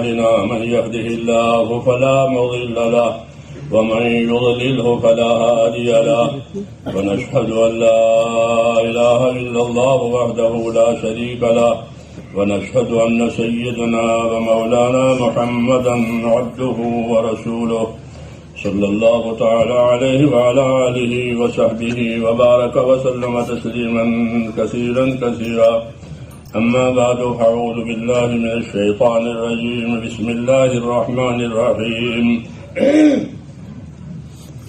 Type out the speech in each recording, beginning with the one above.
من يهده الله فلا مضل له ومن يضلله فلا هادي له ونشهد أن لا إله إلا الله وحده لا شريك له ونشهد أن سيدنا ومولانا محمدا عبده ورسوله صلى الله تعالى عليه وعلى آله وصحبه وبارك وسلم تسليما كثيرا أما بعد فأعوذ بالله من الشيطان الرجيم بسم الله الرحمن الرحيم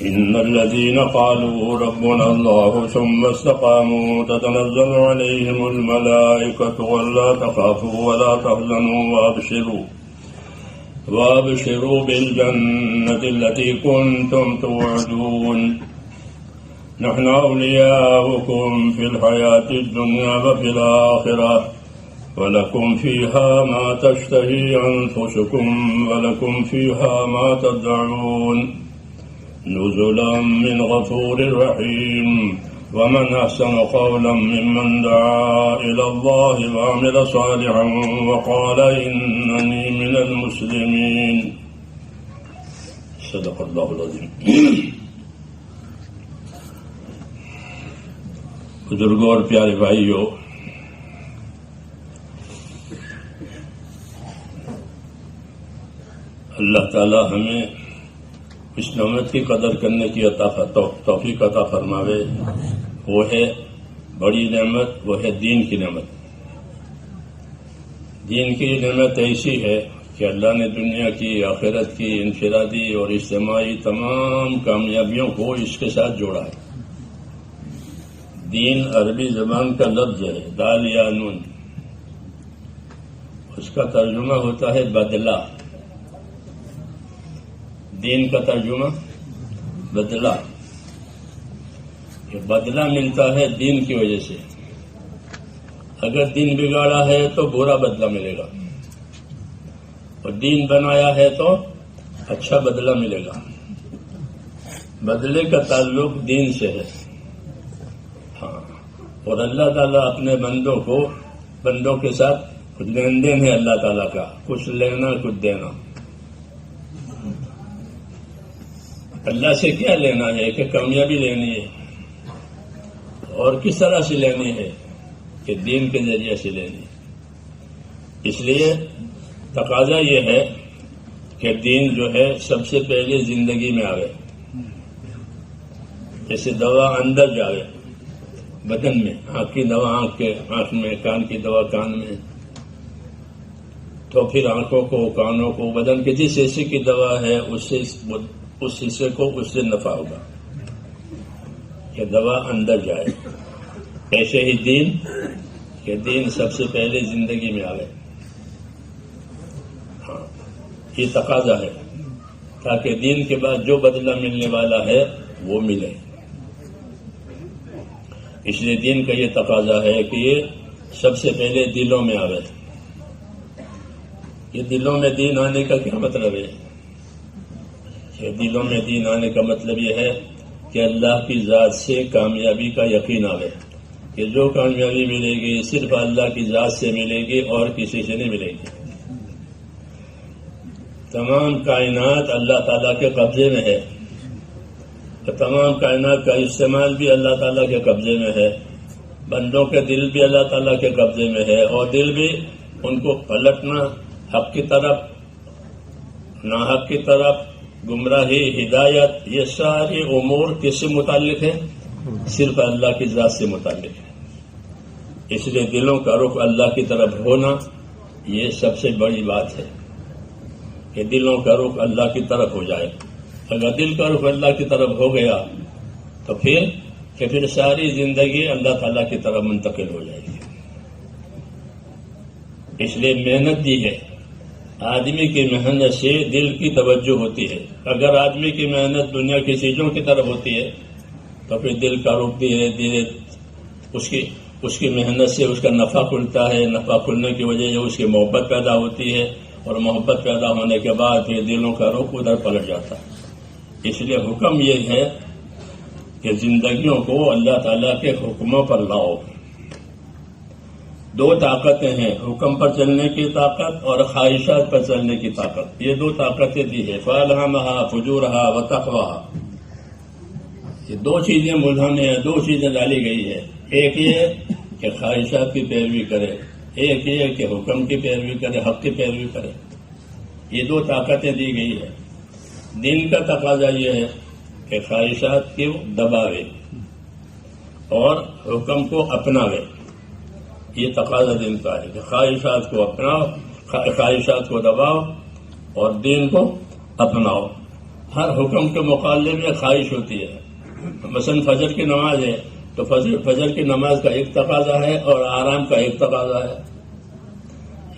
إن الذين قالوا ربنا الله ثم استقاموا تتنزل عليهم الملائكة ألا تخافوا ولا تحزنوا وابشروا بالجنة التي كنتم توعدون نحن أولياؤكم في الحياة الدنيا وفي الآخرة ولكم فيها ما تشتهي أنفسكم ولكم فيها ما تدعون نزلا من غفور رحيم ومن أحسن قولا ممن دعا إلى الله وعمل صالحا وقال إنني من المسلمين صدق الله العظيم. بزرگوں اور پیارے بھائیوں، اللہ تعالی ہمیں اس نعمت کی قدر کرنے کی توفیق عطا فرماوے. وہ ہے بڑی نعمت، وہ ہے دین کی نعمت. دین کی نعمت ایسی ہے کہ اللہ نے دنیا کی، آخرت کی، انفرادی اور اجتماعی تمام کامیابیوں کو اس کے ساتھ جوڑا ہے. دین عربی زبان کا لفظ ہے، دال یا نون. اس کا ترجمہ ہوتا ہے بدلہ. دین کا ترجمہ بدلہ. یہ بدلہ ملتا ہے دین کی وجہ سے. اگر دین بگاڑا ہے تو برا بدلہ ملے گا، اور دین بنایا ہے تو اچھا بدلہ ملے گا. بدلے کا تعلق دین سے ہے. ہاں، اور اللہ تعالیٰ اپنے بندوں کے ساتھ لین دین ہے. اللہ تعالیٰ کا کچھ لینا کچھ دینا. اللہ سے کیا لینا ہے کہ کامیابی لینی ہے، اور کس طرح سے لینی ہے کہ دین کے ذریعے سے لینی ہے. اس لیے تقاضا یہ ہے کہ دین جو ہے سب سے پہلے زندگی میں آوے. جیسے دوا اندر جاوے بدن میں، آنکھ کی دوا آنکھ میں، کان کی دوا کان میں، تو پھر آنکھوں کو، کانوں کو، بدن کے جس حصے کی دوا ہے اس حصے کو اس سے نفع ہوگا کہ دوا اندر جائے. ایسے ہی دین کہ دین سب سے پہلے زندگی میں آئے. ہاں، یہ تقاضا ہے تاکہ دین کے بعد جو بدلہ ملنے والا ہے وہ ملے. اس لیے دین کا یہ تقاضا ہے کہ یہ سب سے پہلے دلوں میں آوے. یہ دلوں میں دین آنے کا کیا مطلب ہے؟ کہ دلوں میں دین آنے کا مطلب یہ ہے کہ اللہ کی ذات سے کامیابی کا یقین آوے کہ جو کامیابی ملے گی صرف اللہ کی ذات سے ملے گی اور کسی سے نہیں ملے گی. تمام کائنات اللہ تعالیٰ کے قبضے میں ہے، تمام کائنات کا استعمال بھی اللہ تعالیٰ کے قبضے میں ہے. بندوں کے دل بھی اللہ تعالیٰ کے قبضے میں ہے، اور دل بھی ان کو پلٹنا حق کی طرف، ناحق کی طرف، گمراہی، ہدایت، یہ سارے امور کس سے متعلق ہے؟ صرف اللہ کی ذات سے متعلق ہے. اس لیے دلوں کا رخ اللہ کی طرف ہونا یہ سب سے بڑی بات ہے کہ دلوں کا رخ اللہ کی طرف ہو جائے. اگر دل کا رخ اللہ کی طرف ہو گیا تو پھر ساری زندگی اللہ تعالیٰ کی طرف منتقل ہو جائے گی. اس لیے محنت دی ہے. آدمی کی محنت سے دل کی توجہ ہوتی ہے. اگر آدمی کی محنت دنیا کی چیزوں کی طرف ہوتی ہے تو پھر دل کا رخ دھیرے دھیرے اس کی محنت سے اس کا نفع کھلتا ہے. نفع کھلنے کی وجہ سے اس کی محبت پیدا ہوتی ہے، اور محبت پیدا ہونے کے بعد پھر دلوں کا رخ ادھر پلٹ جاتا ہے. اس لیے حکم یہ ہے کہ زندگیوں کو اللہ تعالیٰ کے حکموں پر لاؤ. دو طاقتیں ہیں، حکم پر چلنے کی طاقت اور خواہشات پر چلنے کی طاقت. یہ دو طاقتیں دی ہے. فَأَلْهَمَهَا فُجُورَهَا وَتَقْوَاهَا. یہ دو چیزیں ملہم ہیں، دو چیزیں ڈالی گئی ہے. ایک یہ کہ خواہشات کی پیروی کرے، ایک یہ کہ حکم کی پیروی کرے، حق کی پیروی کرے. یہ دو طاقتیں دی گئی ہے. دین کا تقاضا یہ ہے کہ خواہشات کو دباوے اور حکم کو اپناوے. یہ تقاضا دین کا ہے کہ خواہشات کو اپناؤ، خواہشات کو دباؤ اور دین کو اپناؤ. ہر حکم کے مقابلے میں خواہش ہوتی ہے. مثلا فجر کی نماز ہے تو فجر کی نماز کا ایک تقاضا ہے اور آرام کا ایک تقاضا ہے.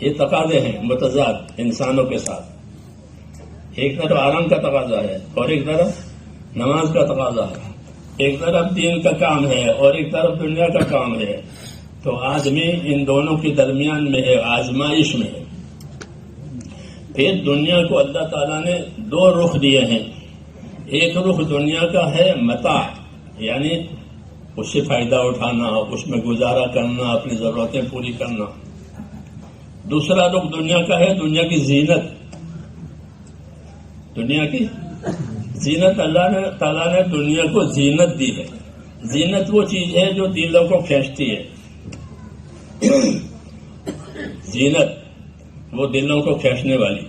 یہ تقاضے ہیں متضاد انسانوں کے ساتھ. ایک طرف آرام کا تقاضا ہے اور ایک طرف نماز کا تقاضا ہے. ایک طرف دین کا کام ہے اور ایک طرف دنیا کا کام ہے. تو آدمی ان دونوں کے درمیان میں ہے، آزمائش میں ہے. پھر دنیا کو اللہ تعالیٰ نے دو رخ دیے ہیں. ایک رخ دنیا کا ہے متاع، یعنی اس سے فائدہ اٹھانا، اس میں گزارا کرنا، اپنی ضرورتیں پوری کرنا. دوسرا رخ دنیا کا ہے دنیا کی زینت. دنیا کی زینت اللہ تعالیٰ نے دنیا کو زینت دی ہے. زینت وہ چیز ہے جو دلوں کو کھینچتی ہے. زینت وہ دلوں کو کھینچنے والی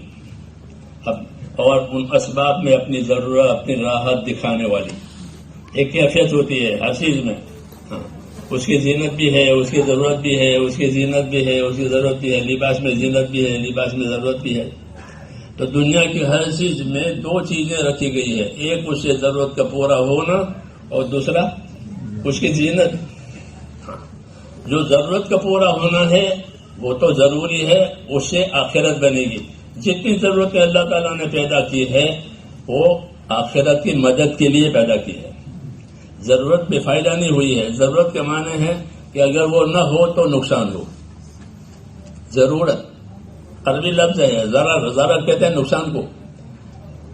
اور ان اسباب میں اپنی ضرورت، اپنی راحت دکھانے والی ایک کیفیت ہوتی ہے ہر چیز میں. اس کی زینت بھی ہے، اس کی ضرورت بھی ہے، اس کی زینت بھی ہے، اس کی ضرورت بھی ہے. لباس میں زینت بھی ہے، لباس میں ضرورت بھی ہے. تو دنیا کی ہر چیز میں دو چیزیں رکھی گئی ہے. ایک اس سے ضرورت کا پورا ہونا اور دوسرا اس کی زینت. جو ضرورت کا پورا ہونا ہے وہ تو ضروری ہے، اس سے آخرت بنے گی. جتنی ضرورتیں اللہ تعالیٰ نے پیدا کی ہے وہ آخرت کی مدد کے لیے پیدا کی ہے. ضرورت بے فائدہ نہیں ہوئی ہے. ضرورت کے معنی ہے کہ اگر وہ نہ ہو تو نقصان ہو. ضرورت عربی لفظ ہے، ضرورت کہتے ہیں نقصان کو.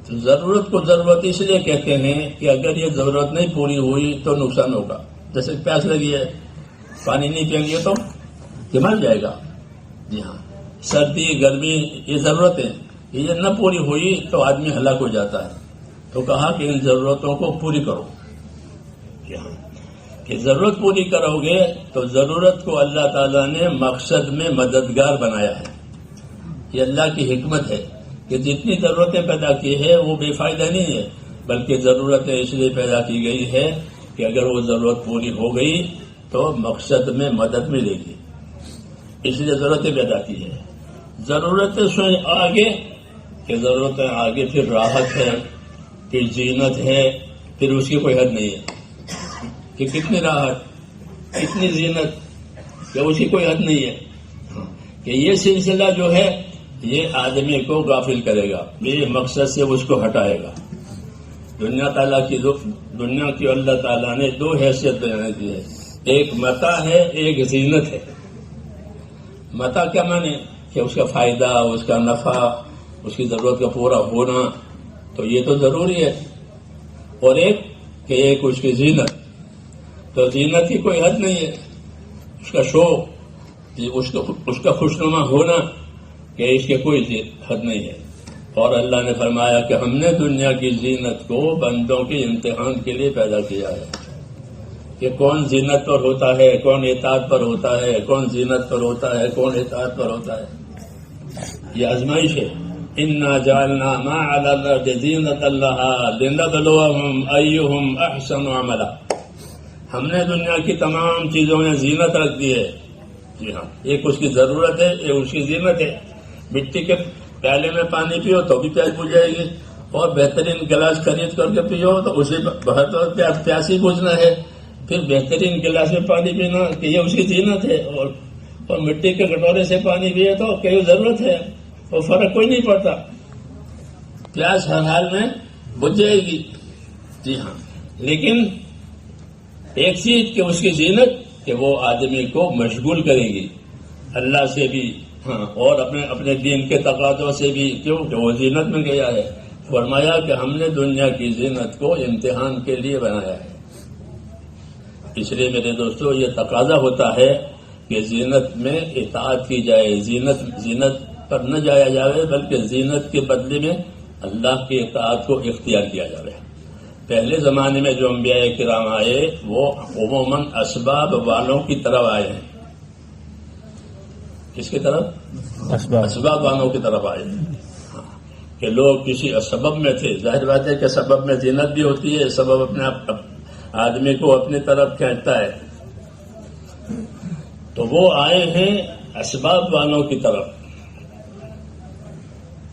تو ضرورت کو ضرورت اس لیے کہتے ہیں کہ اگر یہ ضرورت نہیں پوری ہوئی تو نقصان ہوگا. جیسے پیاس لگی ہے، پانی نہیں پئیں گے تو یہ مر جائے گا. جی ہاں، سردی گرمی یہ ضرورت ہے، یہ نہ پوری ہوئی تو آدمی ہلاک ہو جاتا ہے. تو کہا کہ ان ضرورتوں کو پوری کرو. جی ہاں، کہ ضرورت پوری کرو گے تو ضرورت کو اللہ تعالیٰ نے مقصد میں مددگار بنایا ہے. یہ اللہ کی حکمت ہے کہ جتنی ضرورتیں پیدا کی ہے وہ بے فائدہ نہیں ہے، بلکہ ضرورتیں اس لیے پیدا کی گئی ہے کہ اگر وہ ضرورت پوری ہو گئی تو مقصد میں مدد ملے گی. اس لیے ضرورتیں پیدا کی ہے. ضرورتیں سوئیں آگے کہ ضرورتیں آگے، پھر راحت ہے، پھر زینت ہے، پھر اس کی کوئی حد نہیں ہے کہ کتنی راحت، کتنی زینت، کہ اس کی کوئی حد نہیں ہے. کہ یہ سلسلہ جو ہے یہ آدمی کو غافل کرے گا، یہ مقصد سے اس کو ہٹائے گا. دنیا کی اللہ تعالیٰ نے دو حیثیت بیان کی ہے. ایک متاع ہے، ایک زینت ہے. متاع کیا معنی کہ اس کا فائدہ، اس کا نفع، اس کی ضرورت کا پورا ہونا، تو یہ تو ضروری ہے. اور ایک اس کی زینت. تو زینت کی کوئی حد نہیں ہے. اس کا شوق، اس کا خوشنما ہونا، کہ اس کے کوئی حد نہیں ہے. اور اللہ نے فرمایا کہ ہم نے دنیا کی زینت کو بندوں کے امتحان کے لیے پیدا کیا ہے. کہ کون زینت پر ہوتا ہے، کون اطاعت پر ہوتا ہے، کون زینت پر ہوتا ہے، کون اطاعت پر ہوتا ہے. یہ آزمائش ہے. انا جعلنا ما علی الارض زینۃ لها لنبلوہم ایہم احسن عملا. ہم نے دنیا کی تمام چیزوں میں زینت رکھ دی ہے. جی ہاں، ایک اس کی ضرورت ہے، ایک اس کی زینت ہے. مٹی کے پیالے میں پانی پیو تو بھی پیاس بجھ جائے گی، اور بہترین گلاس خرید کر کے پیو تو اسے بہت پیاس ہی بجھنا ہے. پھر بہترین گلاس میں پانی پینا کہ یہ اس کی زینت ہے، اور مٹی کے کٹورے سے پانی پیے تو کہ ضرورت ہے. اور فرق کوئی نہیں پڑتا، پیاس ہر حال میں بجھ جائے گی. جی ہاں، لیکن ایک چیز کہ اس کی زینت کہ وہ آدمی کو مشغول کرے گی اللہ سے بھی، ہاں، اور اپنے دین کے تقاضوں سے بھی. کیوں کہ وہ زینت میں گیا ہے. فرمایا کہ ہم نے دنیا کی زینت کو امتحان کے لیے بنایا ہے. اس لیے میرے دوستو یہ تقاضا ہوتا ہے کہ زینت میں اطاعت کی جائے، زینت پر نہ جایا جائے، بلکہ زینت کے بدلے میں اللہ کی اطاعت کو اختیار کیا جائے۔ پہلے زمانے میں جو انبیاء کرام آئے وہ عموماً اسباب والوں کی طرف آئے ہیں۔ کس کی طرف؟ اسباب والوں کی طرف آئے ہیں، کہ لوگ کسی سبب میں تھے۔ ظاہر بات ہے کہ سبب میں زینت بھی ہوتی ہے، سبب اپنے آدمی کو اپنی طرف کھینچتا ہے۔ تو وہ آئے ہیں اسباب والوں کی طرف،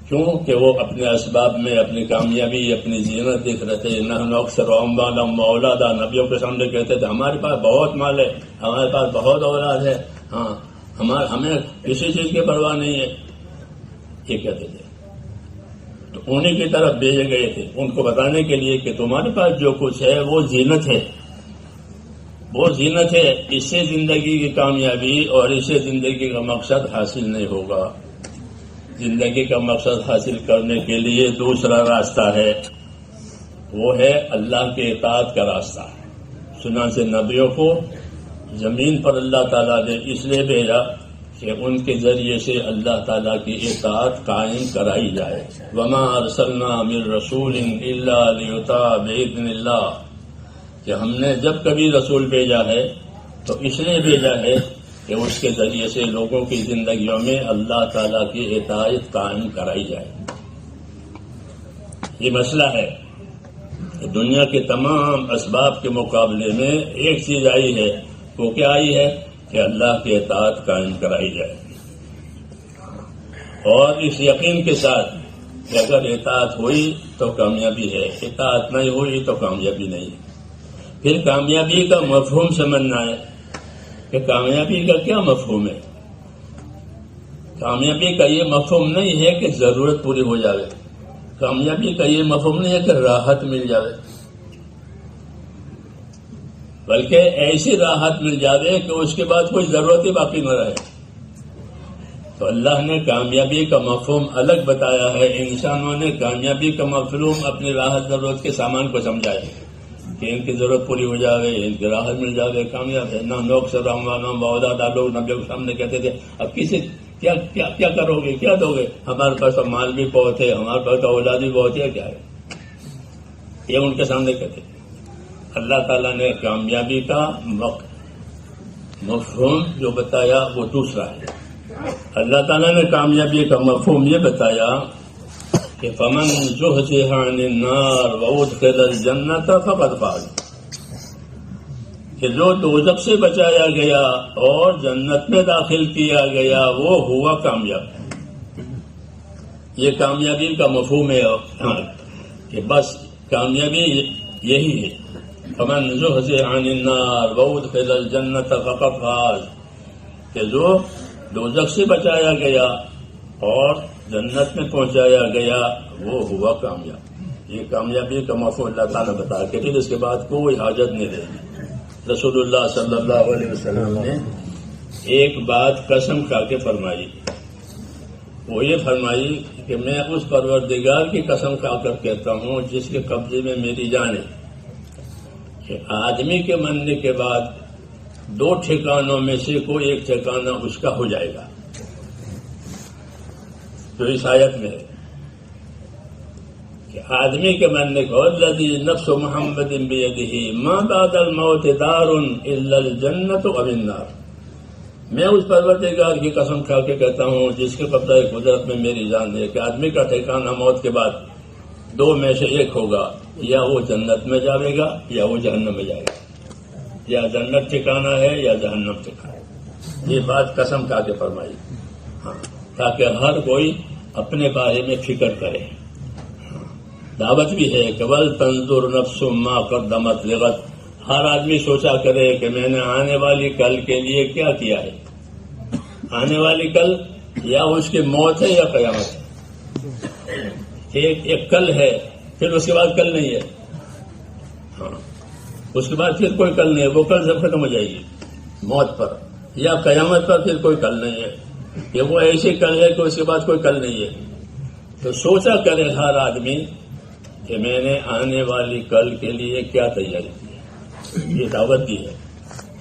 کیوں کہ وہ اپنے اسباب میں اپنی کامیابی، اپنی زینت دیکھ رہے تھے۔ نحن اکثر اموالا واولادا، نبیوں کے سامنے کہتے تھے ہمارے پاس بہت مال ہے، ہمارے پاس بہت اولاد ہے، ہاں ہمیں کسی چیز کی پرواہ نہیں ہے، یہ کہتے تھے۔ تو انہیں کی طرف بھیجے گئے تھے ان کو بتانے کے لیے کہ تمہارے پاس جو کچھ ہے وہ زینت ہے، وہ زینت ہے، اس سے زندگی کی کامیابی اور اس سے زندگی کا مقصد حاصل نہیں ہوگا۔ زندگی کا مقصد حاصل کرنے کے لیے دوسرا راستہ ہے، وہ ہے اللہ کے اطاعت کا راستہ۔ چنانچہ نبیوں کو زمین پر اللہ تعالیٰ نے اس لیے بھیجا کہ ان کے ذریعے سے اللہ تعالیٰ کی اطاعت قائم کرائی جائے۔ وما ارسلنا من رسول الا لیطاع باذن اللہ، کہ ہم نے جب کبھی رسول بھیجا ہے تو اس لیے بھیجا ہے کہ اس کے ذریعے سے لوگوں کی زندگیوں میں اللہ تعالیٰ کی اطاعت قائم کرائی جائے۔ یہ مسئلہ ہے کہ دنیا کے تمام اسباب کے مقابلے میں ایک چیز آئی ہے، وہ کیا آئی ہے؟ کہ اللہ کی اطاعت قائم کرائی جائے، اور اس یقین کے ساتھ کہ اگر اطاعت ہوئی تو کامیابی ہے، اطاعت نہیں ہوئی تو کامیابی نہیں۔ پھر کامیابی کا مفہوم سمجھنا ہے کہ کامیابی کا کیا مفہوم ہے۔ کامیابی کا یہ مفہوم نہیں ہے کہ ضرورت پوری ہو جائے، کامیابی کا یہ مفہوم نہیں ہے کہ راحت مل جائے، بلکہ ایسی راحت مل جائے کہ اس کے بعد کوئی ضرورت ہی باقی نہ رہے۔ تو اللہ نے کامیابی کا مفہوم الگ بتایا ہے، انسانوں نے کامیابی کا مفہوم اپنی راحت ضرورت کے سامان کو سمجھا ہے کہ ان کی ضرورت پوری ہو جائے، ان کی راحت مل جائے، کامیاب ہے۔ نہ لوگ سے لوگ نبی کے سامنے کہتے تھے اب کسی کیا کرو گے، کیا دو گے، ہمارے پاس تو مال بھی بہت ہے، ہمارے پاس تو اولاد بھی بہت ہے، کیا ہے، یہ ان کے سامنے کہتے تھے۔ اللہ تعالیٰ نے کامیابی کا مفہوم جو بتایا وہ دوسرا ہے۔ اللہ تعالیٰ نے کامیابی کا مفہوم یہ بتایا کہ فمن زحزح عن النار وادخل الجنة فقد فاز، کہ جو دوزخ سے بچایا گیا اور جنت میں داخل کیا گیا وہ ہوا کامیاب۔ یہ کامیابی کا مفہوم ہے کہ بس کامیابی یہی ہے، فمن زحزح عن النار وادخل الجنة فقد فاز، کہ جو دوزخ سے بچایا گیا اور جنت میں پہنچایا گیا وہ ہوا کامیاب۔ یہ کامیابی کا مفہوم اللہ تعالیٰ بتا کے پھر اس کے بعد کوئی حاجت نہیں رہی۔ رسول اللہ صلی اللہ علیہ وسلم نے ایک بات قسم کھا کے فرمائی، وہ یہ فرمائی کہ میں اس پروردگار کی قسم کھا کر کہتا ہوں جس کے قبضے میں میری جان ہے، کہ آدمی کے مرنے کے بعد دو ٹھکانوں میں سے کوئی ایک ٹھکانہ اس کا ہو جائے گا، جو اس آیت میں ہے کہ آدمی کے مرنے کو الذی نفس محمد بیدہ ما بعد الموت دار الا الجنۃ او النار، میں اس پروردگار کی قسم کھا کے کہتا ہوں جس کے قبضہ قدرت میں میری جان ہے کہ آدمی کا ٹھکانہ موت کے بعد دو میں سے ایک ہوگا، یا وہ جنت میں جاوے گا یا وہ جہنم میں جائے گا، یا جنت ٹھکانہ ہے یا جہنم ٹھکانہ ہے۔ یہ بات قسم کھا کے فرمائی، ہاں، تاکہ ہر کوئی اپنے بارے میں فکر کرے۔ دعوت بھی ہے کہ ول تنظر نفس ما قدمت لغد، ہر آدمی سوچا کرے کہ میں نے آنے والی کل کے لیے کیا کیا ہے، آنے والی کل یا اس کی موت ہے یا قیامت ہے۔ ایک کل ہے پھر اس کے بعد کل نہیں ہے، ہاں اس کے بعد پھر کوئی کل نہیں ہے، وہ کل سب ختم ہو جائے گی موت پر، یا قیامت پر پھر کوئی کل نہیں ہے، کہ وہ ایسی کل ہے کہ اس کے بعد کوئی کل نہیں ہے۔ تو سوچا کرے ہر آدمی کہ میں نے آنے والی کل کے لیے کیا تیاری کی ہے۔ یہ دعوت دی ہے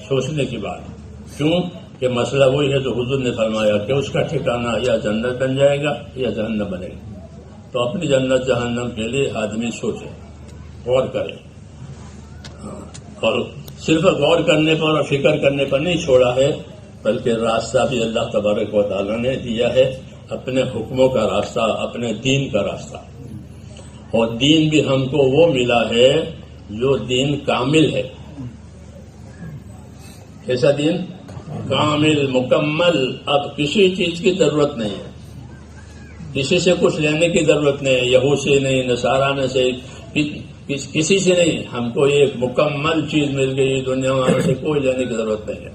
سوچنے کی بات، کیوں کہ مسئلہ وہی ہے تو حضور نے فرمایا کہ اس کا ٹھکانہ یا جنت بن جائے گا یا جہنم بنے گا. تو اپنی جنت جہنم کے لیے آدمی سوچے، غور کرے، اور صرف غور کرنے پر اور فکر کرنے پر نہیں چھوڑا ہے، بلکہ راستہ بھی اللہ تبارک و تعالیٰ نے دیا ہے، اپنے حکموں کا راستہ، اپنے دین کا راستہ. اور دین بھی ہم کو وہ ملا ہے جو دین کامل ہے. ایسا دین کامل، مکمل. اب کسی چیز کی ضرورت نہیں ہے، کسی سے کچھ لینے کی ضرورت نہیں ہے، یہود سے نہیں، نصارانہ سے، کسی سے نہیں. ہم کو ایک مکمل چیز مل گئی، دنیا والوں سے کوئی لینے کی ضرورت نہیں ہے.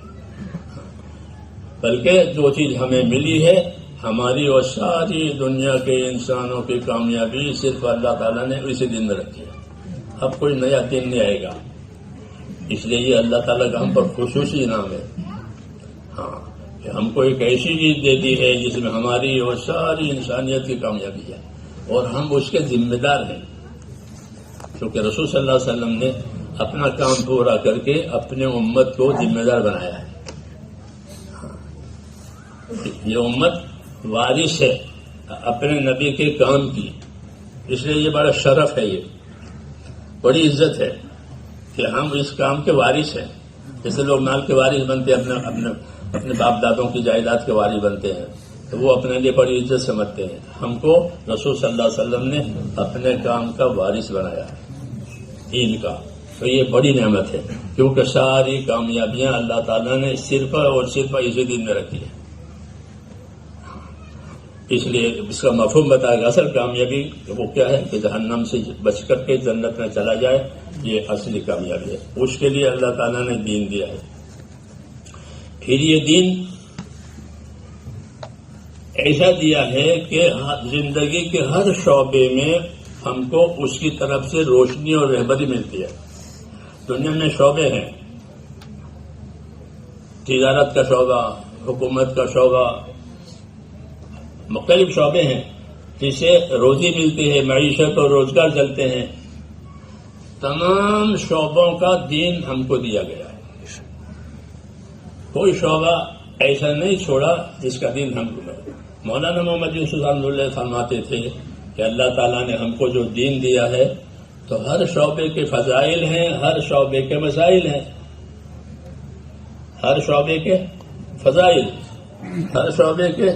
بلکہ جو چیز ہمیں ملی ہے، ہماری اور ساری دنیا کے انسانوں کی کامیابی صرف اللہ تعالیٰ نے اسی دن میں رکھی ہے. اب کوئی نیا دن نہیں آئے گا. اس لیے یہ اللہ تعالیٰ کا ہم پر خصوصی انعام ہے. ہاں، کہ ہم کو ایک ایسی چیز دے دی ہے جس میں ہماری اور ساری انسانیت کی کامیابی ہے، اور ہم اس کے ذمہ دار ہیں. کیونکہ رسول صلی اللہ علیہ وسلم نے اپنا کام پورا کر کے اپنے امت کو ذمہ دار بنایا ہے. یہ امت وارث ہے اپنے نبی کے کام کی. اس لیے یہ بڑا شرف ہے، یہ بڑی عزت ہے کہ ہم اس کام کے وارث ہیں. جیسے لوگ مال کے وارث بنتے ہیں، اپنے باپ دادوں کی جائیداد کے وارث بنتے ہیں، تو وہ اپنے لیے بڑی عزت سمجھتے ہیں. ہم کو رسول صلی اللہ علیہ وسلم نے اپنے کام کا وارث بنایا ہے، دین کا. تو یہ بڑی نعمت ہے، کیونکہ ساری کامیابیاں اللہ تعالیٰ نے صرف اور صرف اسی دین میں رکھی ہے. اس لیے اس کا مفہوم بتایا گا. اصل کامیابی وہ کیا ہے کہ جہنم سے بچ کر کے جنت میں چلا جائے، یہ اصلی کامیابی ہے. اس کے لیے اللہ تعالیٰ نے دین دیا ہے. پھر یہ دین ایسا دیا ہے کہ زندگی کے ہر شعبے میں ہم کو اس کی طرف سے روشنی اور رہبری ملتی ہے. دنیا میں شعبے ہیں، تجارت کا شعبہ، حکومت کا شعبہ، مختلف شعبے ہیں جس سے روزی ملتی ہے، معیشت اور روزگار چلتے ہیں. تمام شعبوں کا دین ہم کو دیا گیا ہے. کوئی شعبہ ایسا نہیں چھوڑا جس کا دین ہم کو ملا. مولانا محمد یوسف رحمۃ اللہ فرماتے تھے کہ اللہ تعالیٰ نے ہم کو جو دین دیا ہے تو ہر شعبے کے فضائل ہیں، ہر شعبے کے مسائل ہیں. ہر شعبے کے فضائل، ہر شعبے کے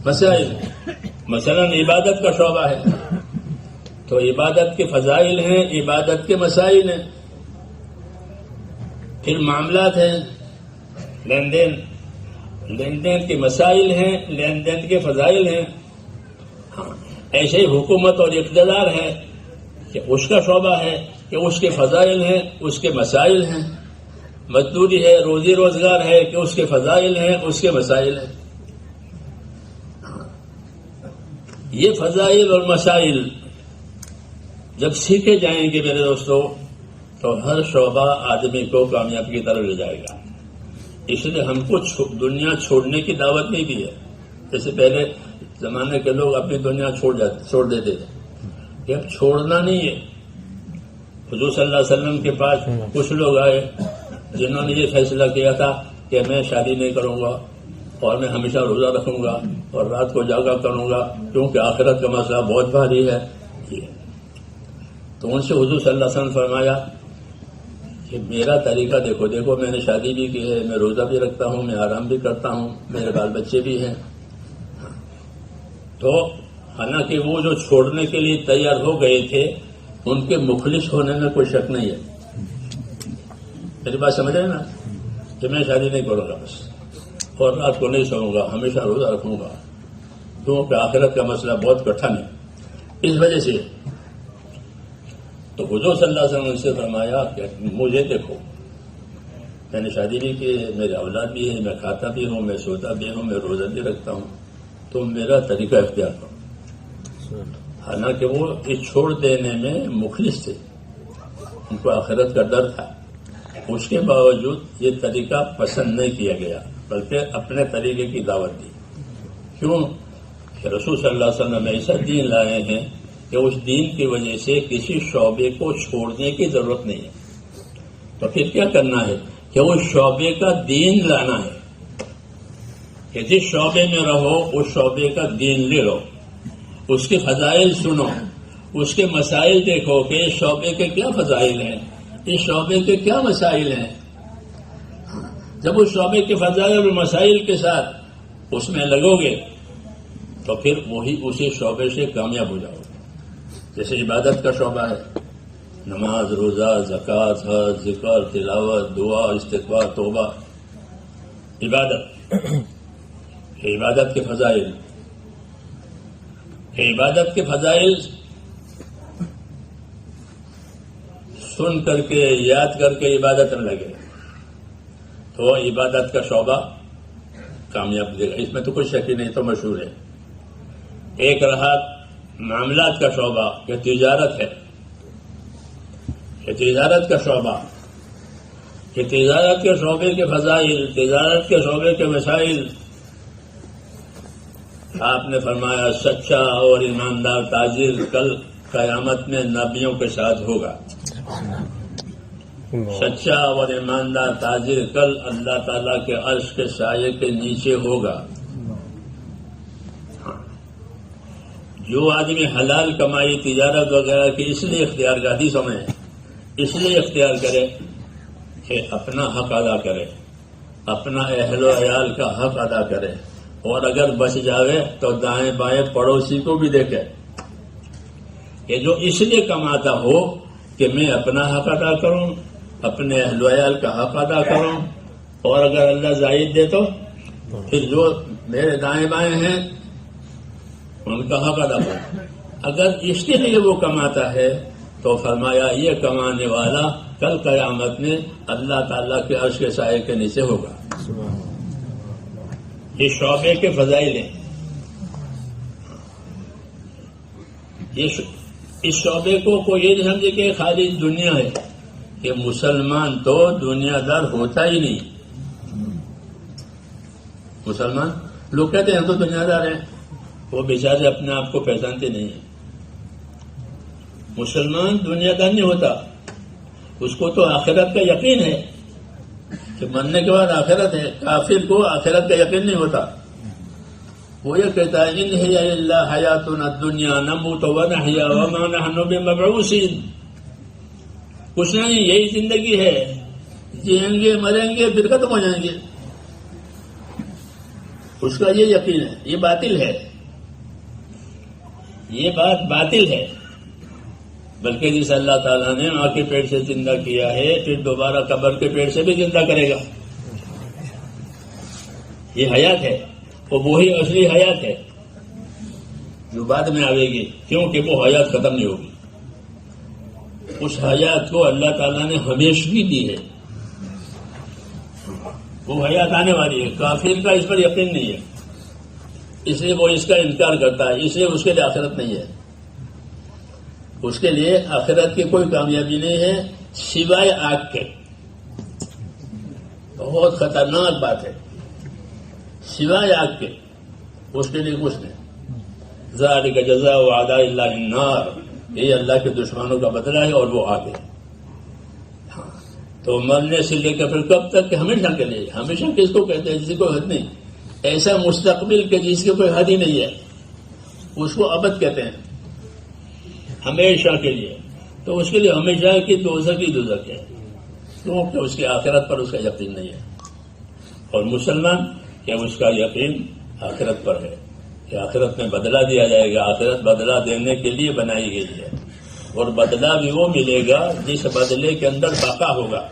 مسائل. مثلا عبادت کا شعبہ ہے تو عبادت کے فضائل ہیں، عبادت کے مسائل ہیں. پھر معاملات ہیں، لین دین کے مسائل ہیں، لین دین کے فضائل ہیں. ہاں، ایسے ہی حکومت اور اقتدار ہے کہ اس کا شعبہ ہے کہ اس کے فضائل ہیں، اس کے مسائل ہیں. مزدوری ہے، روزی روزگار ہے کہ اس کے فضائل ہیں، اس کے مسائل ہیں. یہ فضائل اور مسائل جب سیکھے جائیں گے میرے دوستو تو ہر شعبہ آدمی کو کامیابی کی طرف لے جائے گا. اس لیے ہم کو دنیا چھوڑنے کی دعوت نہیں دی ہے. جیسے پہلے زمانے کے لوگ اپنی دنیا چھوڑ دیتے تھے، کہ اب چھوڑنا نہیں ہے. حضور صلی اللہ علیہ وسلم کے پاس کچھ لوگ آئے جنہوں نے یہ فیصلہ کیا تھا کہ میں شادی نہیں کروں گا اور میں ہمیشہ روزہ رکھوں گا اور رات کو جاگا کروں گا کیونکہ آخرت کا مسئلہ بہت بھاری ہے. تو ان سے حضور صلی اللہ علیہ وسلم فرمایا کہ میرا طریقہ دیکھو میں نے شادی بھی کی ہے، میں روزہ بھی رکھتا ہوں، میں آرام بھی کرتا ہوں، میرے بال بچے بھی ہیں. تو حالانکہ وہ جو چھوڑنے کے لیے تیار ہو گئے تھے ان کے مخلص ہونے میں کوئی شک نہیں ہے. میری بات سمجھ رہے نا کہ میں شادی نہیں کروں گا بس، اور رات کو نہیں سوؤں گا، ہمیشہ روزہ رکھوں گا کیونکہ آخرت کا مسئلہ بہت کٹھن ہے. اس وجہ سے تو حضور صلی اللہ علیہ وسلم سے فرمایا کہ مجھے دیکھو، میں نے شادی بھی کی ہے، میرے اولاد بھی ہے، میں کھاتا بھی ہوں، میں سوتا بھی ہوں، میں روزہ بھی رکھتا ہوں، تو میرا طریقہ اختیار کرو. حالانکہ وہ اس چھوڑ دینے میں مخلص تھے، ان کو آخرت کا ڈر تھا، اس کے باوجود یہ طریقہ پسند نہیں کیا گیا بلکہ اپنے طریقے کی دعوت دی. کیوں؟ کہ رسول صلی اللہ علیہ وسلم ایسا دین لائے ہیں کہ اس دین کی وجہ سے کسی شعبے کو چھوڑنے کی ضرورت نہیں ہے. تو پھر کیا کرنا ہے کہ اس شعبے کا دین لانا ہے. کہ جس شعبے میں رہو اس شعبے کا دین لے لو، اس کے فضائل سنو، اس کے مسائل دیکھو کہ اس شعبے کے کیا فضائل ہیں، اس شعبے کے کیا مسائل ہیں۔ جب اس شعبے کے فضائل اور مسائل کے ساتھ اس میں لگو گے تو پھر وہی اسی شعبے سے کامیاب ہو جاؤ گے۔ جیسے عبادت کا شعبہ ہے، نماز، روزہ، زکوٰۃ، حج، ذکر، تلاوت، دعا، استغفار، توبہ، عبادت، عبادت کے فضائل، عبادت کے فضائل سن کر کے یاد کر کے عبادت میں لگے تو عبادت کا شعبہ کامیاب دے گا، اس میں تو کوئی شک ہی نہیں، تو مشہور ہے۔ ایک رہا معاملات کا شعبہ، یہ تجارت ہے، یہ تجارت کا شعبہ، کہ تجارت کے شعبے کے فضائل، تجارت کے شعبے کے مسائل۔ آپ نے فرمایا سچا اور ایماندار تاجر کل قیامت میں نبیوں کے ساتھ ہوگا، سچا اور ایماندار تاجر کل اللہ تعالیٰ کے عرش کے سائے کے نیچے ہوگا۔ جو آدمی حلال کمائی تجارت وغیرہ کی اس لیے اختیار کا حدیثوں میں اس لیے اختیار کرے کہ اپنا حق ادا کرے، اپنا اہل و عیال کا حق ادا کرے، اور اگر بچ جاوے تو دائیں بائیں پڑوسی کو بھی دیکھے، کہ جو اس لیے کماتا ہو کہ میں اپنا حق ادا کروں، اپنے اہل و عیال کا حق ادا کروں، اور اگر اللہ زائد دے تو پھر جو میرے دائیں بائیں ہیں ان کا حق ادا کروں۔ اگر اس کے لیے وہ کماتا ہے تو فرمایا یہ کمانے والا کل قیامت میں اللہ تعالیٰ کے عرش کے سائے کے نیچے ہوگا۔ یہ شعبے کے فضائل ہیں۔ اس شعبے کو کوئی یہ نہیں سمجھے کہ خالی دنیا ہے، کہ مسلمان تو دنیا دار ہوتا ہی نہیں۔ مسلمان لوگ کہتے ہیں ہم تو دنیا دار ہیں، وہ بیچارے اپنے آپ کو پہچانتے نہیں ہیں۔ مسلمان دنیا دار نہیں ہوتا، اس کو تو آخرت کا یقین ہے کہ مرنے کے بعد آخرت ہے۔ کافر کو آخرت کا یقین نہیں ہوتا، وہ یہ کہتا ہے ان ہی الا حیاتنا الدنیا نموت ونحیا وما نحن بمبعوثین، کچھ نہیں، یہی زندگی ہے، جئیں گے مریں گے پھر ختم ہو جائیں گے۔ اس کا یہ یقین ہے۔ یہ باطل ہے، یہ بات باطل ہے، بلکہ جس اللہ تعالیٰ نے ماں کے پیٹ سے زندہ کیا ہے پھر دوبارہ قبر کے پیٹ سے بھی زندہ کرے گا۔ یہ حیات ہے، وہی اصلی حیات ہے جو بعد میں آئے گی، کیونکہ وہ حیات ختم نہیں ہوگی۔ اس حیات کو اللہ تعالیٰ نے ہمیشگی دی ہے، وہ حیات آنے والی ہے۔ کافر کا اس پر یقین نہیں ہے، اس لیے وہ اس کا انکار کرتا ہے، اس لیے اس کے لیے آخرت نہیں ہے۔ اس کے لیے آخرت کی کوئی کامیابی نہیں ہے سوائے آگ کے۔ بہت خطرناک بات ہے، سوائے آگ کے اس کے لیے کچھ نہیں۔ ذالک جزاء اعداء اللہ النار، یہ اللہ کے دشمنوں کا بدلہ ہے اور وہ آگ ہے۔ تو مرنے سے لے کر پھر کب تک کہ ہمیشہ کے لیے۔ ہمیشہ کس کو کہتے ہیں؟ جس کو حد نہیں، ایسا مستقبل کے جس کی کوئی حد ہی نہیں ہے، اس کو ابد کہتے ہیں، ہمیشہ کے لیے۔ تو اس کے لیے ہمیشہ کی دوزخ ہی دوزخ ہے، کیونکہ اس کی آخرت پر اس کا یقین نہیں ہے۔ اور مسلمان کہ اس کا یقین آخرت پر ہے کہ آخرت میں بدلہ دیا جائے گا۔ آخرت بدلہ دینے کے لیے بنائی گئی ہے، اور بدلہ بھی وہ ملے گا جس بدلے کے اندر باقی ہوگا،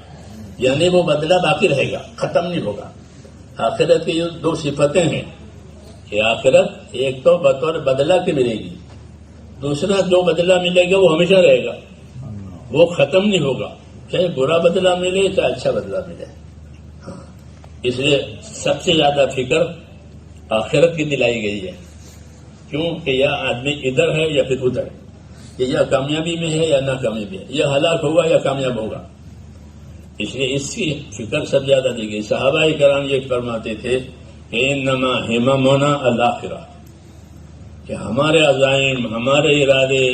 یعنی وہ بدلہ باقی رہے گا، ختم نہیں ہوگا۔ آخرت کی دو صفتیں ہیں کہ آخرت ایک تو بطور بدلہ کی ملے گی، دوسرا جو بدلہ ملے گا وہ ہمیشہ رہے گا، وہ ختم نہیں ہوگا، چاہے برا بدلہ ملے چاہے اچھا بدلہ ملے۔ اس لیے سب سے زیادہ فکر آخرت کی دلائی گئی ہے، کیوں کہ یا آدمی ادھر ہے یا پھر ادھر، کہ یا کامیابی میں ہے یا ناکامیابی ہے، یا ہلاک ہوگا یا کامیاب ہوگا۔ اس لیے اس کی فکر سب زیادہ دی گئی۔ صحابہ کرام یہ فرماتے تھے کہ انما ہممنا الآخرہ، کہ ہمارے عزائم، ہمارے ارادے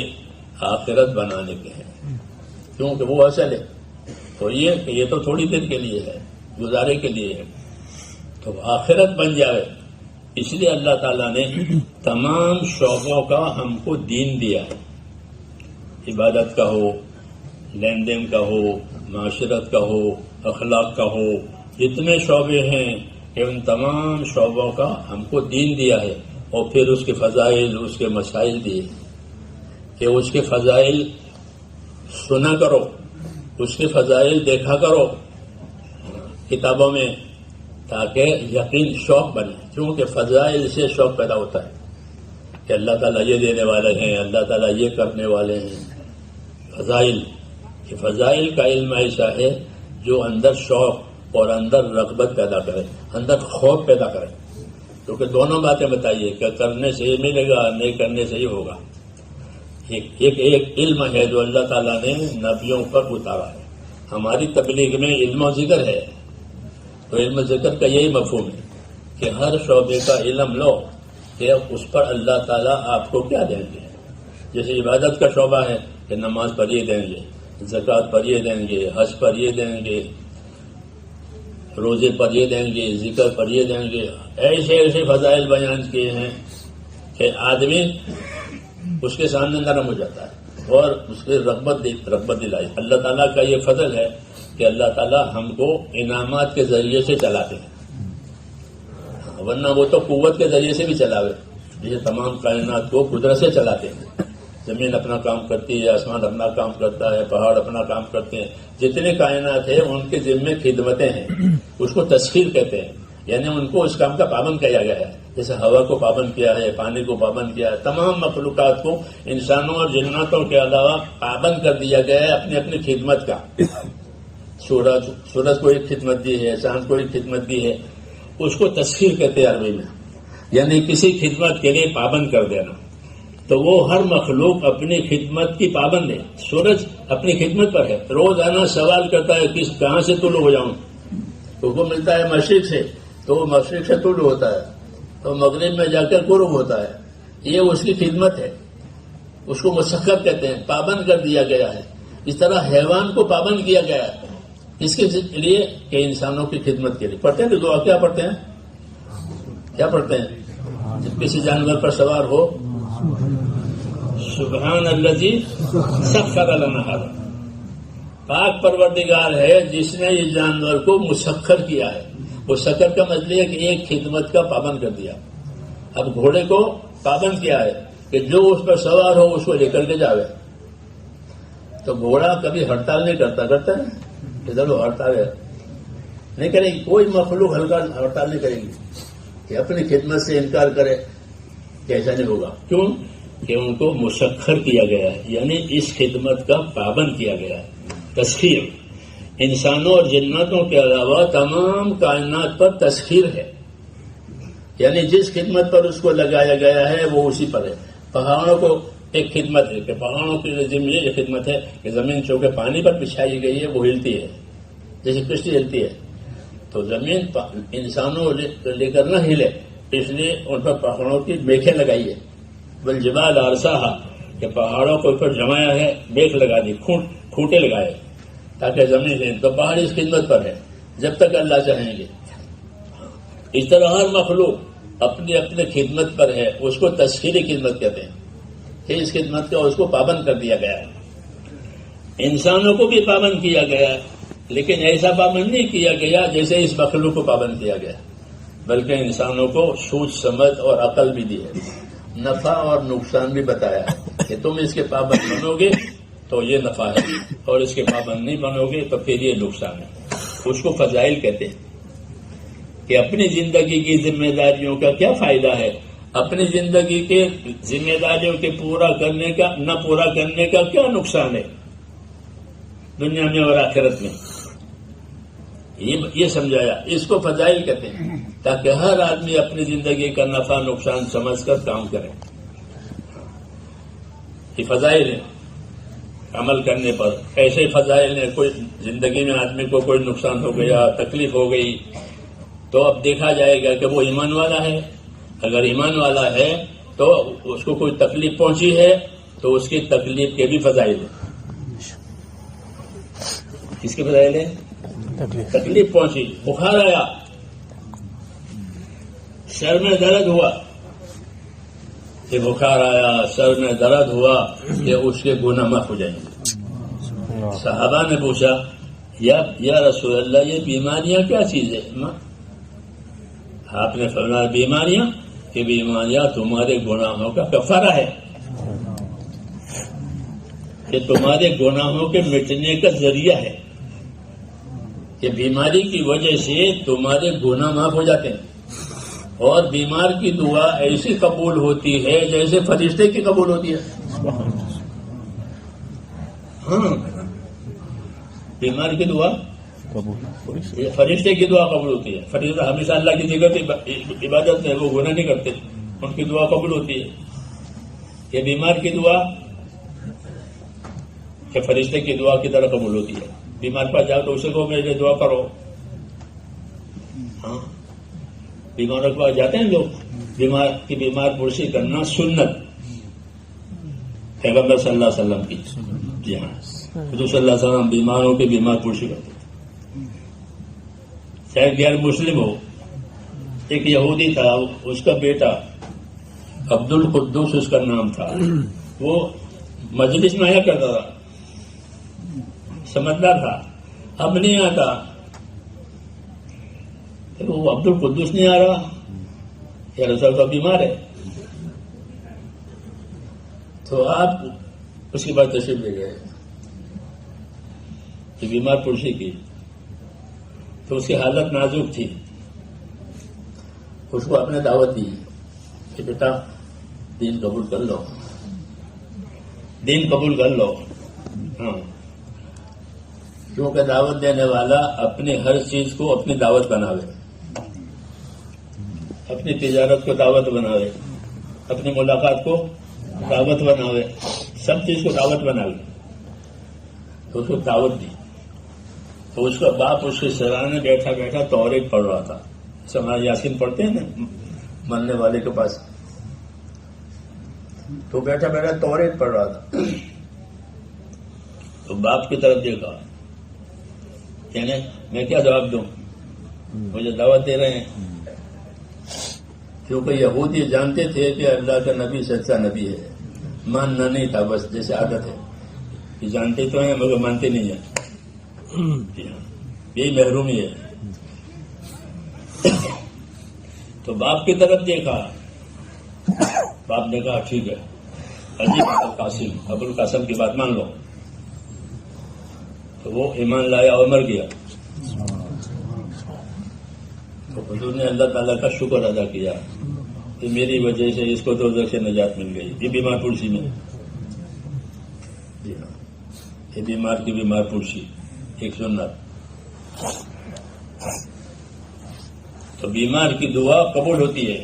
آخرت بنانے کے ہیں، کیونکہ وہ اصل ہے۔ تو یہ کہ یہ تو تھوڑی دیر کے لیے ہے، گزارے کے لیے ہے، تو آخرت بن جائے اس لیے اللہ تعالیٰ نے تمام شعبوں کا ہم کو دین دیا ہے، عبادت کا ہو، لین دین کا ہو، معاشرت کا ہو، اخلاق کا ہو، جتنے شعبے ہیں کہ ان تمام شعبوں کا ہم کو دین دیا ہے، اور پھر اس کے فضائل، اس کے مسائل دیے کہ اس کے فضائل سنا کرو، اس کے فضائل دیکھا کرو کتابوں میں، تاکہ یقین شوق بنے، کیونکہ فضائل سے شوق پیدا ہوتا ہے کہ اللہ تعالیٰ یہ دینے والے ہیں، اللہ تعالیٰ یہ کرنے والے ہیں۔ فضائل، کہ فضائل کا علم ایسا ہے جو اندر شوق اور اندر رغبت پیدا کرے، اندر خوف پیدا کرے، کیونکہ دونوں باتیں بتائیے کہ کرنے سے یہ ملے گا، نہیں کرنے سے یہ ہوگا۔ ایک علم ہے جو اللہ تعالیٰ نے نبیوں پر اتارا ہے۔ ہماری تبلیغ میں علم و ذکر ہے، تو علم و ذکر کا یہی مفہوم ہے کہ ہر شعبے کا علم لو کہ اس پر اللہ تعالیٰ آپ کو کیا دیں گے۔ جیسے عبادت کا شعبہ ہے کہ نماز پر یہ دیں گے، زکوٰۃ پر یہ دیں گے، حج پر یہ دیں گے، روزے پر یہ دیں گے، ذکر پر یہ دیں گے، ایسے ایسے فضائل بیان کیے ہیں کہ آدمی اس کے سامنے نرم ہو جاتا ہے اور اس کی رغبت دلائی۔ اللہ تعالیٰ کا یہ فضل ہے کہ اللہ تعالیٰ ہم کو انعامات کے ذریعے سے چلاتے ہیں، ورنہ وہ تو قوت کے ذریعے سے بھی چلاوے، جیسے تمام کائنات کو قدرت سے چلاتے ہیں۔ زمین اپنا کام کرتی ہے، آسمان اپنا کام کرتا ہے، پہاڑ اپنا کام کرتے ہیں، جتنے کائنات ہیں ان کے ذمے خدمتیں ہیں، اس کو تسخیر کہتے ہیں، یعنی ان کو اس کام کا پابند کیا گیا ہے۔ جیسے ہوا کو پابند کیا ہے، پانی کو پابند کیا ہے، تمام مخلوقات کو انسانوں اور جناتوں کے علاوہ پابند کر دیا گیا ہے اپنی اپنی خدمت کا۔ سورج کو ایک خدمت دی ہے، چاند کو ایک خدمت دی ہے، اس کو تسخیر کہتے ہیں عربی میں، یعنی کسی خدمت کے لیے پابند کر دینا۔ تو وہ ہر مخلوق اپنی خدمت کی پابند ہے۔ سورج اپنی خدمت پر ہے، روزانہ سوال کرتا ہے کہاں سے طلوع ہو جاؤں، تو وہ ملتا ہے مشرق سے، تو وہ مشرق سے طلوع ہوتا ہے، تو مغرب میں جا کر غروب ہوتا ہے۔ یہ اس کی خدمت ہے، اس کو مسخر کہتے ہیں، پابند کر دیا گیا ہے۔ اس طرح حیوان کو پابند کیا گیا ہے، اس کے لیے کہ انسانوں کی خدمت کے لیے۔ پڑھتے ہیں تو دعا کیا پڑھتے ہیں؟ کیا پڑھتے ہیں؟ جب کسی جانور پر سوار ہو، سبحان الذی سخر لنا ھذا، پاک پروردگار ہے جس نے یہ جانور کو مسخر کیا ہے۔ وہ سخر کا مطلب ہے کہ ایک خدمت کا پابند کر دیا۔ اب گھوڑے کو پابند کیا ہے کہ جو اس پر سوار ہو اس کو لے کر کے جاوے، تو گھوڑا کبھی ہڑتال نہیں کرتا ہے، ادھر وہ ہڑتال نہیں کرے گی، کوئی مخلوق ہڑتال نہیں کرے گی کہ اپنی خدمت سے انکار کرے، ایسا نہیں ہوگا۔ کیوں کہ ان کو مسخر کیا گیا ہے، یعنی اس خدمت کا پابند کیا گیا ہے۔ تسخیر انسانوں اور جناتوں کے علاوہ تمام کائنات پر تسخیر ہے، یعنی جس خدمت پر اس کو لگایا گیا ہے وہ اسی پر ہے۔ پہاڑوں کو ایک خدمت ہے کہ پہاڑوں کی ذمہ یہ خدمت ہے کہ زمین چونکہ پانی پر بچھائی گئی ہے وہ ہلتی ہے، جیسے کشتی ہلتی ہے، تو زمین انسانوں لے کر نہ ہلے، اس لیے ان پر پہاڑوں کی میخیں لگائی ہے۔ والجبال ارساہا، کہ پہاڑوں کو اوپر جمایا ہے، میخ لگا دی، کھوٹے لگائے تاکہ زمین ہے، تو پہاڑ اس خدمت پر ہے جب تک اللہ چاہیں گے۔ اس طرح ہر مخلوق اپنی اپنے خدمت پر ہے، اس کو تسخیری خدمت کہتے ہیں کہ اس خدمت کا اس کو پابند کر دیا گیا ہے۔ انسانوں کو بھی پابند کیا گیا ہے، لیکن ایسا پابند نہیں کیا گیا جیسے اس مخلوق کو پابند کیا گیا، بلکہ انسانوں کو سوچ سمجھ اور عقل بھی دی ہے، نفع اور نقصان بھی بتایا کہ تم اس کے پابند بنو گے تو یہ نفع ہے، اور اس کے پابند نہیں بنو گے تو پھر یہ نقصان ہے۔ اس کو فضائل کہتے ہیں کہ اپنی زندگی کی ذمہ داریوں کا کیا فائدہ ہے، اپنی زندگی کے ذمہ داریوں کے پورا کرنے کا نہ پورا کرنے کا کیا نقصان ہے دنیا میں اور آخرت میں، یہ سمجھایا۔ اس کو فضائل کہتے ہیں تاکہ ہر آدمی اپنی زندگی کا نفع نقصان سمجھ کر کام کرے۔ یہ فضائل ہے عمل کرنے پر، ایسے فضائل ہیں کوئی زندگی میں آدمی کو کوئی نقصان ہو گیا، تکلیف ہو گئی، تو اب دیکھا جائے گا کہ وہ ایمان والا ہے۔ اگر ایمان والا ہے تو اس کو کوئی تکلیف پہنچی ہے تو اس کی تکلیف کے بھی فضائل ہیں۔ کس کے فضائل ہیں؟ تکلیف پہنچی، بخار آیا، سر میں درد ہوا کہ بخار آیا، سر میں درد ہوا کہ اس کے گناہ معاف ہو جائیں گے۔ صحابہ نے پوچھا یا رسول اللہ یہ بیماریاں کیا چیز ہے؟ آپ نے فرمایا بیماریاں کہ بیماریاں تمہارے گناہوں کا کفارہ ہے، کہ تمہارے گناہوں کے مٹنے کا ذریعہ ہے، کہ بیماری کی وجہ سے تمہارے گناہ معاف ہو جاتے ہیں، اور بیمار کی دعا ایسی قبول ہوتی ہے جیسے فرشتے کی قبول ہوتی ہے۔ ہاں، بیمار کی دعا فرشتے کی دعا قبول ہوتی ہے۔ فرشتے ہمیشہ اللہ کی جگہ عبادت ہے، وہ گناہ نہیں کرتے، ان کی دعا قبول ہوتی ہے۔ یہ بیمار کی دعا کہ فرشتے کی دعا کی طرح قبول ہوتی ہے۔ بیمار پاس جاؤ تو اسے کو میرے دعا کرو۔ ہاں، بیماروں کے پاس جاتے ہیں لوگ، بیمار پرسی کرنا سنت پیغمبر صلی اللہ علیہ وسلم کی۔ جی ہاں، حضور صلی اللہ علیہ وسلم بیماروں کی بیمار پرسی کرتے، چاہے غیر مسلم ہو۔ ایک یہودی تھا، اس کا بیٹا عبد القدوس اس کا نام تھا، وہ مجلس میں آیا کرتا تھا، سمجھدار تھا، اب نہیں آتا۔ وہ عبد القدوس نہیں آ رہا، یا رسول کا بیمار ہے، تو آپ اس کے بعد تشریف لے گئے کہ بیمار پرسی کی، تو اس کی حالت نازک تھی۔ اس کو آپ نے دعوت دی کہ بیٹا دین قبول کر لو، دین قبول کر لو۔ ہاں، کیونکہ دعوت دینے والا اپنے ہر چیز کو اپنی دعوت بناوے، اپنی تجارت کو دعوت بناوے، اپنی ملاقات کو دعوت بناوے، سب چیز کو دعوت بناوے۔ تو اس کو دعوت دی، تو اس کا باپ اس کے سرانے بیٹھا بیٹھا توریت پڑھ رہا تھا۔ ہمارے یاسین پڑھتے ہیں نا مرنے والے کے پاس، تو بیٹھا بیٹھا توریت پڑھ رہا تھا۔ تو باپ کی طرف دیکھا، کہنے میں کیا جواب دوں، مجھے دعوت دے رہے ہیں۔ کیونکہ یہودی جانتے تھے کہ اللہ کا نبی سچا نبی ہے، ماننا نہیں تھا، بس جیسے عادت ہے کہ جانتے تو ہیں مگر مانتے نہیں ہیں، یہی محرومی ہے۔ تو باپ کی طرف دیکھا، باپ نے کہا ٹھیک ہے ابو القاسم کی بات مان لو۔ تو وہ ایمان لایا اور مر گیا۔ تو حضور نے اللہ تعالیٰ کا شکر ادا کیا کہ میری وجہ سے اس کو دوزخ سے نجات مل گئی۔ یہ بیمار پرسی میں، جی ہاں، یہ بیمار کی بیمار پرسی ایک سنت۔ تو بیمار کی دعا قبول ہوتی ہے،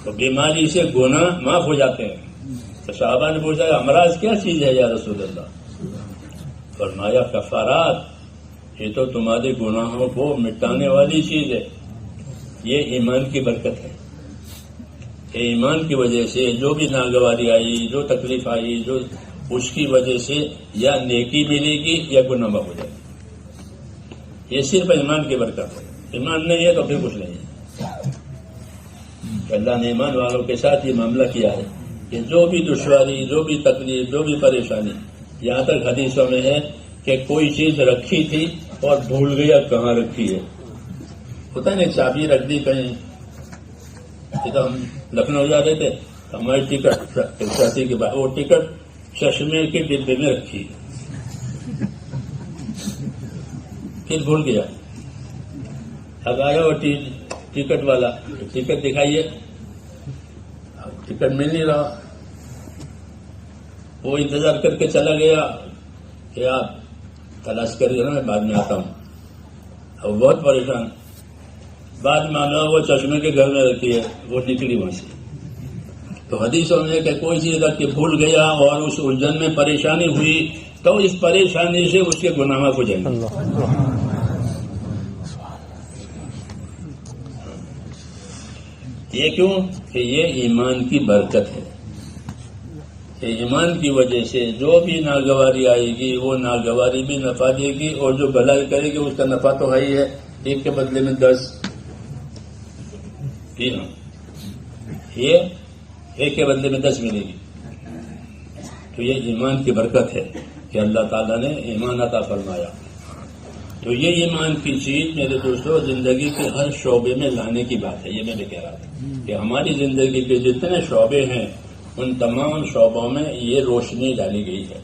تو بیماری سے گناہ معاف ہو جاتے ہیں۔ تو صحابہ نے پوچھا امراض کیا چیز ہے یا رسول اللہ؟ فرمایا کفارات، یہ تو تمہارے گناہوں کو مٹانے والی چیز ہے، یہ ایمان کی برکت ہے۔ یہ ایمان کی وجہ سے جو بھی ناگواری آئی، جو تکلیف آئی، جو اس کی وجہ سے یا نیکی ملے گی یا گناہ معاف ہو جائے گی۔ یہ صرف ایمان کی برکت ہے، ایمان نہیں ہے تو پھر کچھ نہیں ہے۔ اللہ نے ایمان والوں کے ساتھ یہ معاملہ کیا ہے کہ جو بھی دشواری، جو بھی تکلیف، جو بھی پریشانی، یہاں تک حدیثوں میں ہے کہ کوئی چیز رکھی تھی اور بھول گیا کہاں رکھی ہے۔ ہوتا ہے نا، چابی رکھ دی کہیں، تو ہم لکھنؤ جا رہے تھے، ہماری ٹکٹ ساتھی کے بعد وہ ٹکٹ چشمے کے ڈبے میں رکھی، پھر بھول گیا۔ اب آیا وہ ٹکٹ والا، ٹکٹ دکھائیے، ٹکٹ مل نہیں رہا۔ وہ انتظار کر کے چلا گیا کہ آپ تلاش کریے نا، میں بعد میں آتا ہوں۔ اب بہت پریشان، بعد میں آنا وہ چشمے کے گھر میں رکھی ہے، وہ نکلی وہاں سے۔ تو حدیثوں میں کہ کوئی چیز رکھ کے بھول گیا اور اس الجھن میں پریشانی ہوئی تو اس پریشانی سے اس کے گناہ معاف ہو جائیں گے۔ یہ کیوں کہ یہ ایمان کی برکت ہے۔ کہ ایمان کی وجہ سے جو بھی ناگواری آئے گی وہ ناگواری بھی نفع دے گی، اور جو بھلائی کرے گی اس کا نفع تو ہے ہی ہے، ایک کے بدلے میں 10۔ جی ہاں، یہ ایک کے بدلے میں 10 ملے گی. تو یہ ایمان کی برکت ہے کہ اللہ تعالیٰ نے ایمان عطا فرمایا. تو یہ ایمان کی چیز میرے دوستوں زندگی کے ہر شعبے میں لانے کی بات ہے. یہ میں نے کہہ رہا تھا کہ ہماری زندگی کے جتنے شعبے ہیں ان تمام شعبوں میں یہ روشنی ڈالی گئی ہے.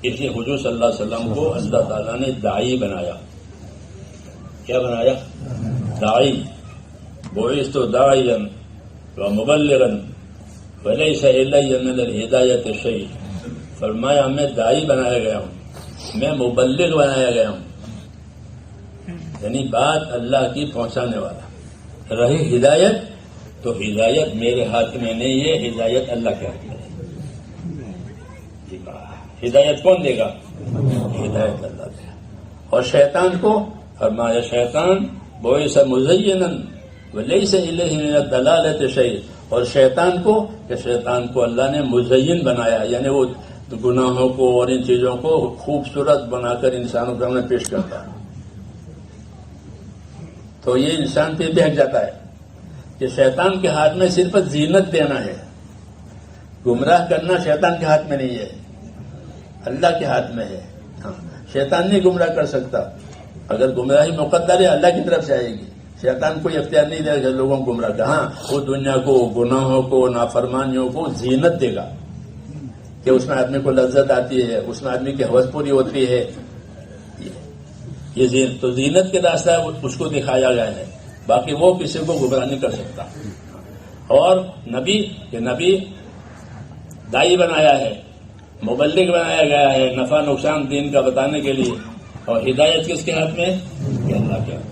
اس لیے حضور صلی اللہ علیہ وسلم کو اللہ تعالیٰ نے داعی بنایا. کیا بنایا؟ داعی. بعثت داعیا ومبلغا وليس إلي من الہدایت شیء. فرمایا میں داعی بنایا گیا ہوں, میں مبلغ بنایا گیا ہوں, یعنی بات اللہ کی پہنچانے والا. رہی ہدایت تو ہدایت میرے ہاتھ میں نہیں ہے, ہدایت اللہ کے ہاتھ میں ہے. ہدایت کون دے گا؟ ہدایت اللہ دے گا. اور شیطان کو فرمایا شیطان بعث مزینا ولیس الیہ من الضلالۃ شیء. اور شیطان کو کہ شیطان کو اللہ نے مزین بنایا, یعنی وہ گناہوں کو اور ان چیزوں کو خوبصورت بنا کر انسانوں کے سامنے پیش کرتا ہے. تو یہ انسان پہ بہک جاتا ہے کہ شیطان کے ہاتھ میں صرف زینت دینا ہے, گمراہ کرنا شیطان کے ہاتھ میں نہیں ہے, اللہ کے ہاتھ میں ہے. ہاں, شیطان نہیں گمراہ کر سکتا. اگر گمراہی مقدر ہے اللہ کی طرف سے آئے گی, شیطان کوئی اختیار نہیں دے گا لوگوں کو گمراہ کر. ہاں, وہ دنیا کو, گناہوں کو, نافرمانیوں کو زینت دے گا کہ اس میں آدمی کو لذت آتی ہے, اس میں آدمی کی ہوس پوری ہوتی ہے. یہ تو زینت کے راستہ اس کو دکھایا گیا ہے, باقی وہ کسی کو گمراہ نہیں کر سکتا. اور نبی داعی بنایا ہے, مبلغ بنایا گیا ہے نفع نقصان دین کا بتانے کے لیے. اور ہدایت کس کے ہاتھ میں؟ اللہ کے ہاتھ.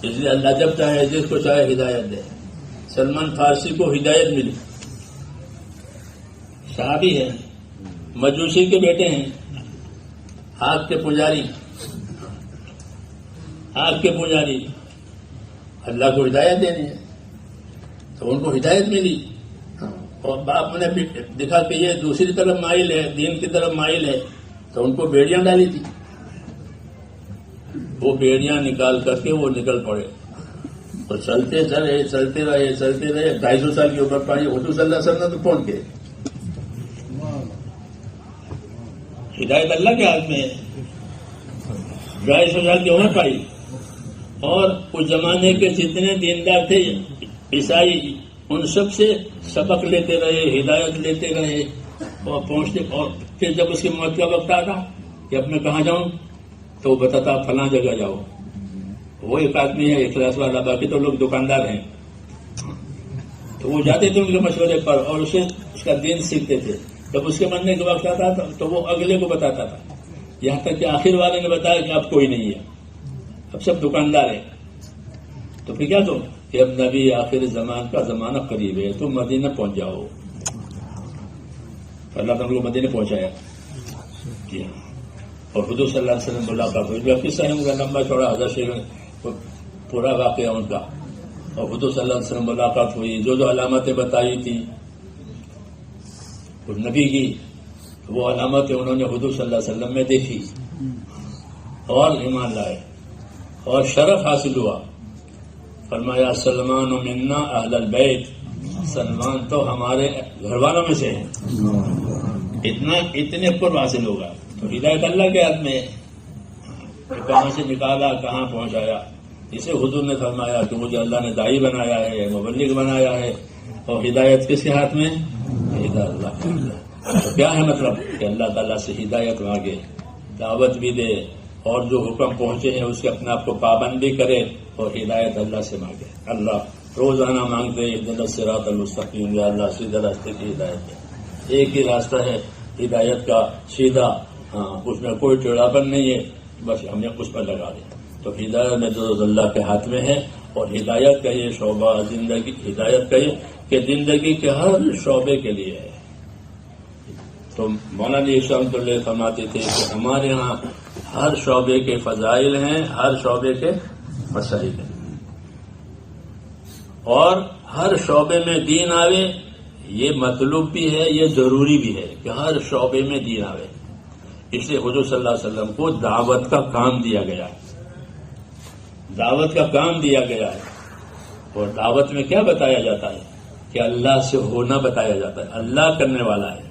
اس لیے اللہ جب چاہے جس کو چاہے ہدایت دے. سلمان فارسی کو ہدایت ملی, صحابی ہے, مجوسی کے بیٹے ہیں, آگ کے پجاری, اللہ کو ہدایت دینی ہے تو ان کو ہدایت ملی. اور باپ نے دیکھا کہ یہ دوسری طرف مائل ہے, دین کی طرف مائل ہے, تو ان کو بیڑیاں ڈالی تھی. وہ بیڑیاں نکال کر کے وہ نکل پڑے اور چلتے رہے 250 سال کی عمر پائی. حضور صلی اللہ علیہ وسلم تو پہنچ گئے. ہدایت اللہ کے ہاتھ میں ہے. 250 سال کی عمر پائی. اور اس زمانے کے جتنے دیندار تھے عیسائی, ان سب سے سبق لیتے رہے, ہدایت لیتے رہے اور پہنچتے. اور پھر جب اس کی موت کا وقت آتا کہ اب میں کہاں جاؤں, تو وہ بتاتا فلاں جگہ جاؤ. وہ ایک آدمی ہے اخلاص والا, باقی تو لوگ دکاندار ہیں. تو وہ جاتے تھے ان کے مشورے پر اور اس کا دین سیکھتے تھے. جب اس کے مرنے کا وقت آتا تھا تو وہ اگلے کو بتاتا تھا, یہاں تک کہ آخر والے نے بتایا کہ اب کوئی نہیں ہے, اب سب دکاندار ہیں. تو پھر کیا تم کہ اب نبی آخر زمان کا زمانہ قریب ہے, تم مدینہ پہنچ جاؤ. اللہ تعالیٰ کو مدینہ پہنچایا. جی ہاں. اور حضور صلی اللہ علیہ وسلم ملاقات ہوئی. قصہ ہے ان کا لمبا چوڑا, حضرت شیخ پورا واقعہ ان کا. اور حضور صلی اللہ علیہ وسلم ملاقات ہوئی, جو علامتیں بتائی تھی نبی کی, وہ علامتیں انہوں نے حضور صلی اللہ علیہ وسلم میں دیکھی اور ایمان لائے اور شرف حاصل ہوا. فرمایا سلمان منا اہل البیت, سلمان تو ہمارے گھر والوں میں سے ہیں. اتنے پر حاصل ہوگا. تو ہدایت اللہ کے ہاتھ میں کہاں سے نکالا, کہاں پہنچایا. اسے حضور نے فرمایا کہ مجھے اللہ نے داعی بنایا ہے, مبلغ بنایا ہے. اور ہدایت کس کے ہاتھ میں؟ ہدایت اللہ کے ہاتھ میں. تو کیا ہے مطلب کہ اللہ تعالیٰ سے ہدایت مانگے, دعوت بھی دے, اور جو حکم پہنچے ہیں اس کے اپنے آپ کو پابند بھی کرے, اور ہدایت اللہ سے مانگے. اللہ روزانہ مانگتے اهدنا الصراط المستقیم, یا اللہ سیدھے راستے کی ہدایت ہے. ایک ہی راستہ ہے ہدایت کا, سیدھا. ہاں, اس میں کوئی ٹیڑھاپن نہیں ہے, بس ہم نے اس پر لگا دیا. تو ہدایت میں جو اللہ کے ہاتھ میں ہے. اور ہدایت کا یہ شعبہ زندگی, ہدایت کا یہ کہ زندگی کے ہر شعبے کے لیے ہے. تو مولانا رحمۃ اللہ فرماتے تھے کہ ہمارے ہاں ہر شعبے کے فضائل ہیں, ہر شعبے کے مسائل ہیں, اور ہر شعبے میں دین آوے. یہ مطلوب بھی ہے, یہ ضروری بھی ہے کہ ہر شعبے میں دین آوے. اس لیے حضور صلی اللہ علیہ وسلم کو دعوت کا کام دیا گیا ہے, دعوت کا کام دیا گیا ہے. اور دعوت میں کیا بتایا جاتا ہے کہ اللہ سے ہونا بتایا جاتا ہے. اللہ کرنے والا ہے.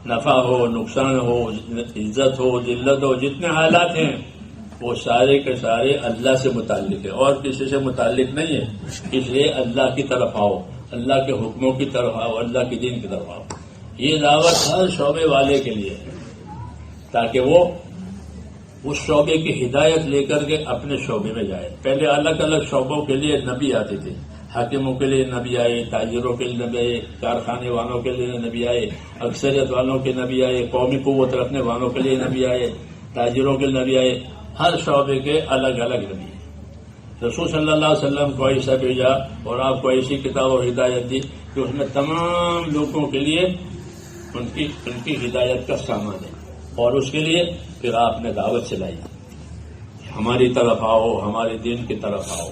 نفع ہو, نقصان ہو, عزت ہو, ذلت ہو, جتنے حالات ہیں وہ سارے کے سارے اللہ سے متعلق ہے اور کسی سے متعلق نہیں ہے. اس لیے اللہ کی طرف آؤ, اللہ کے حکموں کی طرف آؤ, اللہ کے دین کی طرف آؤ. یہ دعوت ہر شعبے والے کے لیے ہے تاکہ وہ اس شعبے کی ہدایت لے کر کے اپنے شعبے میں جائے. پہلے الگ الگ شعبوں کے لیے نبی آتے تھے. حاکموں کے لیے نبی آئے, تاجروں کے لیے نبی آئے, کارخانے والوں کے لیے نبی آئے, اکثریت والوں کے نبی آئے, قومی قوت رکھنے والوں کے لیے نبی آئے, تاجروں کے لیے نبی آئے. ہر شعبے کے الگ الگ نبی ہیں. رسول صلی اللہ علیہ وسلم کو ایسا بھیجا اور آپ کو ایسی کتاب اور ہدایت دی کہ اس میں تمام لوگوں کے لیے ان کی ہدایت کا سامان ہے. اور اس کے لیے پھر آپ نے دعوت چلائی, ہماری طرف آؤ, ہمارے دین کی طرف آؤ.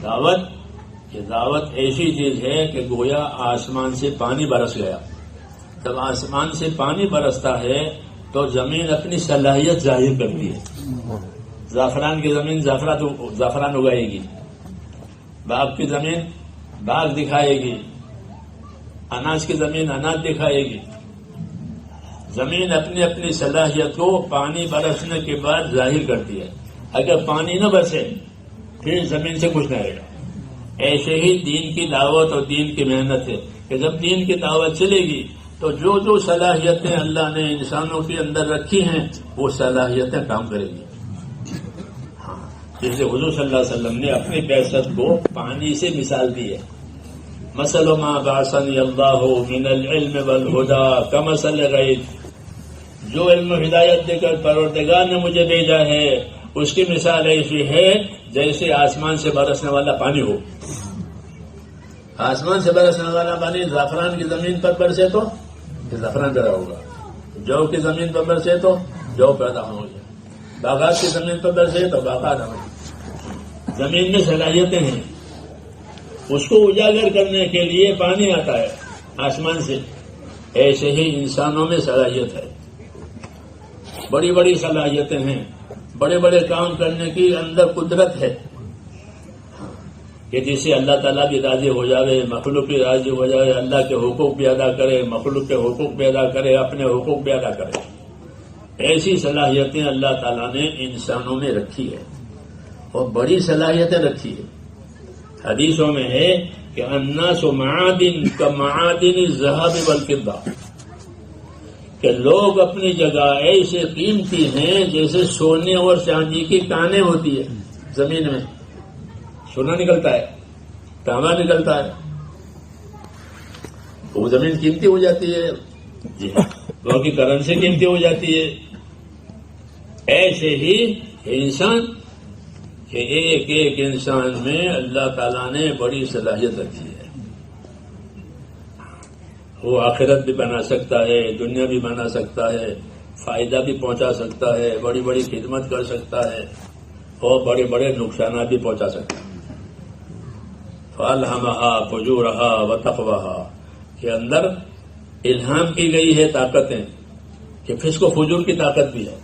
دعوت ایسی چیز ہے کہ گویا آسمان سے پانی برس گیا. جب آسمان سے پانی برستا ہے تو زمین اپنی صلاحیت ظاہر کرتی ہے. زعفران کی زمین زعفران اگائے گی, باغ کی زمین باغ دکھائے گی, اناج کی زمین اناج دکھائے گی. زمین اپنی اپنی صلاحیت کو پانی برسنے کے بعد ظاہر کرتی ہے. اگر پانی نہ برسے پھر زمین سے کچھ نہ رہے گا. ایسے ہی دین کی دعوت اور دین کی محنت ہے کہ جب دین کی دعوت چلے گی تو جو جو صلاحیتیں اللہ نے انسانوں کے اندر رکھی ہیں وہ صلاحیتیں کام کریں گی. جیسے حضور صلی اللہ علیہ وسلم نے اپنی بعثت کو پانی سے مثال دی ہے. مثل ما بعثنی اللہ من العلم والہدی کمثل غیث. جو علم و ہدایت دے کر پروردگار نے مجھے بھیجا ہے اس کی مثال ایسی ہے جیسے آسمان سے برسنے والا پانی ہو. آسمان سے برسنے والا پانی زعفران کی زمین پر برسے تو زعفران پیدا ہوگا, جو کی زمین پر برسے تو جو پیدا ہوگا, باغات کی زمین پر برسے تو باغات ہوں. زمین میں صلاحیتیں ہیں, اس کو اجاگر کرنے کے لیے پانی آتا ہے آسمان سے. ایسے ہی انسانوں میں صلاحیت ہے, بڑی بڑی صلاحیتیں ہیں, بڑے بڑے کام کرنے کی اندر قدرت ہے کہ جس سے اللہ تعالیٰ بھی راضی ہو جائے, مخلوق بھی راضی ہو جائے, اللہ کے حقوق بھی ادا کرے, مخلوق کے حقوق بھی ادا کرے, اپنے حقوق بھی ادا کرے. ایسی صلاحیتیں اللہ تعالیٰ نے انسانوں میں رکھی ہے اور بڑی صلاحیتیں رکھی ہے. حدیثوں میں ہے کہ الناس معادن کمعادن الذهب والفضة, کہ لوگ اپنی جگہ ایسے قیمتی ہیں جیسے سونے اور چاندی کی کانیں ہوتی ہے. زمین میں سونا نکلتا ہے, تانبا نکلتا ہے, وہ زمین قیمتی ہو جاتی ہے, وہ کی کرنسی قیمتی ہو جاتی ہے. ایسے ہی انسان کہ ایک ایک انسان میں اللہ تعالیٰ نے بڑی صلاحیت رکھی ہے. وہ آخرت بھی بنا سکتا ہے, دنیا بھی بنا سکتا ہے, فائدہ بھی پہنچا سکتا ہے, بڑی بڑی خدمت کر سکتا ہے اور بڑے بڑے نقصانات بھی پہنچا سکتا ہے. فَأَلْهَمَهَا فُجُورَهَا وَتَقْوَاهَا کے اندر الہام کی گئی ہے طاقتیں کہ فسق و فجور کی طاقت بھی ہے.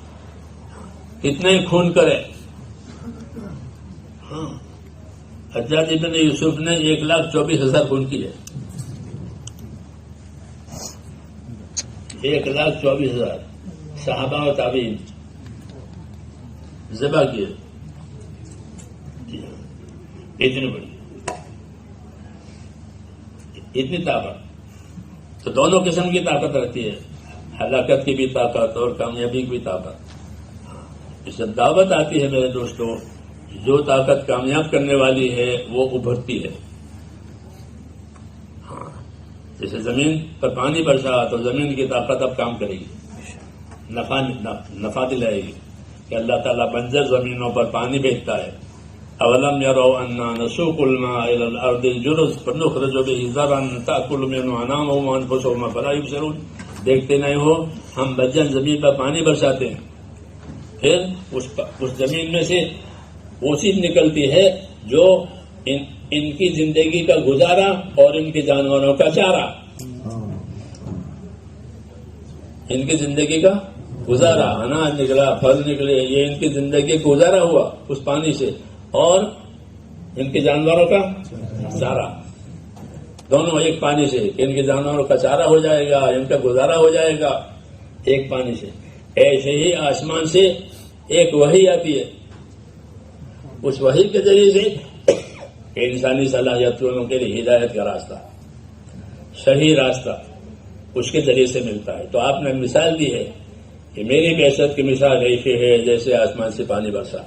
کتنا ہی خون کرے. حجاج بن یوسف نے 1,24,000 خون کیے. 1,24,000 صحابہ و تابعین ذبح کیے. اتنی بڑی اتنی طاقت تو دونوں قسم کی طاقت رہتی ہے, ہلاکت کی بھی طاقت اور کامیابی کی بھی طاقت. اس سے دعوت آتی ہے میرے دوستوں, جو طاقت کامیاب کرنے والی ہے وہ ابھرتی ہے. جیسے زمین پر پانی برسا تو زمین کی طاقت اب کام کرے گی, نفع دلائے گی کہ اللہ تعالیٰ بنجر زمینوں پر پانی بھیجتا ہے. اولم يروا انا نسوق الماء الى الارض الجرز فنخرج به زرعا تاكل منه انعامهم وانفسهم فلا يبصرون. دیکھتے نہیں ہو ہم بنجر زمین پر پانی برساتے ہیں, پھر اس زمین میں سے وہ چیز نکلتی ہے جو ان کی زندگی کا گزارا اور ان کے جانوروں کا چارہ. ان کی زندگی کا گزارا, اناج نکلا, پھل نکلے, یہ ان کی زندگی گزارا ہوا اس پانی سے, اور ان کے جانوروں کا چارہ، دونوں ایک پانی سے، ان کے جانوروں کا چارہ ہو جائے گا، ان کا گزارا ہو جائے گا ایک پانی سے۔ ایسے ہی آسمان سے ایک وحی آتی ہے، اس وحی کے ذریعے سے انسانی صلاحیتوں کے لیے ہدایت کا راستہ، صحیح راستہ اس کے ذریعے سے ملتا ہے۔ تو آپ نے مثال دی ہے کہ میری بعثت کی مثال ایسی ہے جیسے آسمان سے پانی برسا،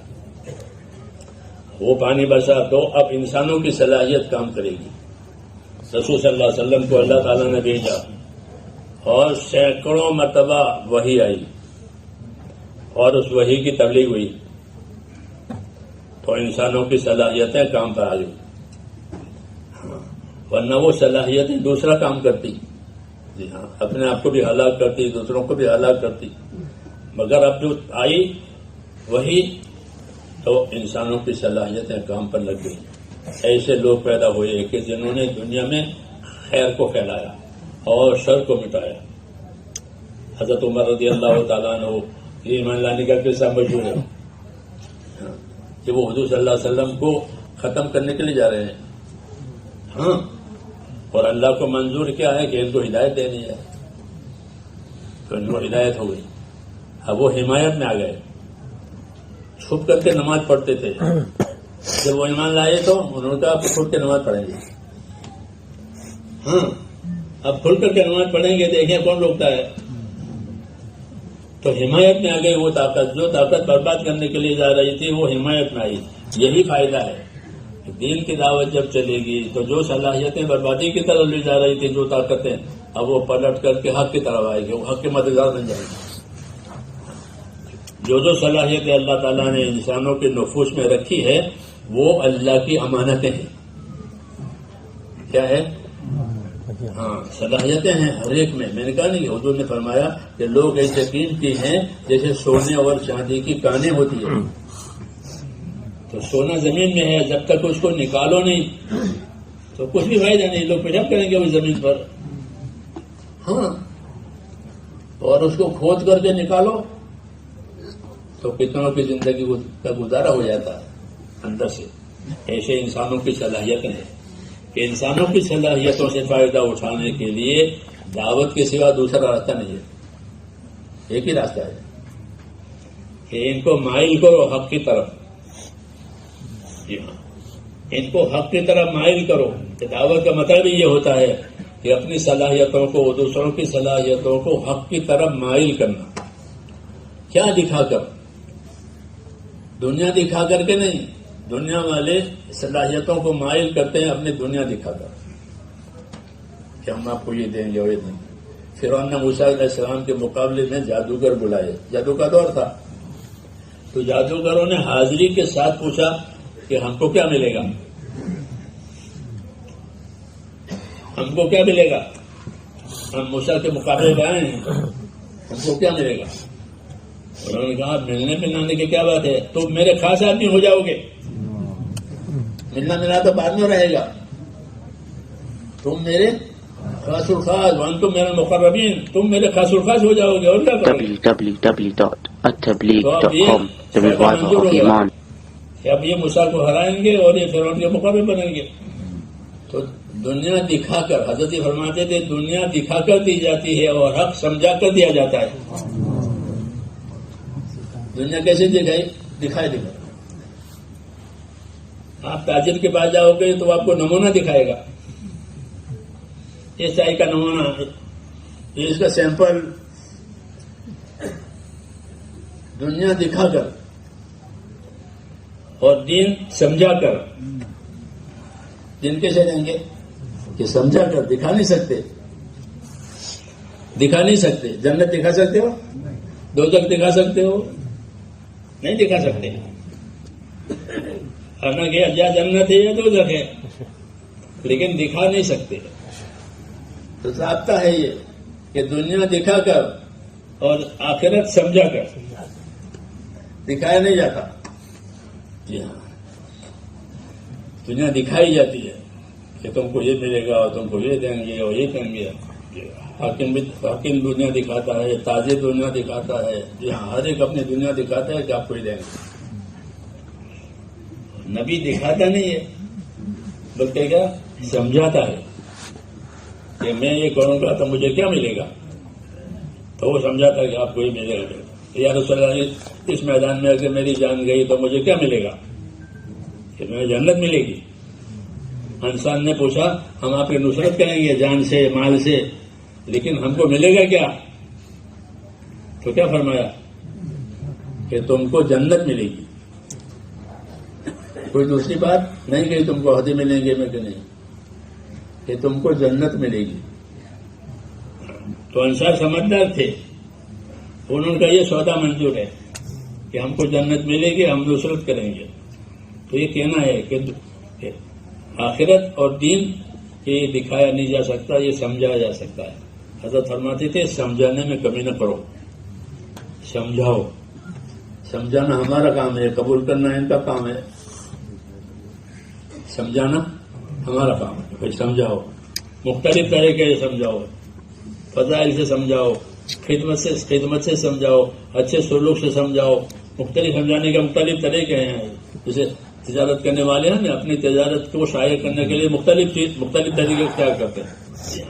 وہ پانی برسا تو اب انسانوں کی صلاحیت کام کرے گی۔ رسول صلی اللہ علیہ وسلم کو اللہ تعالیٰ نے بھیجا اور سینکڑوں مرتبہ وحی آئی اور اس وحی کی تبلیغ ہوئی تو انسانوں کی صلاحیتیں کام پر آ گئی، ورنہ وہ صلاحیتیں دوسرا کام کرتی، جی ہاں، اپنے آپ کو بھی ہلاک کرتی، دوسروں کو بھی ہلاک کرتی، مگر اب جو آئی وہی تو انسانوں کی صلاحیتیں کام پر لگ گئی۔ ایسے لوگ پیدا ہوئے کہ جنہوں نے دنیا میں خیر کو پھیلایا اور شر کو مٹایا۔ حضرت عمر رضی اللہ تعالیٰ عنہ یہ ایمان لانے کا قصہ مشہور ہے کہ وہ حضور صلی اللہ علیہ وسلم کو ختم کرنے کے لیے جا رہے ہیں، ہاں، اور اللہ کو منظور کیا ہے کہ ان کو ہدایت دینی ہے، تو ان کو ہدایت ہو گئی۔ اب وہ حمایت میں آ گئے، چھپ کر کے نماز پڑھتے تھے، جب وہ ایمان لائے تو انہوں نے کہا آپ کھل کے نماز پڑھیں گے، ہاں، اب کھل کر کے نماز پڑھیں گے، دیکھیں کون روکتا ہے۔ تو حمایت میں آ گئی وہ طاقت، جو طاقت برباد کرنے کے لیے جا رہی تھی وہ حمایت میں آئی۔ یہی فائدہ ہے کہ دین کی دعوت جب چلے گی تو جو صلاحیتیں بربادی کی طرف لے جا رہی تھی، جو طاقتیں، اب وہ پلٹ کر کے حق کی طرف آئے گی، وہ حق کے مددگار بن جائیں گے۔ جو صلاحیتیں اللہ تعالیٰ نے انسانوں کے نفوس میں رکھی ہے وہ اللہ کی امانتیں ہیں۔ کیا ہے؟ ہاں، صلاحیتیں ہیں ہر ایک میں۔ میں نے کہا نہیں، حضور نے فرمایا کہ لوگ ایسے قیمتی ہیں جیسے سونے اور چاندی کی کانیں ہوتی ہیں۔ تو سونا زمین میں ہے، جب تک اس کو نکالو نہیں تو کچھ بھی فائدہ نہیں، لوگ پیشاب کریں گے اس زمین پر، ہاں، اور اس کو کھود کر کے نکالو تو کتنوں کی زندگی کا گزارا ہو جاتا ہے اندر سے۔ ایسے انسانوں کی صلاحیتیں ہیں کہ انسانوں کی صلاحیتوں سے فائدہ اٹھانے کے لیے دعوت کے سوا دوسرا راستہ نہیں ہے، ایک ہی راستہ ہے کہ ان کو مائل کرو حق کی طرف۔ جی ہاں، ان کو حق کی طرف مائل کرو۔ کہ دعوت کا مطلب یہ ہوتا ہے کہ اپنی صلاحیتوں کو، دوسروں کی صلاحیتوں کو حق کی طرف مائل کرنا۔ کیا دکھا کر؟ دنیا دکھا کر کے نہیں۔ دنیا والے صلاحیتوں کو مائل کرتے ہیں اپنی دنیا دکھا کر کہ ہم آپ کو یہ دیں گے اور یہ دیں گے۔ فرعون نے موسیٰ علیہ السلام کے مقابلے میں جادوگر بلائے، جادو کا دور تھا، تو جادوگروں نے حاضری کے ساتھ پوچھا کہ ہم کو کیا ملے گا، ہم کو کیا ملے گا، ہم موسیٰ کے مقابلے میں آئے ہیں، ہم کو کیا ملے گا؟ انہوں نے کہا ملنے ملانے کی کیا بات ہے، تم میرے خاص آدمی ہو جاؤ گے، ملنا ملنا تو بعد میں رہے گا، تم میرے خاص الخاص، وانتم میرے مقربین، تم میرے خاص الخاص ہو جاؤ گے، اور کیا کرو گے؟ www.attableek.com The Revival of Iman۔ اب یہ موسیٰ کو ہرائیں گے اور یہ فرعون کے مقابلے بنیں گے۔ تو دنیا دکھا کر، حضرت فرماتے تھے دنیا دکھا کر دی جاتی ہے اور حق سمجھا کر دیا جاتا ہے۔ دنیا کیسے دکھائے آپ تاجر کے پاس جاؤ گے تو آپ کو نمونہ دکھائے گا، یہ چائے کا نمونہ، یہ اس کا سیمپل، دنیا دکھا کر اور دین سمجھا کر۔ دین کیسے دیں گے کہ سمجھا کر، دکھا نہیں سکتے، دکھا نہیں سکتے۔ جنت دکھا سکتے ہو؟ دوزخ دکھا سکتے ہو؟ نہیں دکھا سکتے۔ حالانکہ یا جنت ہے یا دوزخ ہے، لیکن دکھا نہیں سکتے۔ تو ضابطہ ہے یہ کہ دنیا دکھا کر اور آخرت سمجھا کر، دکھایا نہیں جاتا۔ جی ہاں، دنیا دکھائی جاتی ہے کہ تم کو یہ ملے گا اور تم کو یہ دیں گے اور یہ دیں گے۔ حاکم دنیا دکھاتا ہے، تاجر دنیا دکھاتا ہے، جی ہاں، ہر ایک اپنی دنیا دکھاتا ہے کہ آپ کو یہ دیں گے۔ نبی دکھاتا نہیں ہے بلکہ کیا سمجھاتا ہے کہ میں یہ کروں گا تو مجھے کیا ملے گا، تو وہ سمجھاتا ہے کہ آپ کو یہ ملے گا. یا رسول اللہ اس میدان میں اگر میری جان گئی تو مجھے کیا ملے گا، کہ مجھے جنت ملے گی. انسان نے پوچھا ہم آپ کی نصرت کریں گے جان سے مال سے، لیکن ہم کو ملے گا کیا؟ تو کیا فرمایا کہ تم کو جنت ملے گی. کوئی دوسری بات نہیں کہ تم کو عہدے ملیں گے، میں کہ نہیں، کہ تم کو جنت ملے گی. تو انصار سمجھدار تھے، انہوں کا یہ سودا منظور ہے کہ ہم کو جنت ملے گی، ہم نصرت کریں گے. تو یہ کہنا ہے کہ آخرت اور دین یہ دکھایا نہیں جا سکتا، یہ سمجھایا جا سکتا ہے. حضرت فرماتے تھے سمجھانے میں کمی نہ کرو، سمجھاؤ. سمجھانا ہمارا کام ہے، قبول کرنا ان کا کام ہے. سمجھانا ہمارا کام ہے. بھائی سمجھاؤ، مختلف طریقے سے سمجھاؤ، فضائل سے سمجھاؤ، خدمت سے سمجھاؤ، اچھے سلوک سے سمجھاؤ. مختلف سمجھانے کے مختلف طریقے ہیں. جیسے تجارت کرنے والے ہیں نا، اپنی تجارت کو شائع کرنے کے لیے مختلف طریقے اختیار کرتے ہیں.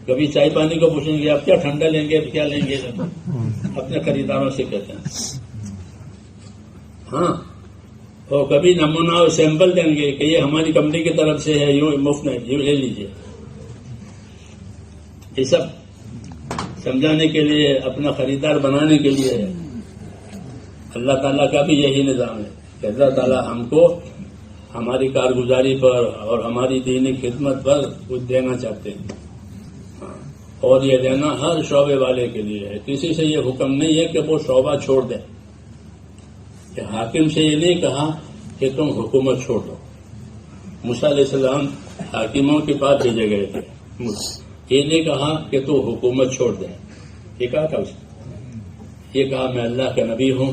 کبھی چائے پانی کو پوچھیں گے آپ کیا ٹھنڈا لیں گے، کیا لیں گے، اپنے خریداروں سے کہتے ہیں. ہاں، اور کبھی نمونہ اور سیمپل دیں گے کہ یہ ہماری کمپنی کی طرف سے ہے، یوں مفت نہیں، یوں لے لیجیے. یہ سب سمجھانے کے لیے، اپنا خریدار بنانے کے لیے ہے. اللہ تعالیٰ کا بھی یہی نظام ہے کہ اللہ تعالیٰ ہم کو ہماری کارگزاری پر اور ہماری دینی خدمت پر کچھ دینا چاہتے ہیں. اور یہ دینا ہر شعبے والے کے لیے ہے. کسی سے یہ حکم نہیں ہے کہ وہ شعبہ چھوڑ دیں. کہ حاکم سے یہ نہیں کہا کہ تم حکومت چھوڑ دو. موسیٰ علیہ السلام حاکموں کے پاس بھیجے گئے تھے. یہ نہیں کہا کہ تو حکومت چھوڑ دیں. یہ کہا تھا اسے، یہ کہا میں اللہ کا نبی ہوں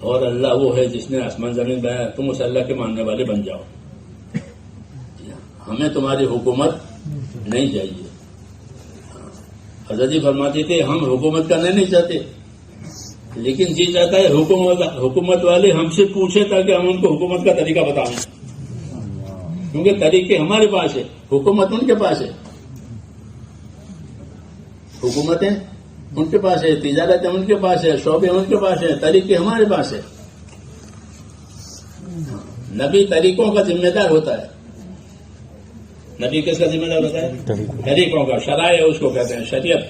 اور اللہ وہ ہے جس نے آسمان زمین بنایا، تم اس اللہ کے ماننے والے بن جاؤ. ہمیں تمہاری حکومت نہیں چاہیے. حضرت جی فرماتے تھے ہم حکومت کرنا نہیں چاہتے، لیکن جی چاہتا ہے حکومت والے ہم سے پوچھے تاکہ ہم ان کو حکومت کا طریقہ بتائیں. کیونکہ طریقے ہمارے پاس ہے، حکومت ان کے پاس ہے. حکومتیں ان کے پاس ہے، تجارتیں ان کے پاس ہے، شعبے ان کے پاس ہے، طریقے ہمارے پاس ہے. نبی طریقوں کا ذمہ دار ہوتا ہے. نبی کس کا ذمہ دار ہوتا ہے؟ طریقوں کا. شرائع اس کو کہتے ہیں، شریعت.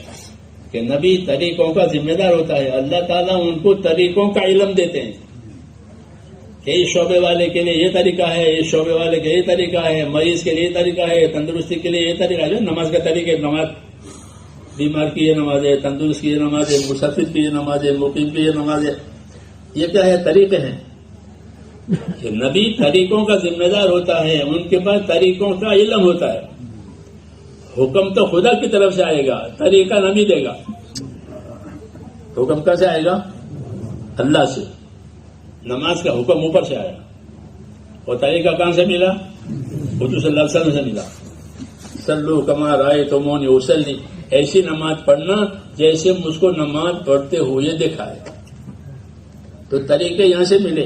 کہ نبی طریقوں کا ذمہ دار ہوتا ہے. اللہ تعالیٰ ان کو طریقوں کا علم دیتے ہیں کہ اس شعبے والے کے لیے یہ طریقہ ہے، اس شعبے والے کے یہ طریقہ ہے، مریض کے لیے یہ طریقہ ہے، تندرستی کے لیے یہ طریقہ ہے. نماز کا طریقہ، نماز بیمار کی یہ نماز ہے، تندرست کی یہ نماز ہے، مسافر کی یہ نماز ہے، مقیم کی یہ نماز ہے. یہ کیا ہے؟ طریقے ہیں. کہ نبی طریقوں کا ذمہ دار ہوتا ہے، ان کے پاس طریقوں کا علم ہوتا ہے. حکم تو خدا کی طرف سے آئے گا، طریقہ نبی دے گا. حکم کیسے آئے گا؟ اللہ سے. نماز کا حکم اوپر سے آیا، اور طریقہ کہاں سے ملا؟ حضور صلی اللہ علیہ وسلم سے ملا. صلو کما رأیتمونی اصلی، ایسی نماز پڑھنا جیسے مجھ کو نماز پڑھتے ہوئے دیکھا ہے. تو طریقے یہاں سے ملے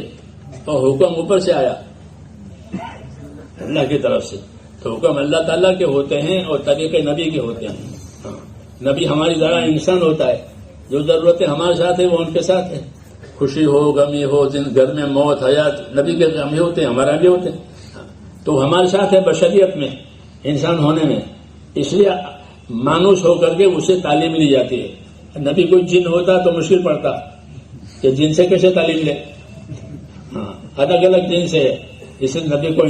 اور حکم اوپر سے آیا اللہ کی طرف سے. تو حکم اللہ تعالیٰ کے ہوتے ہیں اور طریقے نبی کے ہوتے ہیں. نبی ہماری طرح انسان ہوتا ہے، جو ضرورتیں ہمارے ساتھ ہیں وہ ان کے ساتھ ہے. خوشی ہو، غمی ہو، گھر میں موت، حیات، نبی کے غم ہوتے ہیں، ہمارا بھی ہوتے ہیں. تو ہمارے ساتھ ہے بشریت میں، انسان ہونے میں. اس لیے مانوس ہو کر کے اسے تعلیم لی جاتی ہے. نبی کوئی جن ہوتا تو مشکل پڑتا کہ جن سے کیسے تعلیم لے. الگ الگ جن سے، اس لیے نبی کو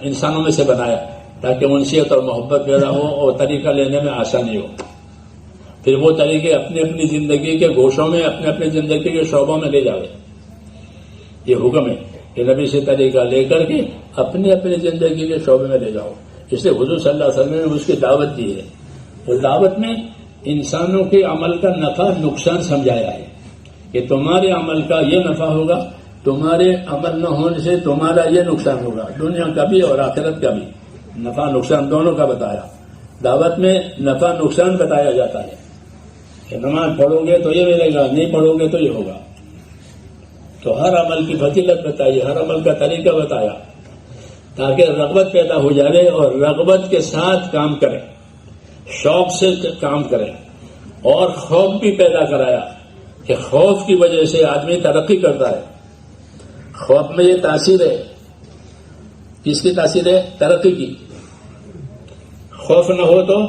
انسانوں میں سے بنایا تاکہ انسیت اور محبت پیدا ہو اور طریقہ لینے میں آسانی ہو. پھر وہ طریقے اپنی اپنی زندگی کے گوشوں میں، اپنے اپنے زندگی کے شعبوں میں لے جاوے. یہ حکم ہے کہ نبی سے طریقہ لے کر کے اپنی اپنی زندگی کے شعبے میں لے جاؤ. اس لیے حضور صلی اللہ علیہ وسلم نے اس کی دعوت دی ہے. اس دعوت میں انسانوں کے عمل کا نفع نقصان سمجھایا ہے کہ تمہارے عمل کا یہ نفع ہوگا، تمہارے عمل نہ ہونے سے تمہارا یہ نقصان ہوگا، دنیا کا بھی اور آخرت کا بھی. نفع نقصان دونوں کا بتایا. دعوت میں نفع نقصان بتایا جاتا ہے کہ نماز پڑھو گے تو یہ ملے گا، نہیں پڑھو گے تو یہ ہوگا. تو ہر عمل کی فضیلت بتائی، ہر عمل کا طریقہ بتایا. تاکہ رغبت پیدا ہو جائے اور رغبت کے ساتھ کام کریں، شوق سے کام کریں. اور خوف بھی پیدا کرایا کہ خوف کی وجہ سے آدمی ترقی کرتا ہے. خوف میں یہ تاثیر ہے، کس کی تاثیر ہے؟ ترقی کی. خوف نہ ہو تو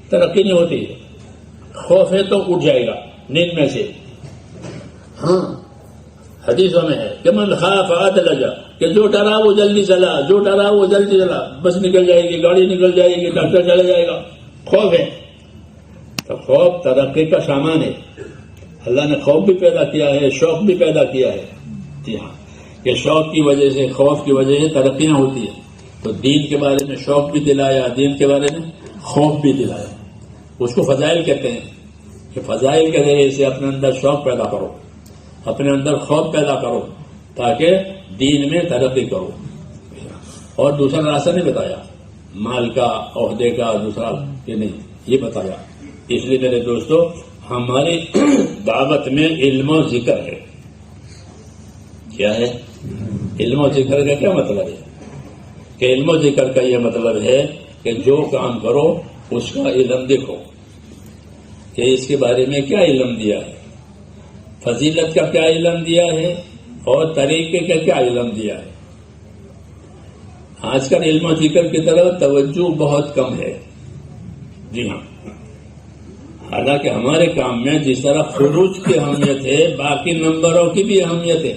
ترقی نہیں ہوتی. خوف ہے تو اٹھ جائے گا نیند میں سے. ہاں حدیثوں میں ہے کہ من خاف عدلج، کہ جو ڈرا وہ جلدی چلا، جو ڈرا وہ جلدی چلا. بس نکل جائے گی، گاڑی نکل جائے گی، ڈاکٹر چلا جائے گا. خوف ہے تو خوف ترقی کا سامان ہے. اللہ نے خوف بھی پیدا کیا ہے، شوق بھی پیدا کیا ہے. جی ہاں، کہ شوق کی وجہ سے، خوف کی وجہ سے ترقیاں ہوتی ہیں. تو دین کے بارے میں شوق بھی دلایا، دین کے بارے میں خوف بھی دلایا. اس کو فضائل کہتے ہیں کہ فضائل کے ذریعے سے اپنے اندر شوق پیدا کرو، اپنے اندر خوف پیدا کرو تاکہ دین میں ترقی کرو. اور دوسرا راستہ نہیں بتایا، مال کا، عہدے کا، دوسرا یہ نہیں، یہ بتایا. اس لیے میرے دوستو، ہماری دعوت میں علم و ذکر ہے. کیا ہے علم و ذکر کا؟ کیا مطلب ہے کہ علم و ذکر کا یہ مطلب ہے کہ جو کام کرو اس کا علم دیکھو کہ اس کے بارے میں کیا علم دیا ہے، فضیلت کا کیا علم دیا ہے اور طریقے کا کیا علم دیا ہے. آج کل علم و ذکر کی طرف توجہ بہت کم ہے. جی ہاں، حالانکہ ہمارے کام میں جس طرح خروج کی اہمیت ہے، باقی نمبروں کی بھی اہمیت ہے.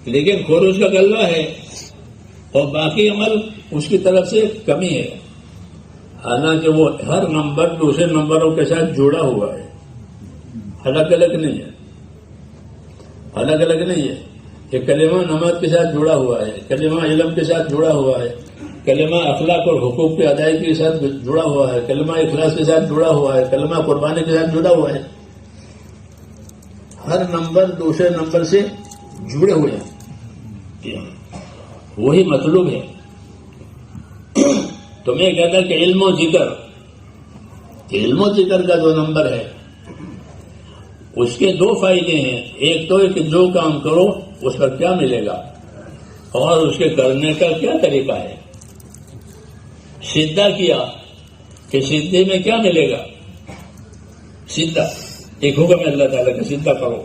لیکن خروج کا غلہ ہے اور باقی عمل اس کی طرف سے کمی ہے. حالانکہ وہ ہر نمبر دوسرے نمبروں کے ساتھ جڑا ہوا ہے، الگ الگ نہیں ہے. الگ الگ نہیں ہے. کہ کلمہ نماز کے ساتھ جڑا ہوا ہے، کلمہ علم کے ساتھ جڑا ہوا ہے، کلمہ اخلاق اور حقوق کی ادائیگی کے ساتھ جڑا ہوا ہے، کلمہ اخلاص کے ساتھ جڑا ہوا ہے، کلمہ قربانی کے ساتھ جڑا ہوا ہے. ہر نمبر دوسرے نمبر سے جڑے ہوئے ہیں. وہی مطلوب ہے. تو میں کہتا کہ علم و ذکر، علم و ذکر کا جو نمبر ہے اس کے دو فائدے ہیں. ایک تو ہے کہ جو کام کرو اس پر کیا ملے گا اور اس کے کرنے کا کیا طریقہ ہے. سیدھا کیا کہ سیدھے میں کیا ملے گا. سیدھا ایک حکم ہے اللہ تعالیٰ کا، سیدھا کرو.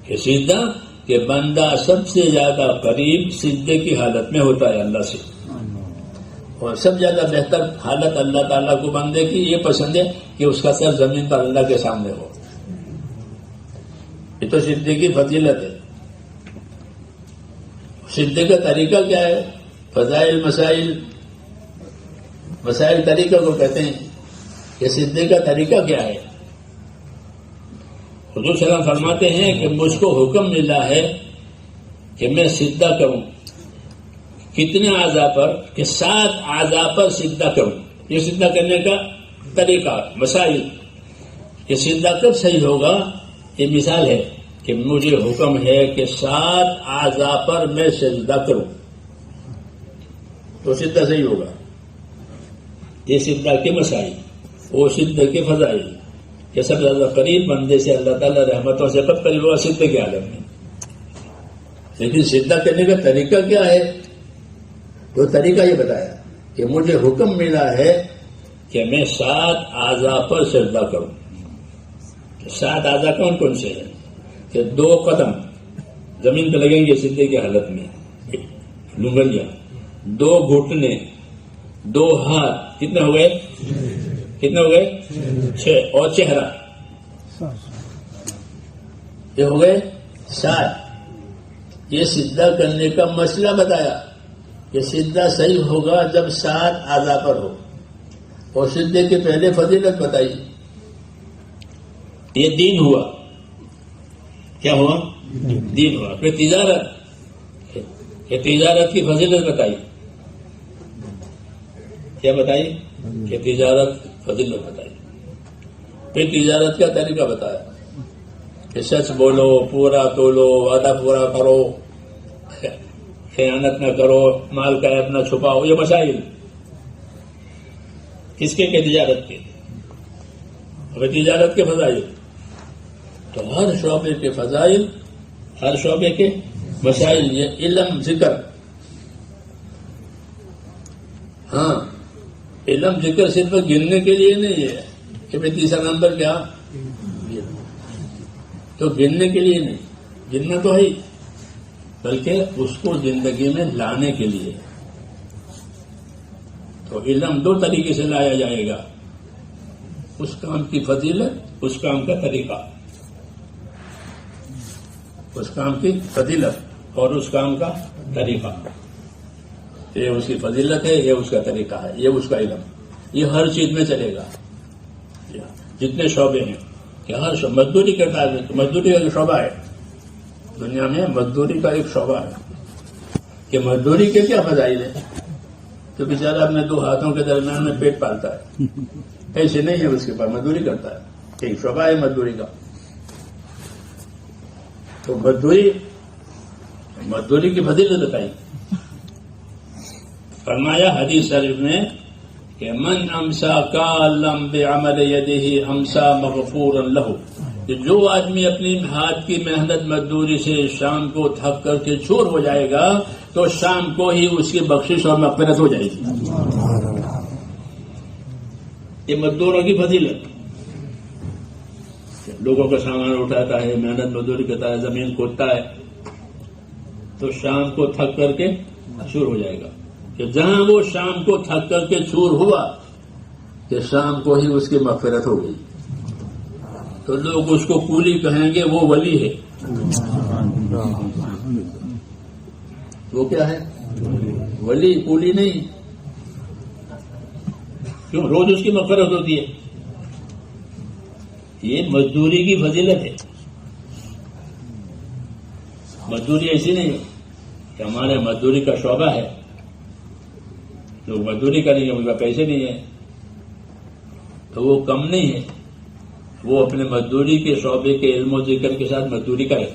کہ سیدھا کہ بندہ سب سے زیادہ قریب سیدھے کی حالت میں ہوتا ہے اللہ سے، اور سب سے زیادہ بہتر حالت اللہ تعالیٰ کو بندے کی یہ پسند ہے کہ اس کا سر زمین پر اللہ کے سامنے ہو. یہ تو سیدھے کی فضیلت ہے. سیدھے کا طریقہ کیا ہے؟ فضائل مسائل، مسائل طریقہ کو کہتے ہیں. کہ سیدھے کا طریقہ کیا ہے؟ حضور صلی اللہ علیہ وسلم فرماتے ہیں کہ مجھ کو حکم ملا ہے کہ میں سیدھا کروں. کتنے اعضاء پر؟ کہ 7 اعضاء پر سیدھا کروں. یہ سیدھا کرنے کا طریقہ، مسائل. کہ سیدھا کب صحیح ہوگا؟ یہ مثال ہے کہ مجھے حکم ہے کہ 7 اعضاء پر میں سجدہ کروں تو سیدھا صحیح ہوگا. یہ سیدھا کے مسائل، وہ سیدھا کے فضائل. کہ سب زیادہ قریب بندے سے اللہ تعالیٰ رحمتوں سے کب قریب ہوا؟ سیدھے کے عالم میں. لیکن سیدھا کرنے کا طریقہ کیا ہے؟ تو طریقہ یہ بتایا کہ مجھے حکم ملا ہے کہ میں 7 اعضاء پر سجدہ کروں. 7 اعضاء کون کون سے ہیں؟ کہ 2 قدم زمین پہ لگیں گے سیدھے کی حالت میں، لنگڑیاں. 2 گھٹنے، 2 ہاتھ، کتنے ہو گئے؟ کتنے ہو گئے؟ 6. اور چہرہ، یہ ہو گئے 7. یہ سیدھا کرنے کا مسئلہ بتایا کہ سیدھا صحیح ہوگا جب 7 اعضاء پر ہو. اور سیدھے کے پہلے فضیلت بتائی. یہ دین ہوا. کیا ہوا؟ دین ہوا. پھر تجارت، یہ تجارت کی فضیلت بتائی. کیا بتائی؟ کہ تجارت فضیلت بتائی. پھر تجارت کا طریقہ بتایا کہ سچ بولو، پورا تولو، وعدہ پورا کرو، خیانت نہ کرو، مال کا عیب نہ چھپاؤ. یہ مسائل کس کے؟ کہ تجارت کے. اور تجارت کے فضائل. تو ہر شعبے کے فضائل، ہر شعبے کے مسائل یہ علم ذکر. ہاں علم ذکر صرف گننے کے لیے نہیں ہے کہ بھائی تیسرا نمبر کیا، تو گننے کے لیے نہیں، گننا تو ہے ہی، بلکہ اس کو زندگی میں لانے کے لیے. تو علم دو طریقے سے لایا جائے گا، اس کام کی فضیلت، اس کام کا طریقہ. اس کام کی فضیلت اور اس کام کا طریقہ، یہ اس کی فضیلت ہے، یہ اس کا طریقہ ہے، یہ اس کا علم. یہ ہر چیز میں چلے گا. جتنے شعبے ہیں کہ ہر مزدوری کرتا ہے، مزدوری کا ایک شعبہ ہے دنیا میں، مزدوری کا ایک شعبہ ہے کہ مزدوری کے کیا فضائل ہے. تو بیچارہ اپنے دو ہاتھوں کے درمیان میں پیٹ پالتا ہے، ایسے نہیں ہے اس کے پاس، مزدوری کرتا ہے، ایک شعبہ ہے مزدوری کا. تو مزدوری کی فضیلت بتائی. فرمایا حدیث شریف میں کہ من امسا کالم بعمل یدہ امسا مغفورا لہ، کہ جو آدمی اپنی ہاتھ کی محنت مزدوری سے شام کو تھک کر کے چور ہو جائے گا تو شام کو ہی اس کی بخشش اور مغفرت ہو جائے گی. یہ مزدوروں کی فضیلت. لوگوں کا سامان اٹھاتا ہے، محنت مزدوری کرتا ہے، زمین کھودتا ہے، تو شام کو تھک کر کے چور ہو جائے گا. کہ جہاں وہ شام کو تھک کر کے چور ہوا کہ شام کو ہی اس کی مغفرت ہو گئی، تو لوگ اس کو کولی کہیں گے، وہ ولی ہے. وہ کیا ہے؟ ولی، کولی نہیں. کیوں؟ روز اس کی مغفرت ہوتی ہے. یہ مزدوری کی فضیلت ہے. مزدوری ایسی نہیں ہے کہ ہمارے مزدوری کا شعبہ ہے، لوگ مزدوری کریں گے، ان کا پیسے نہیں ہے، تو وہ کم نہیں ہے. وہ اپنے مزدوری کے شعبے کے علم و ذکر کے ساتھ مزدوری کرے.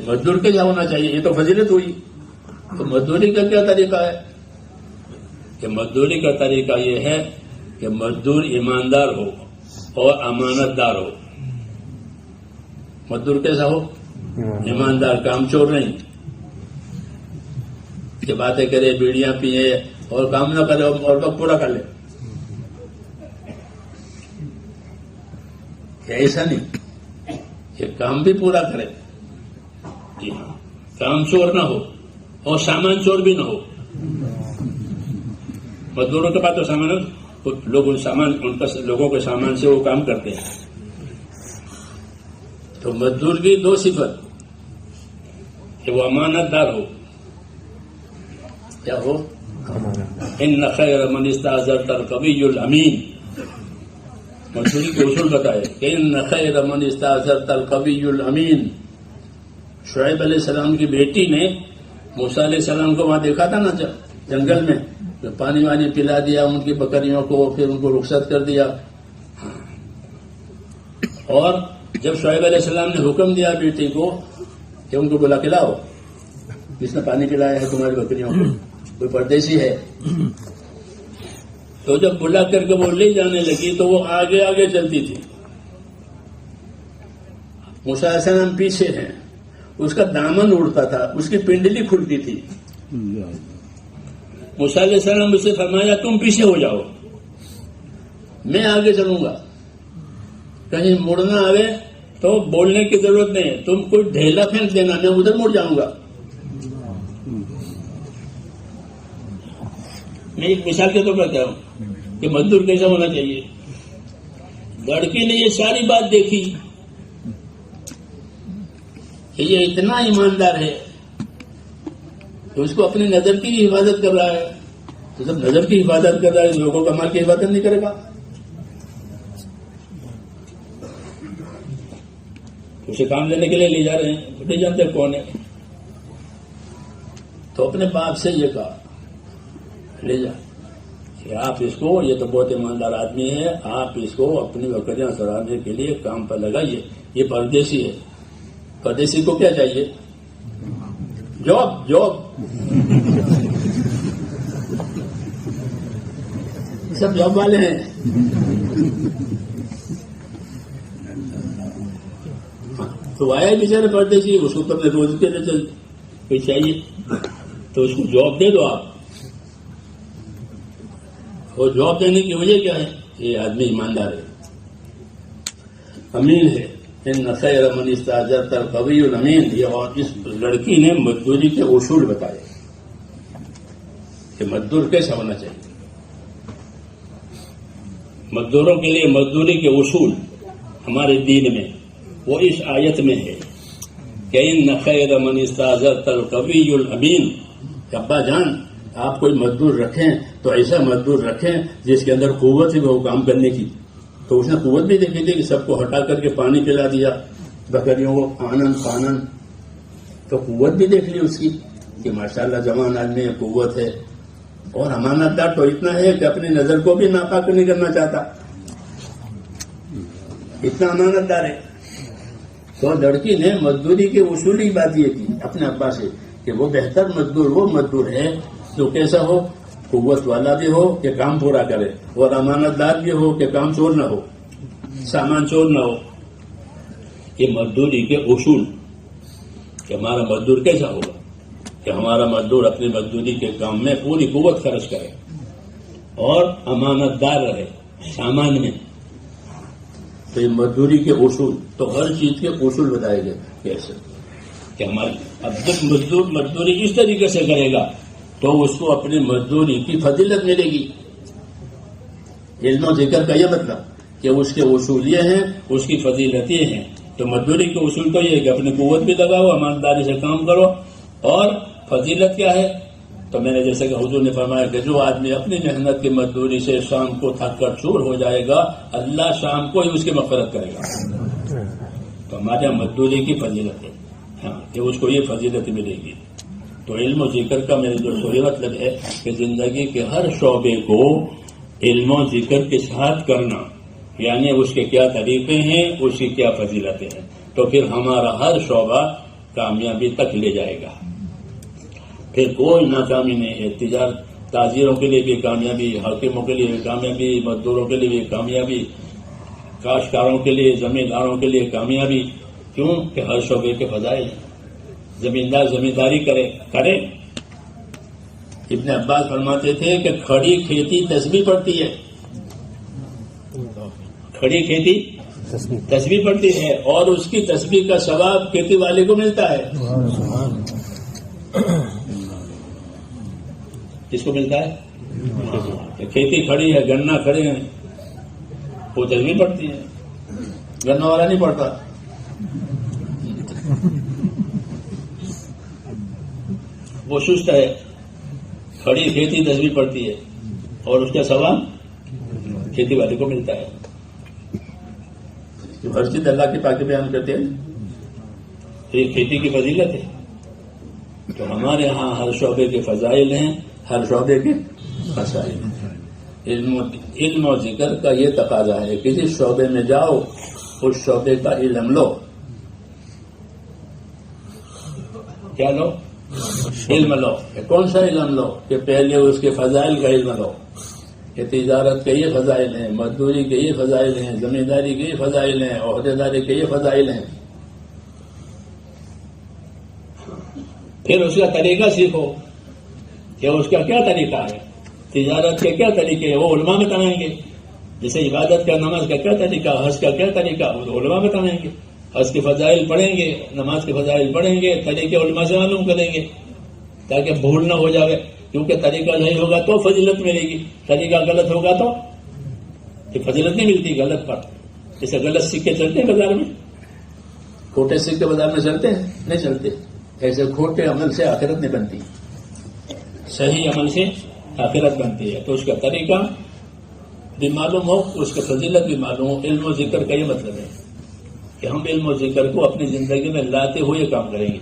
مزدور کے کیا ہونا چاہیے؟ یہ تو فضیلت ہوئی. تو مزدوری کا کیا طریقہ ہے؟ کہ مزدوری کا طریقہ یہ ہے کہ مزدور ایماندار ہو اور امانت دار ہو. مزدور کیسا ہو؟ ایماندار، کام چور نہیں کہ باتیں کرے، بیڑیاں پیئے اور کام نہ کرے اور وقت پورا کر لے. ایسا نہیں کہ کام بھی پورا کرے. جی ہاں، کام چور نہ ہو اور سامان چور بھی نہ ہو. مزدوروں کے پاس تو سامان، لوگوں کے سامان سے وہ کام کرتے ہیں. تو مزدور کی دو صفت کہ وہ امانت دار ہو. کیا ہو؟ ان خیر من استاجرت القوی الامین. مزدوری کے اصول بتائے کہ ان خیر من استاجرت القوی الامین. شعیب علیہ السلام کی بیٹی نے موسیٰ علیہ السلام کو وہاں دیکھا تھا نا جنگل میں، پانی وانی پلا دیا ان کی بکریوں کو، پھر ان کو رخصت کر دیا. اور جب شعیب علیہ السلام نے حکم دیا بیٹی کو کہ ان کو بلا کے لاؤ، جس نے پانی پلایا ہے تمہاری بکریوں کو، کوئی پردیسی ہے. تو جب بلا کر کے وہ لے جانے لگی تو وہ آگے آگے چلتی تھی. موسیٰ علیہ السلام پیچھے ہیں، اس کا دامن اڑتا تھا، اس کی پنڈلی کھلتی تھی. موسیٰ علیہ السلام اس سے فرمایا تم پیچھے ہو جاؤ، میں آگے چلوں گا. کہیں مڑنا آئے تو بولنے کی ضرورت نہیں ہے، تم کوئی ڈھیلا پھینک دینا، میں ادھر مڑ جاؤں گا. میں ایک مثال کے طور پر کہہ رہا ہوں کہ مزدور کیسا ہونا چاہیے. لڑکی نے یہ ساری بات دیکھی کہ یہ اتنا ایماندار ہے تو اس کو اپنی نظر کی حفاظت کر رہا ہے. تو جب نظر کی حفاظت کر رہا ہے لوگوں کا مال کی حفاظت نہیں کرے گا. اسے کام لینے کے لیے لے جا رہے ہیں، نہیں جانتے کون ہے. تو اپنے باپ سے یہ کہا لے جا کہ آپ اس کو، یہ تو بہت ایماندار آدمی ہے، آپ اس کو اپنی بکریاں چرانے کے لیے کام پر لگائیے. یہ پردیسی ہے. پردیسی کو کیا چاہیے؟ جاب. سب جاب والے ہیں. تو آیا بیچارے پردیسی، اس کو اپنے روز کے لیے کوئی چاہیے تو اس کو جاب دے دو آپ. اور جاب دینے کی وجہ کیا ہے؟ یہ آدمی ایماندار ہے، امین ہے. ان خیر من استاجرت القوی الامین. یہ اور اس لڑکی نے مزدوری کے اصول بتائے کہ مزدور کیسا ہونا چاہیے. مزدوروں کے لیے مزدوری کے اصول ہمارے دین میں وہ اس آیت میں ہے کہ ان خیر من استاجرت القوی الامین. ابا جان آپ کوئی مزدور رکھیں تو ایسا مزدور رکھیں جس کے اندر قوت ہے وہ کام کرنے کی. تو اس نے قوت بھی دیکھی تھی کہ سب کو ہٹا کر کے پانی پلا دیا بکریوں کو آنن. تو قوت بھی دیکھ لی اس کی کہ ماشاءاللہ جوان آدمی ہے، قوت ہے. اور امانت دار تو اتنا ہے کہ اپنی نظر کو بھی ناپاک نہیں کرنا چاہتا، اتنا امانت دار ہے. تو لڑکی نے مزدوری کے اصولی بات یہ کی اپنے ابا سے کہ وہ بہتر مزدور وہ مزدور ہے جو کیسا ہو، قوت والا بھی ہو کہ کام پورا کرے، اور امانت دار بھی ہو کہ کام چور نہ ہو، سامان چور نہ ہو. یہ مزدوری کے اصول کہ ہمارا مزدور کیسا ہوگا، کہ ہمارا مزدور اپنی مزدوری کے کام میں پوری قوت خرچ کرے اور امانت دار رہے سامان میں. تو یہ مزدوری کے اصول، تو ہر چیز کے اصول بتائے گئے کیسے کہ ہماری اب جب مزدور مزدوری اس طریقے سے کرے گا تو اس کو اپنی مزدوری کی فضیلت ملے گی. علم و ذکر کا یہ مطلب کہ اس کے اصول یہ ہیں، اس کی فضیلت یہ ہیں. تو مزدوری کے اصول تو یہ ہے کہ اپنی قوت بھی لگاؤ، ایمانداری سے کام کرو. اور فضیلت کیا ہے؟ تو میں نے جیسے کہ حضور نے فرمایا کہ جو آدمی اپنی محنت کی مزدوری سے شام کو تھک کر چور ہو جائے گا، اللہ شام کو ہی اس کی مغفرت کرے گا. تو ہمارے یہاں مزدوری کی فضیلت ہے، ہاں کہ اس کو یہ فضیلت ملے گی. تو علم و ذکر کا میرے جو سوئی مطلب ہے کہ زندگی کے ہر شعبے کو علم و ذکر کے ساتھ کرنا، یعنی اس کے کیا طریقے ہیں، اس کی کیا فضیلتیں ہیں، تو پھر ہمارا ہر شعبہ کامیابی تک لے جائے گا. پھر کوئی ناکامی نہیں ہے. تجارت تاجروں کے لیے بھی کامیابی، حاکموں کے لیے بھی کامیابی، مزدوروں کے لیے بھی کامیابی، کاشتکاروں کے لیے، زمینداروں کے لیے کامیابی. کیوں کہ ہر شعبے کے فضائل ہیں. زمیندار زمینداری کرے. ابن عباس فرماتے تھے کہ کھڑی کھیتی تسبیح پڑتی ہے، کھڑی کھیتی تسبیح پڑتی ہے، اور اس کی تسبیح کا ثواب کھیتی والے کو ملتا ہے. کس کو ملتا ہے؟ کھیتی کھڑی ہے، گنا کھڑے ہیں، وہ تسبیح پڑتی ہے، گنا والا نہیں پڑتا. وہ سست ہے، کھڑی کھیتی تسبیح پڑتی ہے، اور اس کا ثواب کھیتی والے کو ملتا ہے. جو ہر چیز اللہ کے پاک بیان کرتے ہیں، یہ کھیتی کی فضیلت ہے. تو ہمارے ہاں ہر شعبے کے فضائل ہیں، ہر شعبے کے مسائل ہیں. علم و ذکر کا یہ تقاضا ہے کہ جس شعبے میں جاؤ اس شعبے کا علم لو. کیا لو؟ علم لو. کون سا علم لو؟ کہ پہلے اس کے فضائل کا علم لو کہ تجارت کے یہ فضائل ہیں، مزدوری کے یہ فضائل ہیں، زمینداری کے یہ فضائل ہیں، عہدیداری کے یہ فضائل ہیں. پھر اس کا طریقہ سیکھو کہ اس کا کیا طریقہ ہے، تجارت کے کیا طریقے ہیں، وہ علماء بتائیں گے. جیسے عبادت کا، نماز کا کیا طریقہ، حج کا کیا طریقہ، وہ علماء بتائیں گے. حج کے فضائل پڑھیں گے، نماز کے فضائل پڑھیں گے، طریقے علماء سے معلوم کریں گے تاکہ بھول نہ ہو جائے. کیونکہ طریقہ صحیح ہوگا تو فضیلت ملے گی، طریقہ غلط ہوگا تو فضیلت نہیں ملتی. غلط پر جیسے غلط سکے چلتے ہیں بازار میں، کھوٹے سکے بازار میں چلتے ہیں، نہیں چلتے. ایسے کھوٹے عمل سے آخرت نہیں بنتی، صحیح عمل سے آخرت بنتی ہے. تو اس کا طریقہ بھی معلوم ہو، اس کا فضیلت بھی معلوم ہو. علم و ذکر کا یہ مطلب ہے کہ ہم علم و ذکر کو اپنی زندگی میں لاتے ہوئے کام کریں گے.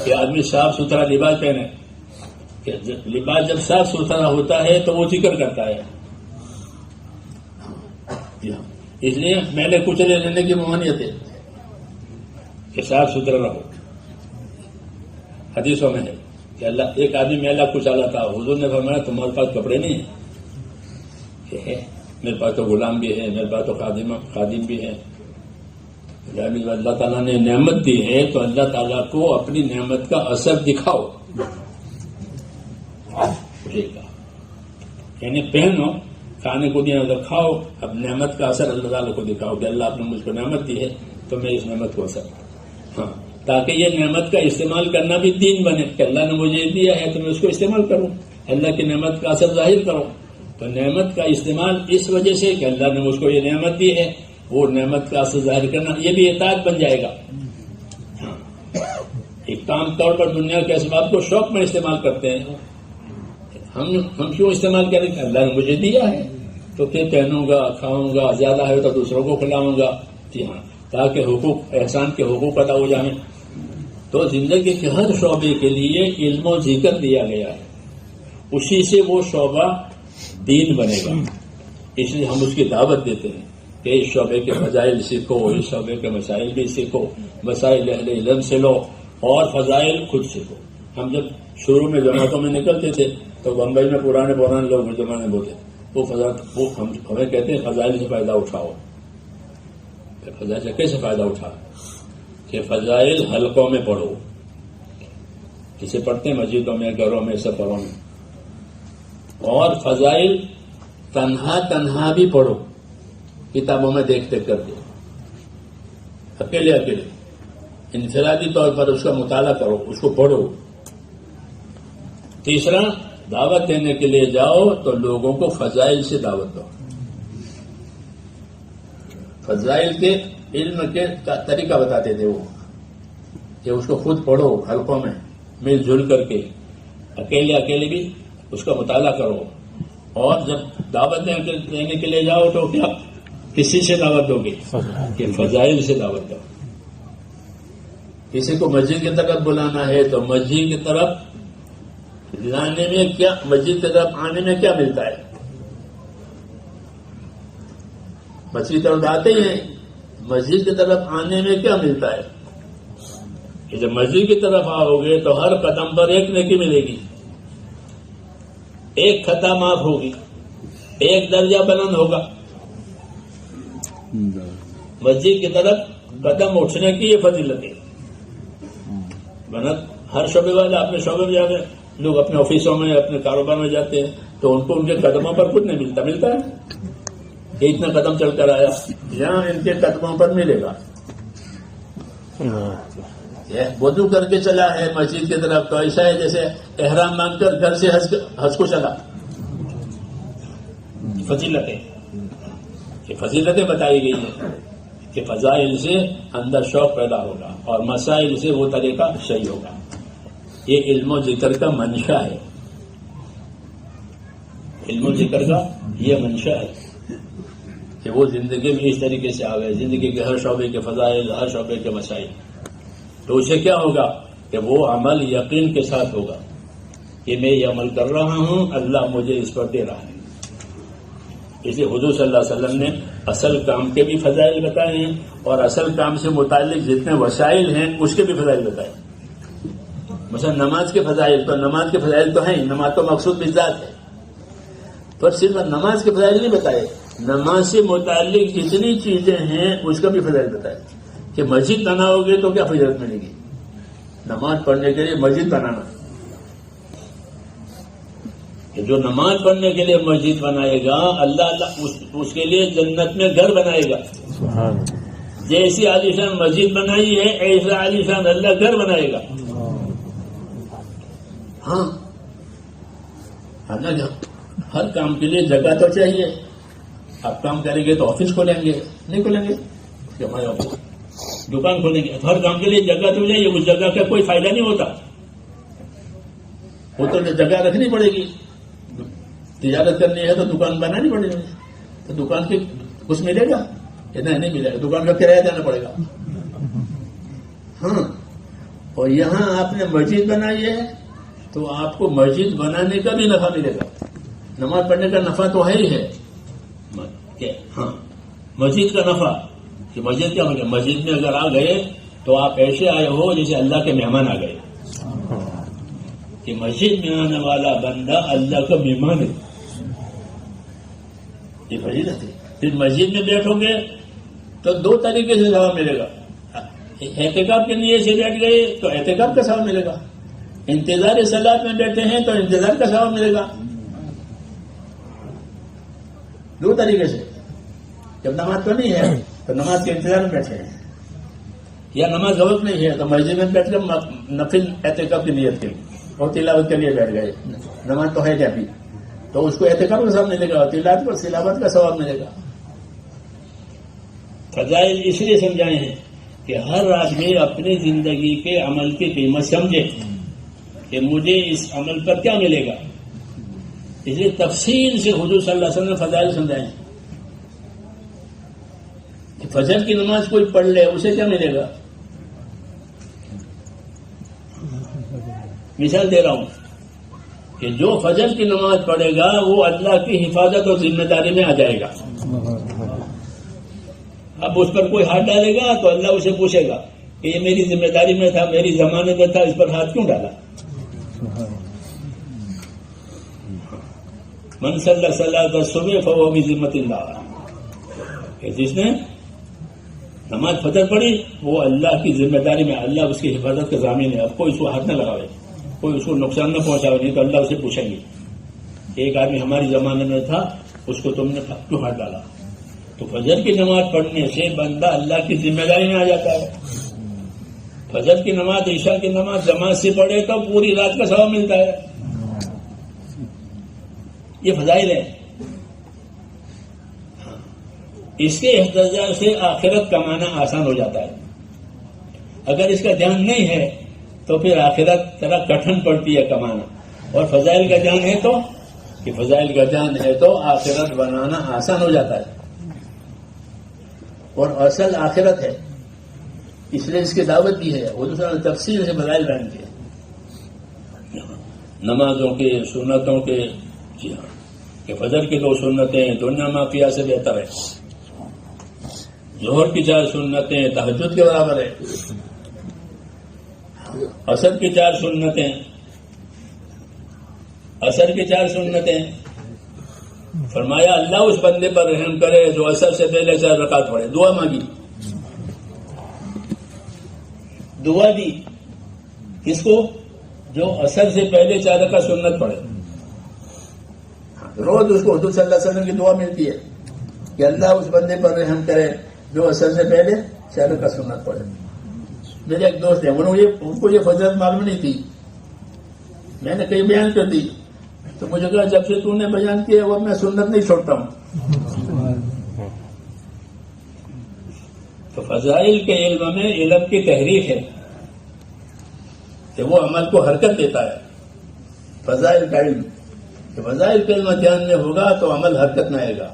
کہ آدمی صاف ستھرا لباس پہنے، کہ لباس جب صاف ستھرا ہوتا ہے تو وہ ذکر کرتا ہے. اس لیے میلے کچلے لینے کی ممانعت ہے کہ صاف ستھرا رہو. حدیثوں میں ہے کہ اللہ ایک آدمی میلا کچالا تھا، حضور نے فرمایا تمہارے پاس کپڑے نہیں ہیں؟ کہ ہے، میرے پاس تو غلام بھی ہے، میرے پاس تو خادم بھی ہے. اللہ تعالیٰ نے نعمت دی ہے تو اللہ تعالیٰ کو اپنی نعمت کا اثر دکھاؤ. یعنی پہنو، کھانے کو دیا اگر کھاؤ، اب نعمت کا اثر اللہ تعالیٰ کو دکھاؤ کہ اللہ آپ نے مجھ کو نعمت دی ہے تو میں اس نعمت کو اثر. ہاں، تاکہ یہ نعمت کا استعمال کرنا بھی دین بنے کہ اللہ نے مجھے دیا ہے تو میں اس کو استعمال کروں، اللہ کی نعمت کا اثر ظاہر کروں. تو نعمت کا استعمال اس وجہ سے کہ اللہ نے مجھ کو یہ نعمت دی ہے، وہ نعمت کا اثر ظاہر کرنا یہ بھی اطاعت بن جائے گا. ہاں، ایک عام طور پر دنیا کے اسباب کو شوق میں استعمال کرتے ہیں. ہم کیوں استعمال کریں کہ اللہ نے مجھے دیا ہے تو پھر پہنوں گا، کھاؤں گا، زیادہ ہے تو دوسروں کو کھلاؤں گا. جی ہاں، تاکہ حقوق، احسان کے حقوق ادا ہو جائیں. تو زندگی کے ہر شعبے کے لیے علم و ذکر دیا گیا ہے، اسی سے وہ شعبہ دین بنے گا. اس لیے ہم اس کی دعوت دیتے ہیں کہ اس شعبے کے فضائل سیکھو، اس شعبے کے مسائل بھی سیکھو، مسائل اہل علم سے لو اور فضائل خود سیکھو. ہم جب شروع میں جماعتوں میں نکلتے تھے تو بمبئی میں پرانے لوگ زمانے بولتے وہ ہمیں کہتے ہیں فضائل سے فائدہ اٹھاؤ. فضائل سے کیسے فائدہ اٹھا؟ کہ فضائل حلقوں میں پڑھو، جسے پڑھتے ہیں مسجدوں میں، گھروں میں، سفروں میں. اور فضائل تنہا بھی پڑھو، کتابوں میں دیکھ کر کے، اکیلے انفرادی طور پر اس کا مطالعہ کرو، اس کو پڑھو. تیسرا، دعوت دینے کے لیے جاؤ تو لوگوں کو فضائل سے دعوت دو. فضائل کے علم کے طریقہ بتاتے تھے وہ کہ اس کو خود پڑھو، حلقوں میں مل جل کر کے، اکیلے بھی اس کا مطالعہ کرو. اور جب دعوت دینے کے لیے جاؤ تو کیا کسی سے دعوت دو گے؟ کہ فضائل سے دعوت دو. کسی کو مسجد کی طرف بلانا ہے تو مسجد کی طرف لانے میں کیا، مسجد کی طرف آنے میں کیا ملتا ہے؟ مسجد کی طرف آتے ہیں، مسجد کی طرف آنے میں کیا ملتا ہے؟ کہ جب مسجد کی طرف آؤ گے تو ہر قدم پر ایک نیکی ملے گی، ایک خطا معاف ہوگی، ایک درجہ بلند ہوگا. مسجد کی طرف قدم اٹھنے کی یہ فضیلت ہے. ہر شعبے والے اپنے شعبے میں جاتے ہیں، لوگ اپنے آفسوں میں، اپنے کاروبار میں جاتے ہیں تو ان کو ان کے قدموں پر کچھ نہیں ملتا ہے کہ اتنا قدم چل کر آیا، یہاں ان کے قدموں پر ملے گا. وضو کر کے چلا ہے مسجد کی طرف تو ایسا ہے جیسے احرام مان کر گھر سے حج کو چلا. فضیلتیں بتائی گئی ہیں کہ فضائل سے اندر شوق پیدا ہوگا اور مسائل سے وہ طریقہ صحیح ہوگا. یہ علم و ذکر کا منشا ہے، علم و ذکر کا یہ منشا ہے کہ وہ زندگی میں اس طریقے سے آگئے، زندگی کے ہر شعبے کے فضائل، ہر شعبے کے مسائل. تو اسے کیا ہوگا کہ وہ عمل یقین کے ساتھ ہوگا کہ میں یہ عمل کر رہا ہوں، اللہ مجھے اس پر دے رہا ہے. اس لیے حضور صلی اللہ علیہ وسلم نے اصل کام کے بھی فضائل بتائے ہیں اور اصل کام سے متعلق جتنے وسائل ہیں اس کے بھی فضائل بتائے. مثلا نماز کے فضائل تو ہیں، نماز تو مقصود بالذات ہے، پر صرف نماز کے فضائل نہیں بتائے، نماز سے متعلق جتنی چیزیں ہیں اس کا بھی فضائل بتائے. کہ مسجد بناؤ گے تو کیا فضیلت ملے گی؟ نماز پڑھنے کے لیے مسجد بنانا، کہ جو نماز پڑھنے کے لیے مسجد بنائے گا اللہ اس کے لیے جنت میں گھر بنائے گا. جیسی عالیشان مسجد بنائی ہے ایسا عالیشان اللہ گھر بنائے گا. ہاں، ہر کام کے لیے جگہ تو چاہیے. آپ کام کریں گے تو آفس کھولیں گے، نہیں کھولیں گے کہ ہمارے دکان کھولیں گے. ہر کام کے لیے جگہ تو چاہیے. اس جگہ کا کوئی فائدہ نہیں ہوتا، وہ تو جگہ رکھنی پڑے گی. تجارت کرنی ہے تو دکان بنانی پڑے گی. تو دکان کے کچھ ملے گا؟ نہیں ملے گا. دکان کا کرایہ دینا پڑے گا. ہاں، اور یہاں آپ نے مسجد بنائی ہے تو آپ کو مسجد بنانے کا بھی نفع ملے گا. نماز پڑھنے کا نفع تو ہے ہی ہے. ہاں، مسجد کا نفع کہ مسجد کیا ہوگا؟ مسجد میں اگر آ گئے تو آپ ایسے آئے ہو جیسے اللہ کے مہمان آ گئے. کہ مسجد میں آنے والا بندہ اللہ کا مہمان ہے، یہ فضیلت ہے. پھر مسجد میں بیٹھو گے تو دو طریقے سے ثواب ملے گا. اعتکاف کے نیت سے بیٹھ گئے تو اعتکاف کا ثواب ملے گا, انتظار صلاۃ میں بیٹھے ہیں تو انتظار کا ثواب ملے گا. دو طریقے سے. جب نماز تو نہیں ہے تو نماز کے انتظار میں بیٹھے ہیں, یا نماز کا وقت نہیں ہے تو مسجد میں بیٹھ کر نفل اعتکاف کی نیت کی اور تلاوت کے لیے بیٹھ گئے. نماز تو ہے ابھی, تو اس کو اعتکاف کا ثواب ملے گا, تلاوت کا ثواب ملے گا. فضائل اس لیے سمجھائے ہیں کہ ہر آدمی اپنی زندگی کے عمل کی قیمت سمجھے کہ مجھے اس عمل پر کیا ملے گا. اس لیے تفصیل سے حضور صلی اللہ علیہ وسلم نے فضائل سمجھائے ہیں کہ فجر کی نماز کوئی پڑھ لے اسے کیا ملے گا. مثال دے رہا ہوں کہ جو فجر کی نماز پڑھے گا وہ اللہ کی حفاظت اور ذمہ داری میں آ جائے گا. اب اس پر کوئی ہاتھ ڈالے گا تو اللہ اسے پوچھے گا کہ یہ میری ذمہ داری میں تھا, میری ضمانت میں تھا, اس پر ہاتھ کیوں ڈالا. من صلی صلاۃ الصبح فہو بذمۃ اللہ, کہ جس نے نماز فجر پڑھی وہ اللہ کی ذمہ داری میں, اللہ اس کی حفاظت کا ضامن ہے. اب کوئی اس کو ہاتھ نہ لگاوے, کوئی اس کو نقصان نہ پہنچاوے, نہیں تو اللہ اسے پوچھیں گے ایک آدمی ہماری زمانے میں تھا, اس کو تم نے کیوں ہاتھ ڈالا. تو فجر کی نماز پڑھنے سے بندہ اللہ کی ذمہ داری میں آ جاتا ہے. فجر کی نماز, عشاء کی نماز جماعت سے پڑھے تو پوری رات کا ثواب ملتا ہے. یہ فضائل ہے. اس کے احتجاج سے آخرت کمانا آسان ہو جاتا ہے. اگر اس کا دھیان نہیں ہے تو پھر آخرت طرح کٹھن پڑتی ہے کمانا. اور فضائل کا دھیان ہے تو کہ فضائل کا دھیان ہے تو آخرت بنانا آسان ہو جاتا ہے. اور اصل آخرت ہے, اس لیے اس کی دعوت بھی ہے. حضور صلی اللہ علیہ وسلم نے تفصیل سے فضائل بیان کیے نمازوں کے, سنتوں کے. جی ہاں, کہ فجر کی 2 سنتیں دنیا مافیا سے بہتر ہے, ظہر کی 4 سنتیں تہجد کے برابر ہے, عصر کی 4 سنتیں, عصر کی 4 سنتیں. فرمایا اللہ اس بندے پر رحم کرے جو عصر سے پہلے 4 رکعت پڑھے. دعا مانگی, دعا دی کس کو, جو عصر سے پہلے 4 رکعت سنت پڑھے. روز اس کو حضور صلی اللہ علیہ وسلم کی دعا ملتی ہے کہ اللہ اس بندے پر رحم کرے جو عصر سے پہلے 4 رکعت سنت پڑھے. میرے ایک دوست ہیں, ان کو یہ فضیلت معلوم نہیں تھی, میں نے کئی بیان کر دی تو مجھے کہا جب سے تو نے بیان کیا وہ میں سنت نہیں چھوڑتا ہوں. تو فضائل کے علم میں علم کی تحریک ہے کہ وہ عمل کو حرکت دیتا ہے. فضائل کا علم, کہ فضائل کا علم دھیان میں ہوگا تو عمل حرکت میں آئے گا.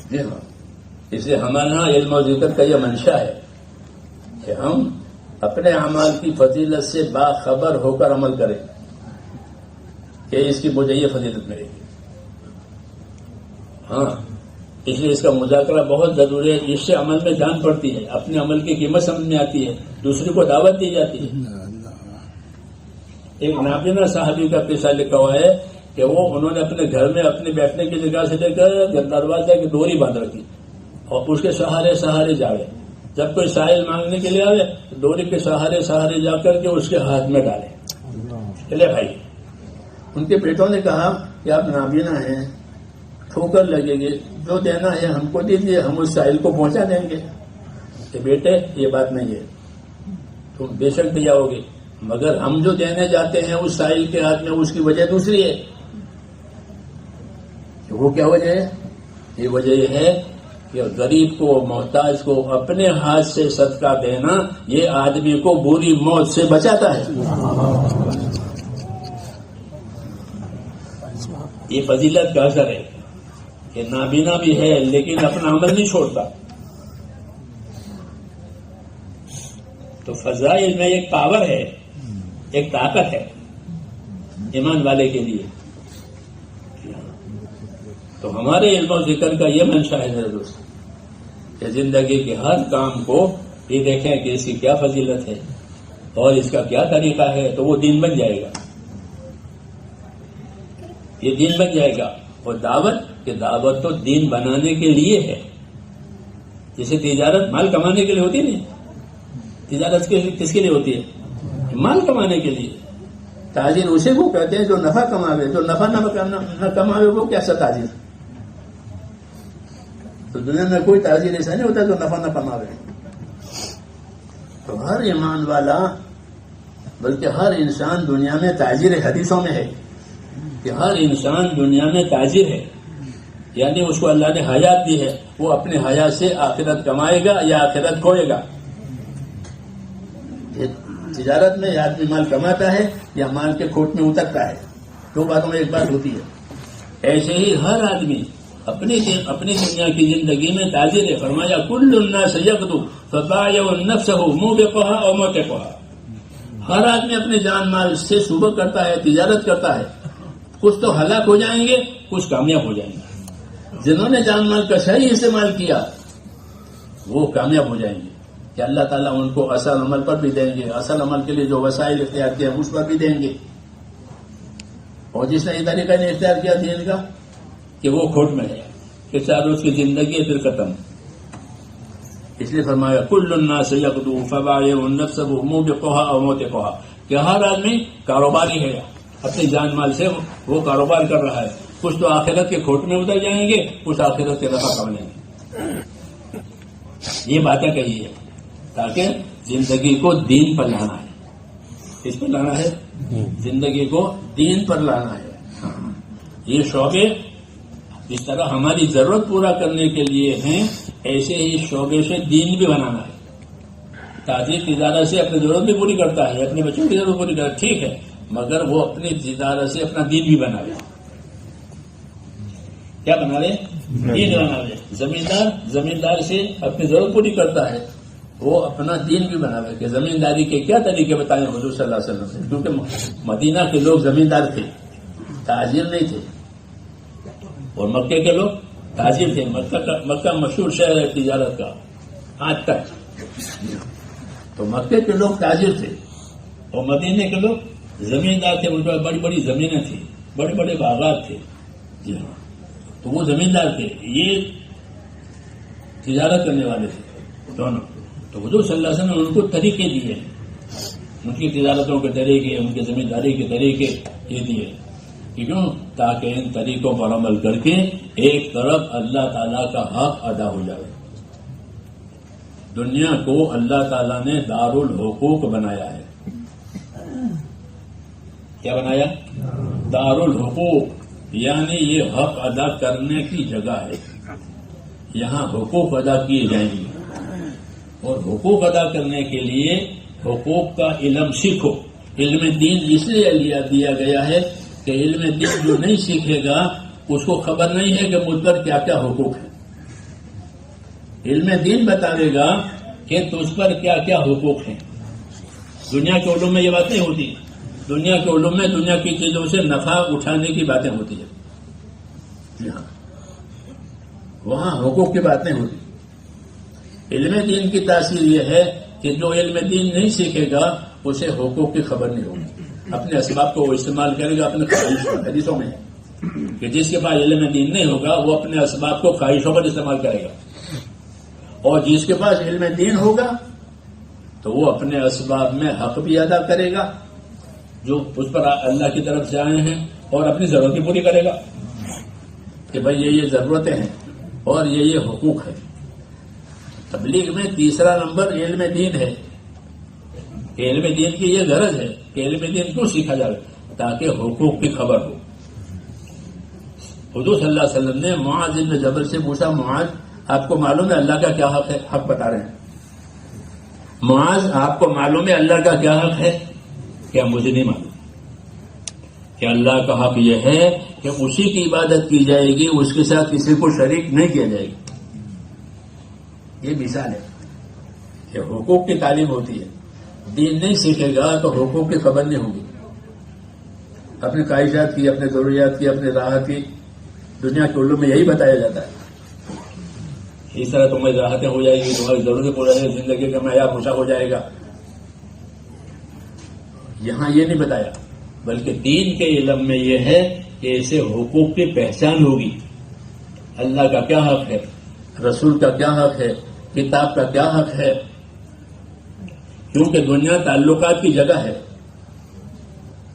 جی ہاں, اس لیے ہمارے یہاں علم و ذکر کا یہ منشا ہے کہ ہم اپنے اعمال کی فضیلت سے باخبر ہو کر عمل کریں کہ اس کی مجھے یہ فضیلت ملے گی. ہاں, اس لیے اس کا مذاکرہ بہت ضروری ہے. اس سے عمل میں جان پڑتی ہے, اپنے عمل کی قیمت سمجھ میں آتی ہے, دوسرے کو دعوت دی جاتی ہے. ایک نابینا صحابی کا قصہ لکھا ہوا ہے کہ وہ انہوں نے اپنے گھر میں اپنے بیٹھنے کی جگہ سے لے کر دروازے کی ڈوری باندھ رکھی اور اس کے سہارے سہارے جاوے. جب کوئی ساحل مانگنے کے لیے آئے تو ڈوری کے سہارے سہارے جا کر کے اس کے ہاتھ میں ڈالے. چلے بھائی, ان کے بیٹوں نے کہا کہ آپ نابینا ہیں, ٹھوکر لگے گی, جو دینا ہے ہم کو دیجیے, ہم اس ساحل کو پہنچا دیں گے. کہ بیٹے یہ بات نہیں ہے, تم بے شک دیا ہوگے, مگر ہم جو دینے جاتے ہیں اس ساحل کے ہاتھ میں اس کی وجہ دوسری ہے. وہ کیا وجہ ہے؟ یہ وجہ یہ ہے کہ غریب کو, محتاج کو اپنے ہاتھ سے صدقہ دینا یہ آدمی کو بری موت سے بچاتا ہے. یہ فضیلت کا اثر ہے کہ نابینا بھی ہے لیکن اپنا عمل نہیں چھوڑتا. تو فضائل میں ایک پاور ہے, ایک طاقت ہے ایمان والے کے لیے. تو ہمارے علم و ذکر کا یہ منشا ہے میرے دوست کہ زندگی کے ہر کام کو یہ دیکھیں کہ اس کی کیا فضیلت ہے اور اس کا کیا طریقہ ہے, تو وہ دین بن جائے گا. یہ دین بن جائے گا. اور دعوت کہ دعوت تو دین بنانے کے لیے ہے. جیسے تجارت مال کمانے کے لیے ہوتی نہیں, تجارت کس کے لیے ہوتی ہے؟ مال کمانے کے لیے. تاجر اسے کو کہتے ہیں جو نفع کماوے, جو نفع نہ کماوے وہ کیسا تاجر؟ تو دنیا میں کوئی تاجر ایسا نہیں ہوتا جو نفع نہ کماوے. تو ہر ایمان والا بلکہ ہر انسان دنیا میں تاجر ہے. حدیثوں میں ہے کہ ہر انسان دنیا میں تاجر ہے, یعنی اس کو اللہ نے حیات دی ہے, وہ اپنے حیات سے آخرت کمائے گا یا آخرت کھوئے گا. تجارت میں آدمی مال کماتا ہے یا مال کے کھوٹ میں اترتا ہے, دو باتوں میں ایک بات ہوتی ہے. ایسے ہی ہر آدمی اپنی دنیا کی زندگی میں تاجر ہے. فرمایا کل الناس یغدو فبائع نفسه موبقها او موتقها. ہر آدمی اپنے جان مال سے صبح کرتا ہے, تجارت کرتا ہے. کچھ تو ہلاک ہو جائیں گے, کچھ کامیاب ہو جائیں گے. جنہوں نے جان مال کا صحیح استعمال کیا وہ کامیاب ہو جائیں گے کہ اللہ تعالیٰ ان کو اصل عمل پر بھی دیں گے, اصل عمل کے لیے جو وسائل اختیار کیا اس پر بھی دیں گے. اور جس نے یہ طریقہ نہیں اختیار کیا دین کا کہ وہ کھوٹ میں ہے, کہ چار روز کی زندگی پھر ختم. اس لیے فرمایا کل الناس یغدو فبائع نفسه موبقها او موتقها, کہ ہر آدمی کاروباری ہے, اپنی جان مال سے وہ کاروبار کر رہا ہے. کچھ تو آخرت کے کھوٹ میں اتر جائیں گے, کچھ آخرت کے نفع کمائیں گے. یہ باتیں کہی ہے تاکہ زندگی کو دین پر لانا ہے. کس پر لانا ہے؟ زندگی کو دین پر لانا ہے. یہ شعبے جس طرح ہماری ضرورت پورا کرنے کے لیے ہیں, ایسے ہی شعبے سے دین بھی بنانا ہے. تاجر تجارت سے اپنی ضرورت بھی پوری کرتا ہے, اپنے بچوں کی ضرورت پوری کرتا ہے, ٹھیک ہے, مگر وہ اپنی تجارت سے اپنا دین بھی بنا لے. کیا بنا لے؟ دین بنا لے. زمیندار سے اپنی ضرورت پوری کرتا ہے, وہ اپنا دین بھی بنا لے. کہ زمینداری کے کیا طریقے بتائیں حضور صلی اللہ علیہ وسلم سے, کیونکہ مدینہ کے لوگ زمیندار تھے, تاجر نہیں تھے, اور مکے کے لوگ تاجر تھے. مکہ مشہور شہر ہے تجارت کا آج تک. تو مکے کے لوگ تاجر تھے اور مدینے کے لوگ زمیندار تھے. ان پر بڑی بڑی زمینیں تھیں, بڑے بڑے باغات تھے. جی ہاں, تو وہ زمیندار تھے, یہ تجارت کرنے والے تھے دونوں. تو حضور صلی اللہ علیہ وسلم نے ان کو طریقے دیے, ان کی تجارتوں کے طریقے, ان کے زمینداری کے طریقے یہ دیے. کیوں؟ تاکہ ان طریقوں پر عمل کر کے ایک طرف اللہ تعالیٰ کا حق ادا ہو جائے. دنیا کو اللہ تعالیٰ نے دارالحقوق بنایا ہے. کیا بنایا؟ دارالحقوق, یعنی یہ حق ادا کرنے کی جگہ ہے. یہاں حقوق ادا کیے جائیں گے, اور حقوق ادا کرنے کے لیے حقوق کا علم سیکھو. علم دین اس لیے دیا گیا ہے کہ علم دین جو نہیں سیکھے گا اس کو خبر نہیں ہے کہ مجھ پر کیا کیا حقوق ہیں. علم دین بتائے گا کہ تجھ پر کیا کیا حقوق ہیں. دنیا کے علوم میں یہ بات نہیں ہوتی. دنیا کے علوم میں دنیا کی چیزوں سے نفع اٹھانے کی باتیں ہوتی ہیں. جی ہاں, وہاں حقوق کی بات نہیں ہوتی. علم دین کی تاثیر یہ ہے کہ جو علم دین نہیں سیکھے گا اسے حقوق کی خبر نہیں ہوگی. اپنے اسباب کو وہ استعمال کرے گا اپنے خواہشوں. حدیثوں میں کہ جس کے پاس علم دین نہیں ہوگا وہ اپنے اسباب کو خواہشوں پر استعمال کرے گا, اور جس کے پاس علم دین ہوگا تو وہ اپنے اسباب میں حق بھی ادا کرے گا جو اس پر اللہ کی طرف سے آئے ہیں, اور اپنی ضرورت پوری کرے گا کہ بھائی یہ ضرورتیں ہیں اور یہ حقوق ہے. تبلیغ میں تیسرا نمبر علم دین ہے. علم دین کی یہ غرض ہے کہ علم دین کیوں سیکھا جائے, تاکہ حقوق کی خبر ہو. حضور صلی اللہ علیہ وسلم نے معاذ بن جبل سے پوچھا, معاذ آپ کو معلوم ہے اللہ کا کیا حق ہے؟ حق بتا رہے ہیں. معاذ آپ کو معلوم ہے اللہ کا کیا حق ہے؟ کیا مجھے نہیں معلوم کہ اللہ کا حق یہ ہے کہ اسی کی عبادت کی جائے گی, اس کے ساتھ کسی کو شریک نہیں کیا جائے گا. یہ مثال ہے کہ حقوق کی تعلیم ہوتی ہے. دین نہیں سیکھے گا تو حقوق کی خبر نہیں ہوگی. اپنے خواہشات کی, اپنے ضروریات کی, اپنے راحت کی دنیا کے علوم میں یہی بتایا جاتا ہے. اس طرح تمہیں راحتیں ہو جائے گی, تمہاری ضرورتیں پورا جائے گی, زندگی کا معیار اونچا ہو جائے گا. یہاں یہ نہیں بتایا, بلکہ دین کے علم میں یہ ہے کہ کہ اسے حقوق کی پہچان ہوگی. اللہ کا کیا حق ہے، رسول کا کیا حق ہے، کتاب کا کیا حق ہے. کیونکہ دنیا تعلقات کی جگہ ہے.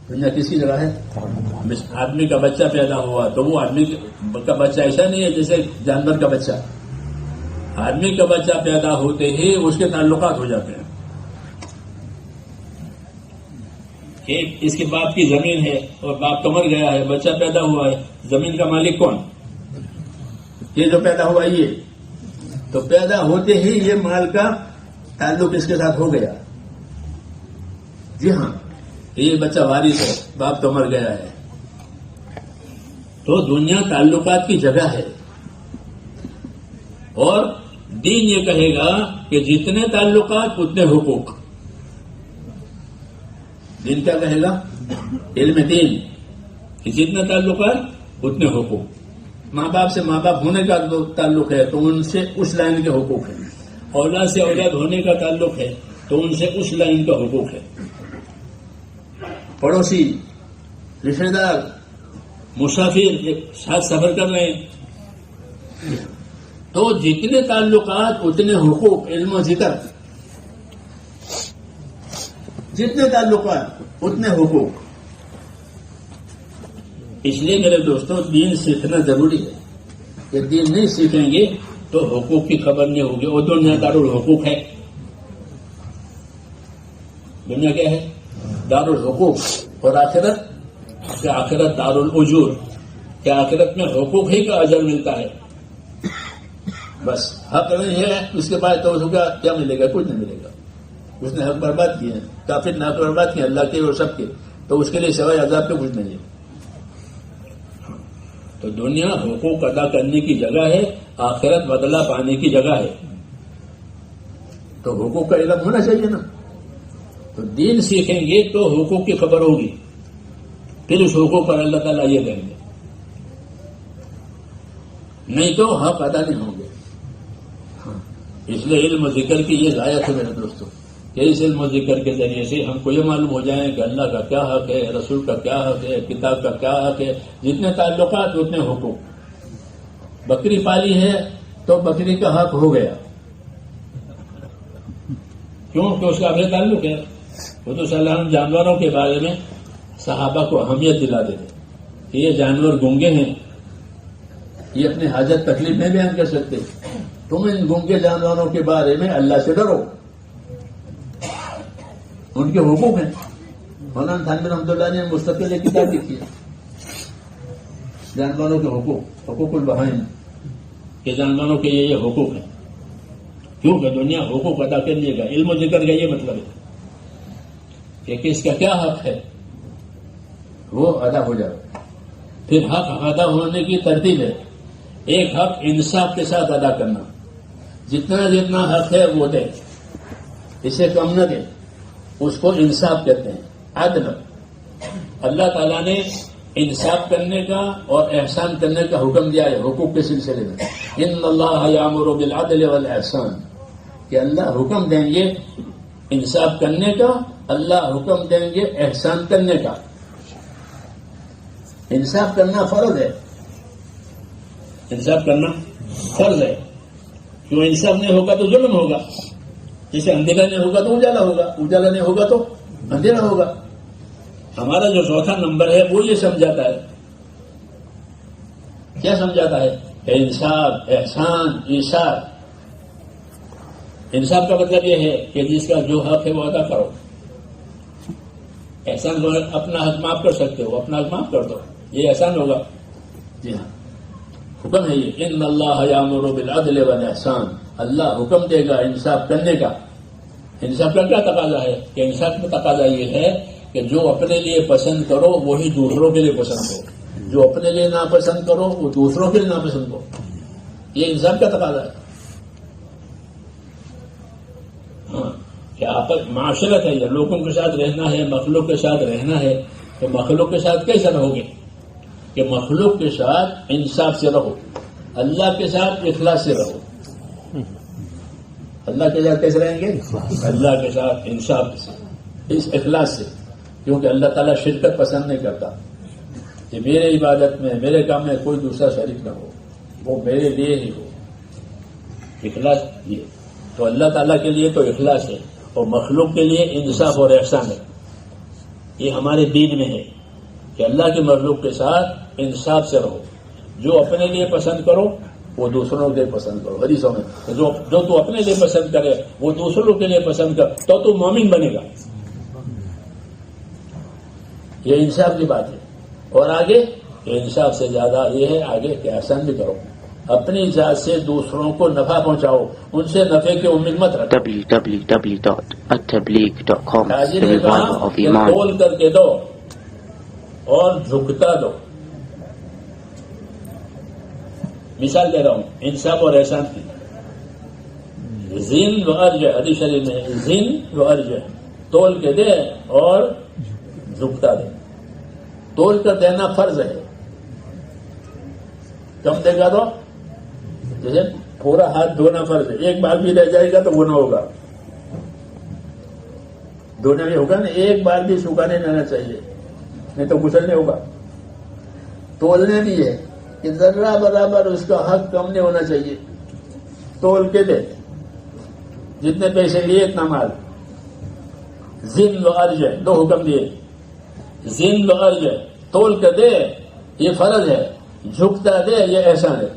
دنیا کس کی جگہ ہے؟ آدمی کا بچہ پیدا ہوا تو وہ آدمی کا بچہ ایسا نہیں ہے جیسے جانور کا بچہ. آدمی کا بچہ پیدا ہوتے ہی اس کے تعلقات ہو جاتے ہیں. ایک اس کے باپ کی زمین ہے اور باپ تو مر گیا ہے، بچہ پیدا ہوا ہے، زمین کا مالک کون؟ یہ جو پیدا ہوا یہ. تو پیدا ہوتے ہی یہ مال کا تعلق اس کے ساتھ ہو گیا. جی ہاں، یہ بچہ وارث ہے، باپ تو مر گیا ہے. تو دنیا تعلقات کی جگہ ہے. اور دین یہ کہے گا کہ جتنے تعلقات اتنے حقوق. دین کیا کہے گا؟ علم دین کہ جتنے تعلقات اتنے حقوق. ماں باپ سے ماں باپ ہونے کا تعلق ہے تو ان سے اس لائن کے حقوق ہیں. اولاد سے اولاد ہونے کا تعلق ہے تو ان سے اس لائن کا حقوق ہے. پڑوسی، رشتے دار، مسافر ساتھ سفر کر رہے ہیں تو جتنے تعلقات اتنے حقوق. علم و ذکر، جتنے تعلقات اتنے حقوق. اس لیے میرے دوستوں دین سیکھنا ضروری ہے. کہ دین نہیں سیکھیں گے تو حقوق کی خبر نہیں ہوگی. اور دنیا دارالحقوق ہے. دنیا کیا ہے؟ دارالحقوق. اور آخرت کیا؟ آخرت دارالأجور. کیا آخرت میں حقوق ہی کا اجر ملتا ہے. بس حق نہیں ہے اس کے بعد تو اس کا کیا ملے گا؟ کچھ نہیں ملے گا. اس نے حق برباد کیے ہیں، کافر نے حق برباد کیے اللہ کے اور سب کے. تو اس کے لیے سوائے عذاب کے کچھ نہیں ہے. تو دنیا حقوق ادا کرنے کی جگہ ہے، آخرت بدلہ پانے کی جگہ ہے. تو حقوق کا علم ہونا چاہیے نا. تو دین سیکھیں گے تو حقوق کی خبر ہوگی. پھر اس حقوق پر اللہ تعالیٰ یہ دیں گے. نہیں تو حق ادا نہیں ہوں گے. اس لیے علم و ذکر کی یہ غایت ہے میرے دوستوں کہ اس علم و ذکر کے ذریعے سے ہم کو یہ معلوم ہو جائیں کہ اللہ کا کیا حق ہے، رسول کا کیا حق ہے، کتاب کا کیا حق ہے. جتنے تعلقات اتنے حقوق. بکری پالی ہے تو بکری کا حق ہو گیا. کیوں کہ اس کا اپنے تعلق ہے. وہ تو صلی اللہ علیہ وسلم جانوروں کے بارے میں صحابہ کو اہمیت دلا دیتے کہ یہ جانور گونگے ہیں، یہ اپنے حاجت تکلیف میں بیان کر سکتے. تم ان گونگے جانوروں کے بارے میں اللہ سے ڈرو، ان کے حقوق ہیں. مولانا تھانوی رحمۃ اللہ نے مستقل ایک کتاب لکھی ہے جانوروں کے حقوق، حقوق البہائم، کہ جانوروں کے یہ حقوق ہیں. کیونکہ دنیا حقوق ادا کر لیے گا. علم و ذکر کا یہ مطلب ہے کہ کس کا کیا حق ہے وہ ادا ہو جائے. پھر حق ادا ہونے کی ترتیب ہے. ایک حق انصاف کے ساتھ ادا کرنا. جتنا جتنا حق ہے وہ دے، اسے کم نہ دے. اس کو انصاف کہتے ہیں، عدل. اللہ تعالیٰ نے انصاف کرنے کا اور احسان کرنے کا حکم دیا ہے حقوق کے سلسلے میں. ان اللہ یامر بالعدل والاحسان، کہ اللہ حکم دیں گے انصاف کرنے کا، اللہ حکم دیں گے احسان کرنے کا. انصاف کرنا فرض ہے. انصاف کرنا فرض ہے. کیوں؟ انصاف نہیں ہوگا تو ظلم ہوگا. جیسے اندھیرا نہیں ہوگا تو اجالا ہوگا، اجالا نہیں ہوگا تو اندھیرا ہوگا. ہمارا جو چوتھا نمبر ہے وہ یہ سمجھاتا ہے. کیا سمجھاتا ہے؟ کہ انصاف، احسان، ایثار. انصاف کا مطلب یہ ہے کہ جس کا جو حق ہے وہ ادا کرو. احسان اپنا حق معاف کر سکتے ہو، اپنا حق معاف کر دو، یہ احسان ہوگا. جی ہاں، حکم ہے یہ. ان اللہ یامر بالعدل والاحسان، اللہ حکم دے گا انصاف کرنے کا. انصاف کا کیا تقاضا ہے؟ کہ انصاف میں تقاضا یہ ہے کہ جو اپنے لیے پسند کرو وہی دوسروں کے لیے پسند کرو، جو اپنے لیے ناپسند کرو وہ دوسروں کے لیے ناپسند کرو. یہ انصاف کا تقاضا ہے. ہاں، کہ آپس معاشرت ہے، یہ لوگوں کے ساتھ رہنا ہے، مخلوق کے ساتھ رہنا ہے. تو مخلوق کے ساتھ کیسے رہو گے؟ کہ مخلوق کے ساتھ انصاف سے رہو، اللہ کے ساتھ اخلاص سے رہو. اللہ کے ساتھ کیسے رہیں گے؟ اللہ کے ساتھ انصاف سے، اس اخلاص سے. کیونکہ اللہ تعالیٰ شرکت پسند نہیں کرتا. کہ میرے عبادت میں میرے کام میں کوئی دوسرا شریک نہ ہو، وہ میرے لیے ہی ہو. اخلاص یہ تو اللہ تعالیٰ کے لیے تو اخلاص ہے، اور مخلوق کے لیے انصاف اور احسان ہے. یہ ہمارے دین میں ہے کہ اللہ کے مخلوق کے ساتھ انصاف سے رہو. جو اپنے لیے پسند کرو وہ دوسروں کے لیے پسند کرو. حدیثوں میں جو تو اپنے لیے پسند کرے وہ دوسروں کے لیے پسند کر تو مومن بنے گا. یہ انصاف کی بات ہے. اور آگے انصاف سے زیادہ یہ ہے آگے کہ احسان بھی کرو. اپنی ذات سے دوسروں کو نفع پہنچاؤ، ان سے نفع کی امید مت رکھو. www.attableek.com تاجر نے کہا کہ تول کر کے دو اور جھکتا دو. مثال دے رہا ہوں انصاف اور احسان کی. زین و ارج، حدیث شریف میں زین و ارج، تول کے دے اور جھکتا دے. تول کر دینا فرض ہے، کم دے گا تو جیسے پورا ہاتھ دھونا فرض ہے، ایک بار بھی رہ جائے گا تو گناہ ہوگا. دھونا بھی ہوگا نا، ایک بار بھی سکھانے رہنا چاہیے نہیں تو غسل نہیں ہوگا. تولنے بھی ہے کہ ذرہ برابر اس کا حق کم نہیں ہونا چاہیے. تول کے دے، جتنے پیسے لیے اتنا مال. زن و ارج، دو حکم دیے. زن و ارج، تول کے دے یہ فرض ہے، جھکتا دے یہ احسان ہے.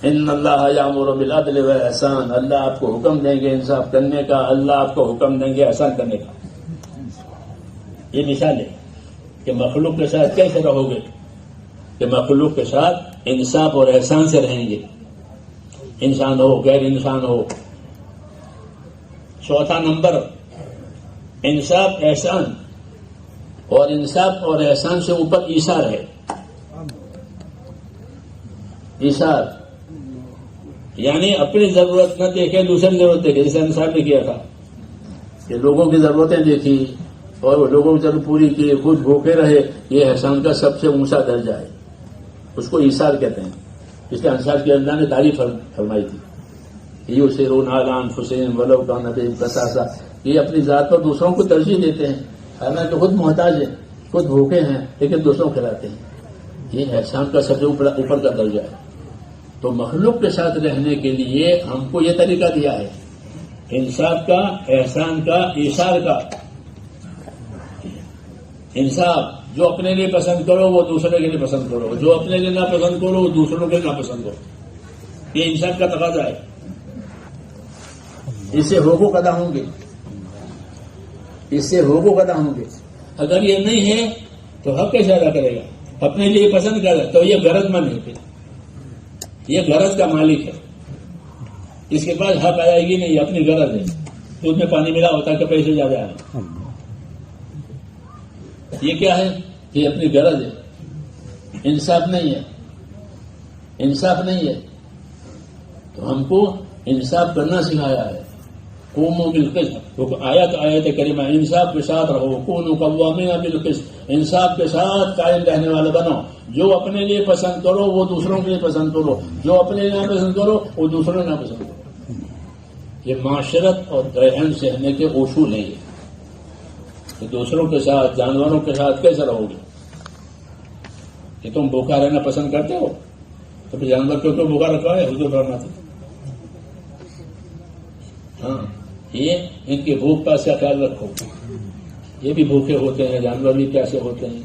ان اللہ یامر بالعدل والاحسان، اللہ آپ کو حکم دیں گے انصاف کرنے کا، اللہ آپ کو حکم دیں گے احسان کرنے کا. یہ مثال ہے کہ مخلوق کے ساتھ کیسے رہو گے، کہ مخلوق کے ساتھ انصاف اور احسان سے رہیں گے. انسان ہو غیر انسان ہو. چوتھا نمبر انصاف احسان، اور انصاف اور احسان سے اوپر ایثار ہے. ایثار یعنی اپنی ضرورت نہ دیکھے دوسری ضرورت دیکھے. جیسے انصار نے کیا تھا کہ لوگوں کی ضرورتیں دیکھی اور لوگوں کی ضرورت پوری کی، خود بھوکے رہے. یہ احسان کا سب سے اونچا درجہ ہے، اس کو ایثار کہتے ہیں. اس کے انصار کی اللہ نے تعریف فرمائی تھی. یؤثرون علی انفسہم ولو کان بہم خصاصہ، یہ اپنی ذات پر دوسروں کو ترجیح دیتے ہیں، حالانکہ خود محتاج ہیں، خود بھوکے ہیں لیکن دوسروں کو کھلاتے ہیں. یہ احسان کا سب سے اوپر کا درجہ ہے. تو مخلوق کے ساتھ رہنے کے لیے ہم کو یہ طریقہ دیا ہے، انصاف کا، احسان کا، ایثار کا. انصاف، جو اپنے لیے پسند کرو وہ دوسرے کے لیے پسند کرو، جو اپنے لیے نہ پسند کرو وہ دوسروں کے لیے نہ پسند کرو. یہ انصاف کا تقاضا ہے. اس سے حقوق ادا ہوں گے، اس سے حقوق ادا ہوں گے. اگر یہ نہیں ہے تو حق کیسے ادا کرے گا؟ اپنے لیے پسند کرے تو یہ غرض مند ہے، یہ غرض کا مالک ہے. اس کے پاس حق آئے گی نہیں، اپنی غرض ہے. دودھ میں پانی ملا ہوتا ہے کہ پیسے زیادہ آئے. یہ کیا ہے؟ یہ اپنی غرض ہے. انصاف نہیں ہے، انصاف نہیں ہے. تو ہم کو انصاف کرنا سکھایا ہے. قوموا بالقسط، آیت کریمہ، انصاف کے ساتھ رہو. کونوا قوامین بالقسط، انصاف کے ساتھ قائم رہنے والے بنو. جو اپنے لیے پسند کرو وہ دوسروں کے لیے پسند کرو، جو اپنے لیے نہ پسند کرو وہ دوسروں کے نہ پسند کرو. یہ معاشرت اور رہن سہنے کے اصول ہیں. یہ کہ دوسروں کے ساتھ، جانوروں کے ساتھ کیسے رہو گے؟ کہ تم بھوکا رہنا پسند کرتے ہو تو پھر جانور کو کیوں بھوکا رکھا ہے؟ حضور فرماتے ہیں ہاں یہ ان کی بھوک کا سے خیال رکھو. یہ بھی بھوکے ہوتے ہیں، جانور بھی پیاسے ہوتے ہیں،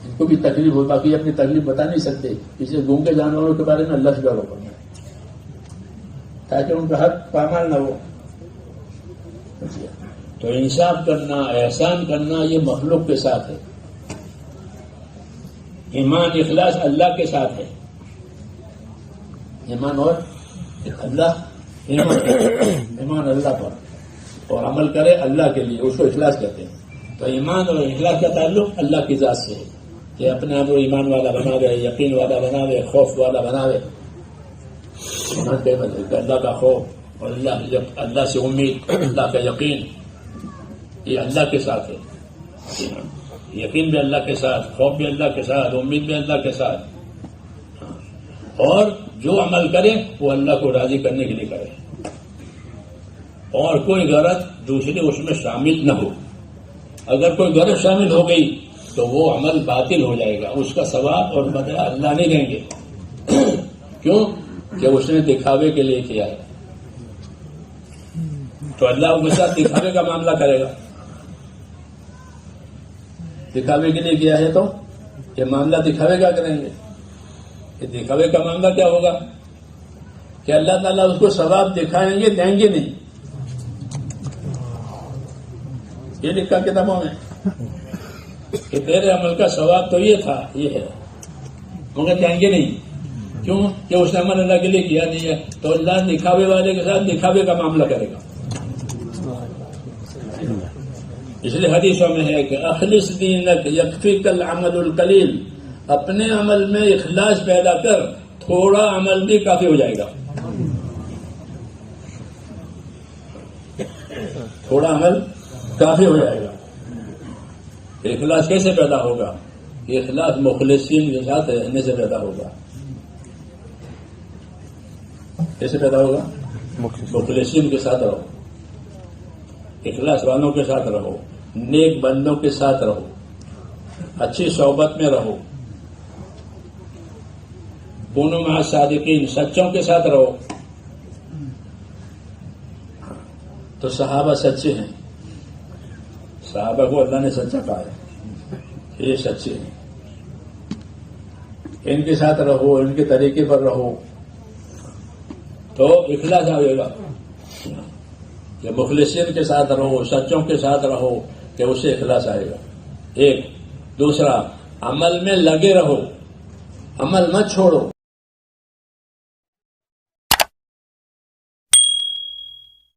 ان کو بھی تکلیف ہو. باقی اپنی تکلیف بتا نہیں سکتے، اسے گونگے جانوروں کے بارے میں اللہ سے ڈرو کرنا تاکہ ان کا حق پامال نہ ہو. تو انصاف کرنا، احسان کرنا یہ مخلوق کے ساتھ ہے. ایمان اخلاص اللہ کے ساتھ ہے. ایمان اور اللہ، ایمان اللہ پر اور عمل کرے اللہ کے لیے، اس کو اخلاص کہتے ہیں. تو ایمان اور اخلاص کا تعلق اللہ کی ذات سے ہے کہ اپنے آپ کو ایمان والا بناوے، یقین والا بناوے، خوف والا بناوے. اللہ کا خوف اور اللہ سے امید، اللہ کا یقین، یہ اللہ کے ساتھ ہے. یقین بھی اللہ کے ساتھ، خوف بھی اللہ کے ساتھ، امید بھی اللہ کے ساتھ. اور جو عمل کرے وہ اللہ کو راضی کرنے کے لیے کرے اور کوئی غرض دوسری اس میں شامل نہ ہو. اگر کوئی غرض شامل ہو گئی تو وہ عمل باطل ہو جائے گا، اس کا ثواب اور بدلہ اللہ نہیں دیں گے. کیوں کہ اس نے دکھاوے کے لیے کیا ہے. تو اللہ اس کے ساتھ دکھاوے کا معاملہ کرے گا. دکھاوے کے لیے کیا ہے تو یہ معاملہ دکھاوے کا کریں گے. یہ دکھاوے کا معاملہ کیا ہوگا کہ اللہ تعالیٰ اس کو ثواب دکھائیں گے، دیں گے نہیں. یہ لکھا کتابوں میں کہ تیرے عمل کا ثواب تو یہ تھا، یہ ہے، مگر دیں گے نہیں. کیوں کہ اس نے عمل اللہ کے لیے کیا نہیں ہے. تو اللہ دکھاوے والے کے ساتھ دکھاوے کا معاملہ کرے گا. اس لیے حدیثوں میں ہے کہ اخلص دینک یکفیک العمل القلیل، اپنے عمل میں اخلاص پیدا کر، تھوڑا عمل بھی کافی ہو جائے گا. تھوڑا عمل کافی ہو جائے گا. اخلاص کیسے پیدا ہوگا؟ اخلاص مخلصین کے ساتھ رہنے سے پیدا ہوگا. کیسے پیدا ہوگا؟ مخلصین کے ساتھ رہو، اخلاص والوں کے ساتھ رہو، نیک بندوں کے ساتھ رہو، اچھی صحبت میں رہو. کونوا مع الصادقین، سچوں کے ساتھ رہو. تو صحابہ سچے ہیں، صحابہ کو اللہ نے سچا کہا ہے، یہ سچے ہیں. ان کے ساتھ رہو، ان کے طریقے پر رہو تو اخلاص آئے گا. کہ مخلصین کے ساتھ رہو، سچوں کے ساتھ رہو کہ اس سے اخلاص آئے گا. ایک. دوسرا، عمل میں لگے رہو، عمل مت چھوڑو.